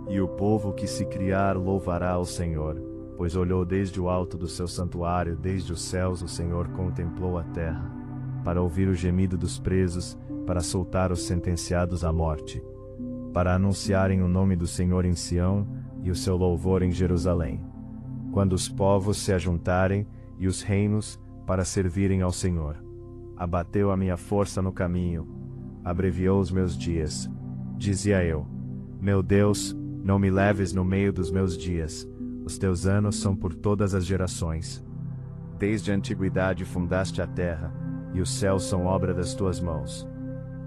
E o povo que se criar louvará ao Senhor, pois olhou desde o alto do seu santuário, desde os céus o Senhor contemplou a terra, para ouvir o gemido dos presos, para soltar os sentenciados à morte, para anunciarem o nome do Senhor em Sião, e o seu louvor em Jerusalém. Quando os povos se ajuntarem, e os reinos, para servirem ao Senhor. Abateu a minha força no caminho, abreviou os meus dias. Dizia eu: meu Deus, não me leves no meio dos meus dias, os teus anos são por todas as gerações. Desde a antiguidade fundaste a terra, e os céus são obra das tuas mãos.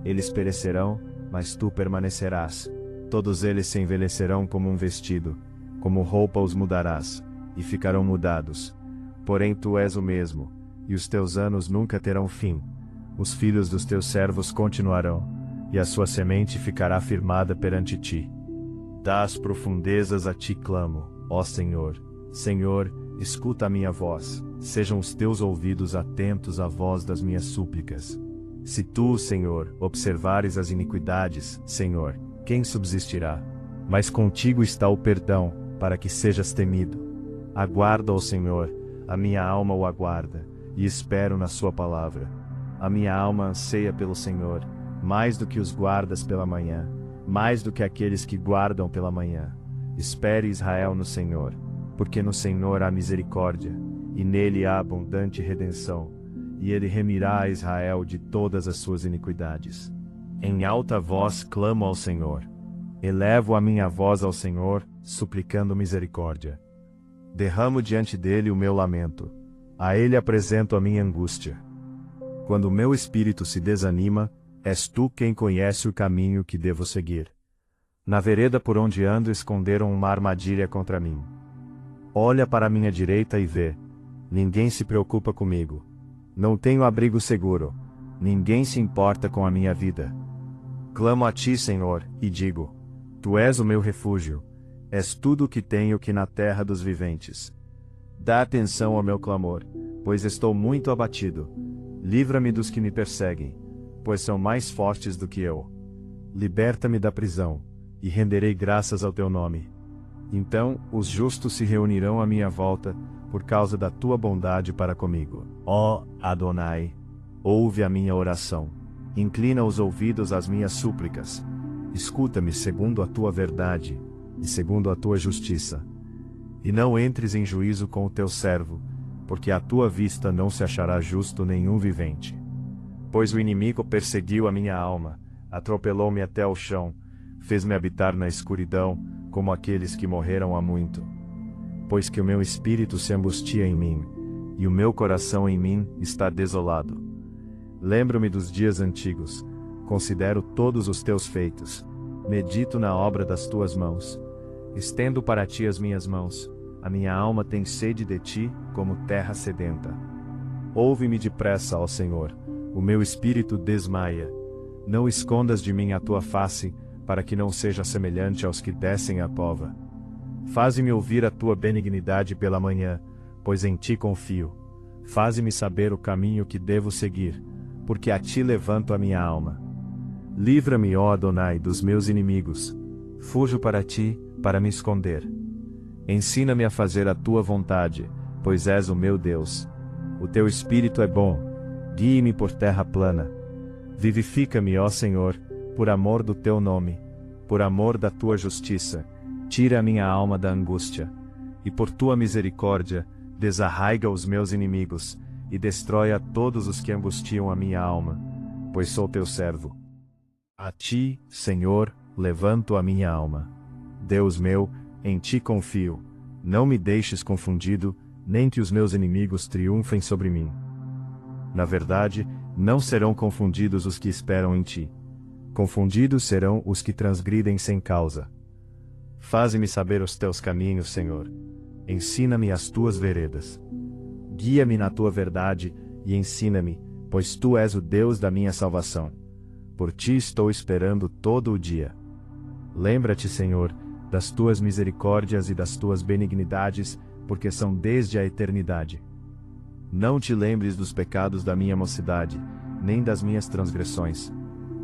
Eles perecerão, mas tu permanecerás. Todos eles se envelhecerão como um vestido, como roupa os mudarás, e ficarão mudados. Porém tu és o mesmo, e os teus anos nunca terão fim. Os filhos dos teus servos continuarão, e a sua semente ficará firmada perante ti. Das profundezas a ti clamo, ó Senhor. Senhor, escuta a minha voz, sejam os teus ouvidos atentos à voz das minhas súplicas. Se tu, Senhor, observares as iniquidades, Senhor, quem subsistirá? Mas contigo está o perdão, para que sejas temido. Aguardo ao Senhor, a minha alma o aguarda, e espero na sua palavra. A minha alma anseia pelo Senhor, mais do que os guardas pela manhã, mais do que aqueles que guardam pela manhã. Espere Israel no Senhor, porque no Senhor há misericórdia, e nele há abundante redenção, e ele remirá a Israel de todas as suas iniquidades. Em alta voz clamo ao Senhor. Elevo a minha voz ao Senhor, suplicando misericórdia. Derramo diante dele o meu lamento. A ele apresento a minha angústia. Quando o meu espírito se desanima, és tu quem conhece o caminho que devo seguir. Na vereda por onde ando esconderam uma armadilha contra mim. Olha para a minha direita e vê. Ninguém se preocupa comigo. Não tenho abrigo seguro. Ninguém se importa com a minha vida. Clamo a ti, Senhor, e digo: tu és o meu refúgio. És tudo o que tenho que na terra dos viventes. Dá atenção ao meu clamor, pois estou muito abatido. Livra-me dos que me perseguem, pois são mais fortes do que eu. Liberta-me da prisão, e renderei graças ao teu nome. Então os justos se reunirão à minha volta, por causa da tua bondade para comigo. Ó Adonai, ouve a minha oração. Inclina os ouvidos às minhas súplicas. Escuta-me segundo a tua verdade, e segundo a tua justiça. E não entres em juízo com o teu servo, porque à tua vista não se achará justo nenhum vivente. Pois o inimigo perseguiu a minha alma, atropelou-me até o chão, fez-me habitar na escuridão, como aqueles que morreram há muito. Pois que o meu espírito se angustia em mim, e o meu coração em mim está desolado. Lembro-me dos dias antigos, considero todos os teus feitos, medito na obra das tuas mãos. Estendo para ti as minhas mãos, a minha alma tem sede de ti, como terra sedenta. Ouve-me depressa, ó Senhor, o meu espírito desmaia. Não escondas de mim a tua face, para que não seja semelhante aos que descem à cova. Faze-me ouvir a tua benignidade pela manhã, pois em ti confio. Faze-me saber o caminho que devo seguir, porque a ti levanto a minha alma. Livra-me, ó Adonai, dos meus inimigos. Fujo para ti, para me esconder. Ensina-me a fazer a tua vontade, pois és o meu Deus. O teu espírito é bom, guie-me por terra plana. Vivifica-me, ó Senhor, por amor do teu nome, por amor da tua justiça. Tira a minha alma da angústia, e por tua misericórdia, desarraiga os meus inimigos, e destrói a todos os que angustiam a minha alma, pois sou teu servo. A ti, Senhor, levanto a minha alma. Deus meu, em ti confio. Não me deixes confundido, nem que os meus inimigos triunfem sobre mim. Na verdade, não serão confundidos os que esperam em ti. Confundidos serão os que transgridem sem causa. Faze-me saber os teus caminhos, Senhor. Ensina-me as tuas veredas. Guia-me na tua verdade e ensina-me, pois tu és o Deus da minha salvação. Por ti estou esperando todo o dia. Lembra-te, Senhor, das tuas misericórdias e das tuas benignidades, porque são desde a eternidade. Não te lembres dos pecados da minha mocidade, nem das minhas transgressões.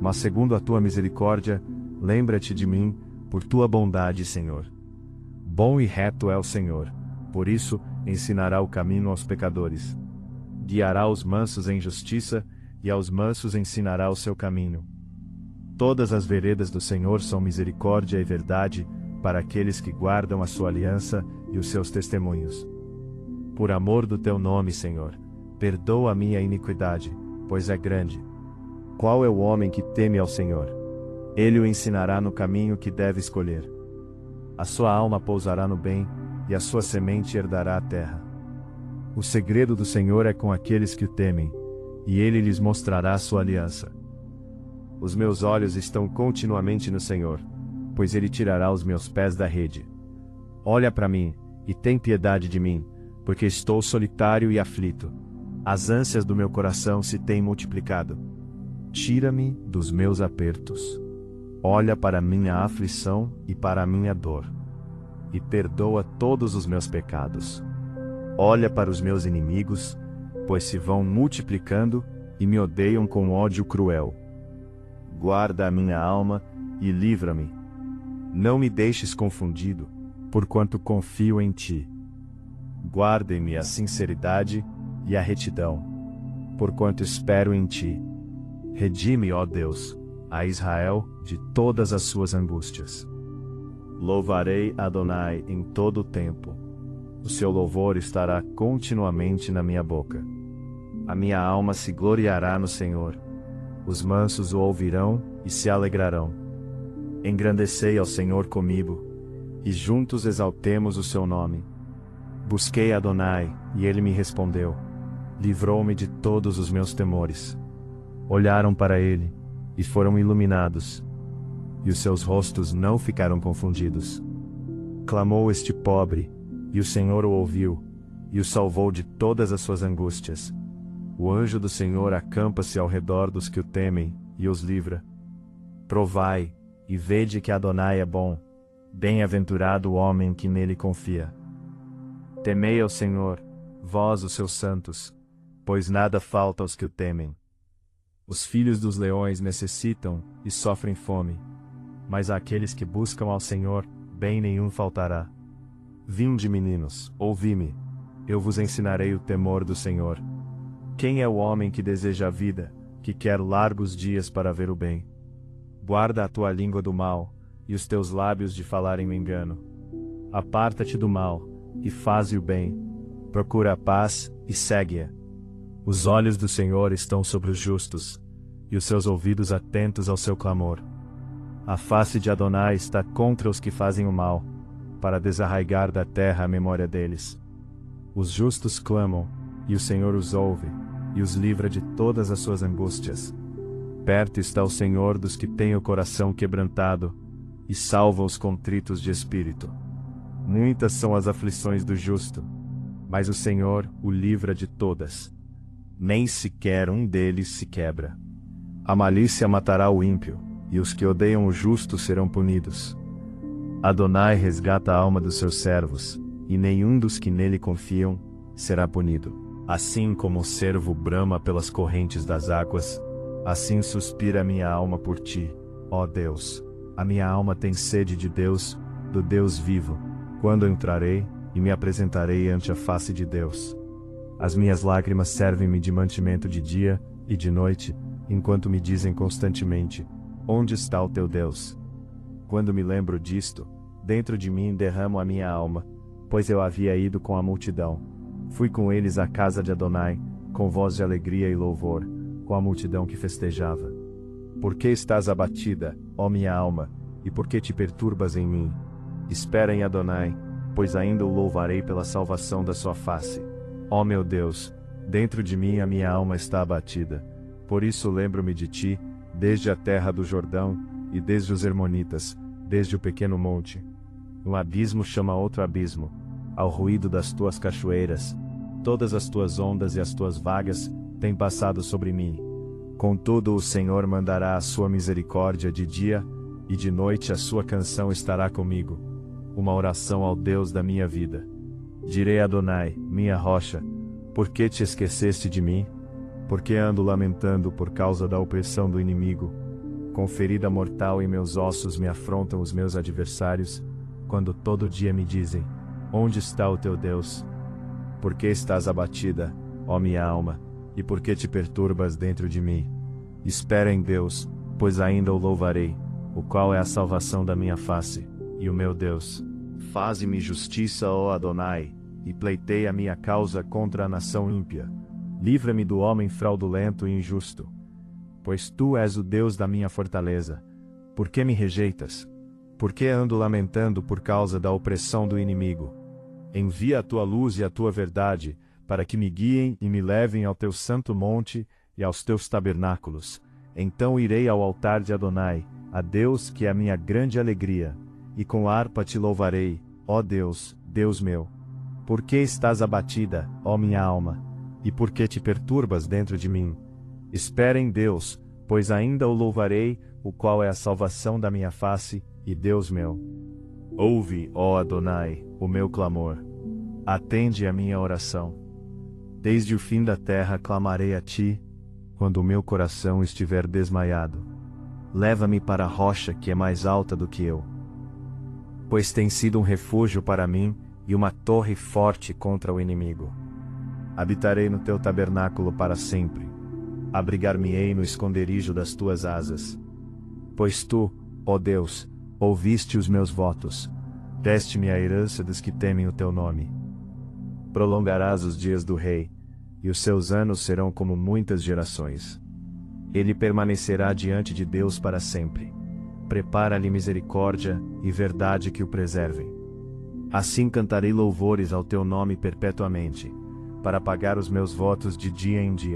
Mas segundo a tua misericórdia, lembra-te de mim, por tua bondade, Senhor. Bom e reto é o Senhor, por isso ensinará o caminho aos pecadores. Guiará os mansos em justiça, e aos mansos ensinará o seu caminho. Todas as veredas do Senhor são misericórdia e verdade, para aqueles que guardam a sua aliança e os seus testemunhos. Por amor do teu nome, Senhor, perdoa a minha iniquidade, pois é grande. Qual é o homem que teme ao Senhor? Ele o ensinará no caminho que deve escolher. A sua alma pousará no bem, e a sua semente herdará a terra. O segredo do Senhor é com aqueles que o temem, e ele lhes mostrará a sua aliança. Os meus olhos estão continuamente no Senhor, pois ele tirará os meus pés da rede. Olha para mim, e tem piedade de mim, porque estou solitário e aflito. As ânsias do meu coração se têm multiplicado. Tira-me dos meus apertos. Olha para a minha aflição e para a minha dor, e perdoa todos os meus pecados. Olha para os meus inimigos, pois se vão multiplicando e me odeiam com ódio cruel. Guarda a minha alma e livra-me. Não me deixes confundido, porquanto confio em ti. Guarda-me a sinceridade e a retidão, porquanto espero em ti. Redime, ó Deus, a Israel de todas as suas angústias. Louvarei Adonai em todo o tempo. O seu louvor estará continuamente na minha boca. A minha alma se gloriará no Senhor. Os mansos o ouvirão e se alegrarão. Engrandecei ao Senhor comigo, e juntos exaltemos o seu nome. Busquei Adonai, e ele me respondeu. Livrou-me de todos os meus temores. Olharam para ele, e foram iluminados, e os seus rostos não ficaram confundidos. Clamou este pobre, e o Senhor o ouviu, e o salvou de todas as suas angústias. O anjo do Senhor acampa-se ao redor dos que o temem, e os livra. Provai, e vede que Adonai é bom, bem-aventurado o homem que nele confia. Temei ao Senhor, vós os seus santos, pois nada falta aos que o temem. Os filhos dos leões necessitam e sofrem fome, mas àqueles que buscam ao Senhor, bem nenhum faltará. Vinde, meninos, ouvi-me, eu vos ensinarei o temor do Senhor. Quem é o homem que deseja a vida, que quer largos dias para ver o bem? Guarda a tua língua do mal, e os teus lábios de falarem o engano. Aparta-te do mal, e faze o bem. Procura a paz, e segue-a. Os olhos do Senhor estão sobre os justos, e os seus ouvidos atentos ao seu clamor. A face de Adonai está contra os que fazem o mal, para desarraigar da terra a memória deles. Os justos clamam, e o Senhor os ouve, e os livra de todas as suas angústias. Perto está o Senhor dos que têm o coração quebrantado, e salva os contritos de espírito. Muitas são as aflições do justo, mas o Senhor o livra de todas. Nem sequer um deles se quebra. A malícia matará o ímpio, e os que odeiam o justo serão punidos. Adonai resgata a alma dos seus servos, e nenhum dos que nele confiam será punido. Assim como o cervo brama pelas correntes das águas, assim suspira a minha alma por ti, ó Deus. A minha alma tem sede de Deus, do Deus vivo. Quando entrarei, e me apresentarei ante a face de Deus. As minhas lágrimas servem-me de mantimento de dia e de noite, enquanto me dizem constantemente: onde está o teu Deus? Quando me lembro disto, dentro de mim derramo a minha alma, pois eu havia ido com a multidão. Fui com eles à casa de Adonai, com voz de alegria e louvor, com a multidão que festejava. Por que estás abatida, ó minha alma, e por que te perturbas em mim? Espera em Adonai, pois ainda o louvarei pela salvação da sua face. Ó meu Deus, dentro de mim a minha alma está abatida. Por isso lembro-me de ti, desde a terra do Jordão, e desde os Hermonitas, desde o pequeno monte. Um abismo chama outro abismo, ao ruído das tuas cachoeiras. Todas as tuas ondas e as tuas vagas têm passado sobre mim. Contudo o Senhor mandará a sua misericórdia de dia, e de noite a sua canção estará comigo. Uma oração ao Deus da minha vida. Direi a Adonai, minha rocha, por que te esqueceste de mim? Porque ando lamentando por causa da opressão do inimigo. Com ferida mortal em meus ossos me afrontam os meus adversários, quando todo dia me dizem: onde está o teu Deus? Por que estás abatida, ó minha alma, e por que te perturbas dentro de mim? Espera em Deus, pois ainda o louvarei, o qual é a salvação da minha face, e o meu Deus. Faze-me justiça, ó Adonai, e pleiteia a minha causa contra a nação ímpia. Livra-me do homem fraudulento e injusto. Pois tu és o Deus da minha fortaleza. Por que me rejeitas? Por que ando lamentando por causa da opressão do inimigo? Envia a tua luz e a tua verdade, para que me guiem e me levem ao teu santo monte e aos teus tabernáculos. Então irei ao altar de Adonai, a Deus que é a minha grande alegria, e com harpa te louvarei, ó Deus, Deus meu. Por que estás abatida, ó minha alma? E por que te perturbas dentro de mim? Espera em Deus, pois ainda o louvarei, o qual é a salvação da minha face, e Deus meu. Ouve, ó Adonai, o meu clamor. Atende a minha oração. Desde o fim da terra clamarei a ti, quando o meu coração estiver desmaiado. Leva-me para a rocha que é mais alta do que eu. Pois tem sido um refúgio para mim, e uma torre forte contra o inimigo. Habitarei no teu tabernáculo para sempre. Abrigar-me-ei no esconderijo das tuas asas. Pois tu, ó Deus, ouviste os meus votos. Deste-me a herança dos que temem o teu nome. Prolongarás os dias do rei, e os seus anos serão como muitas gerações. Ele permanecerá diante de Deus para sempre. Prepara-lhe misericórdia e verdade que o preservem. Assim cantarei louvores ao teu nome perpetuamente, para pagar os meus votos de dia em dia.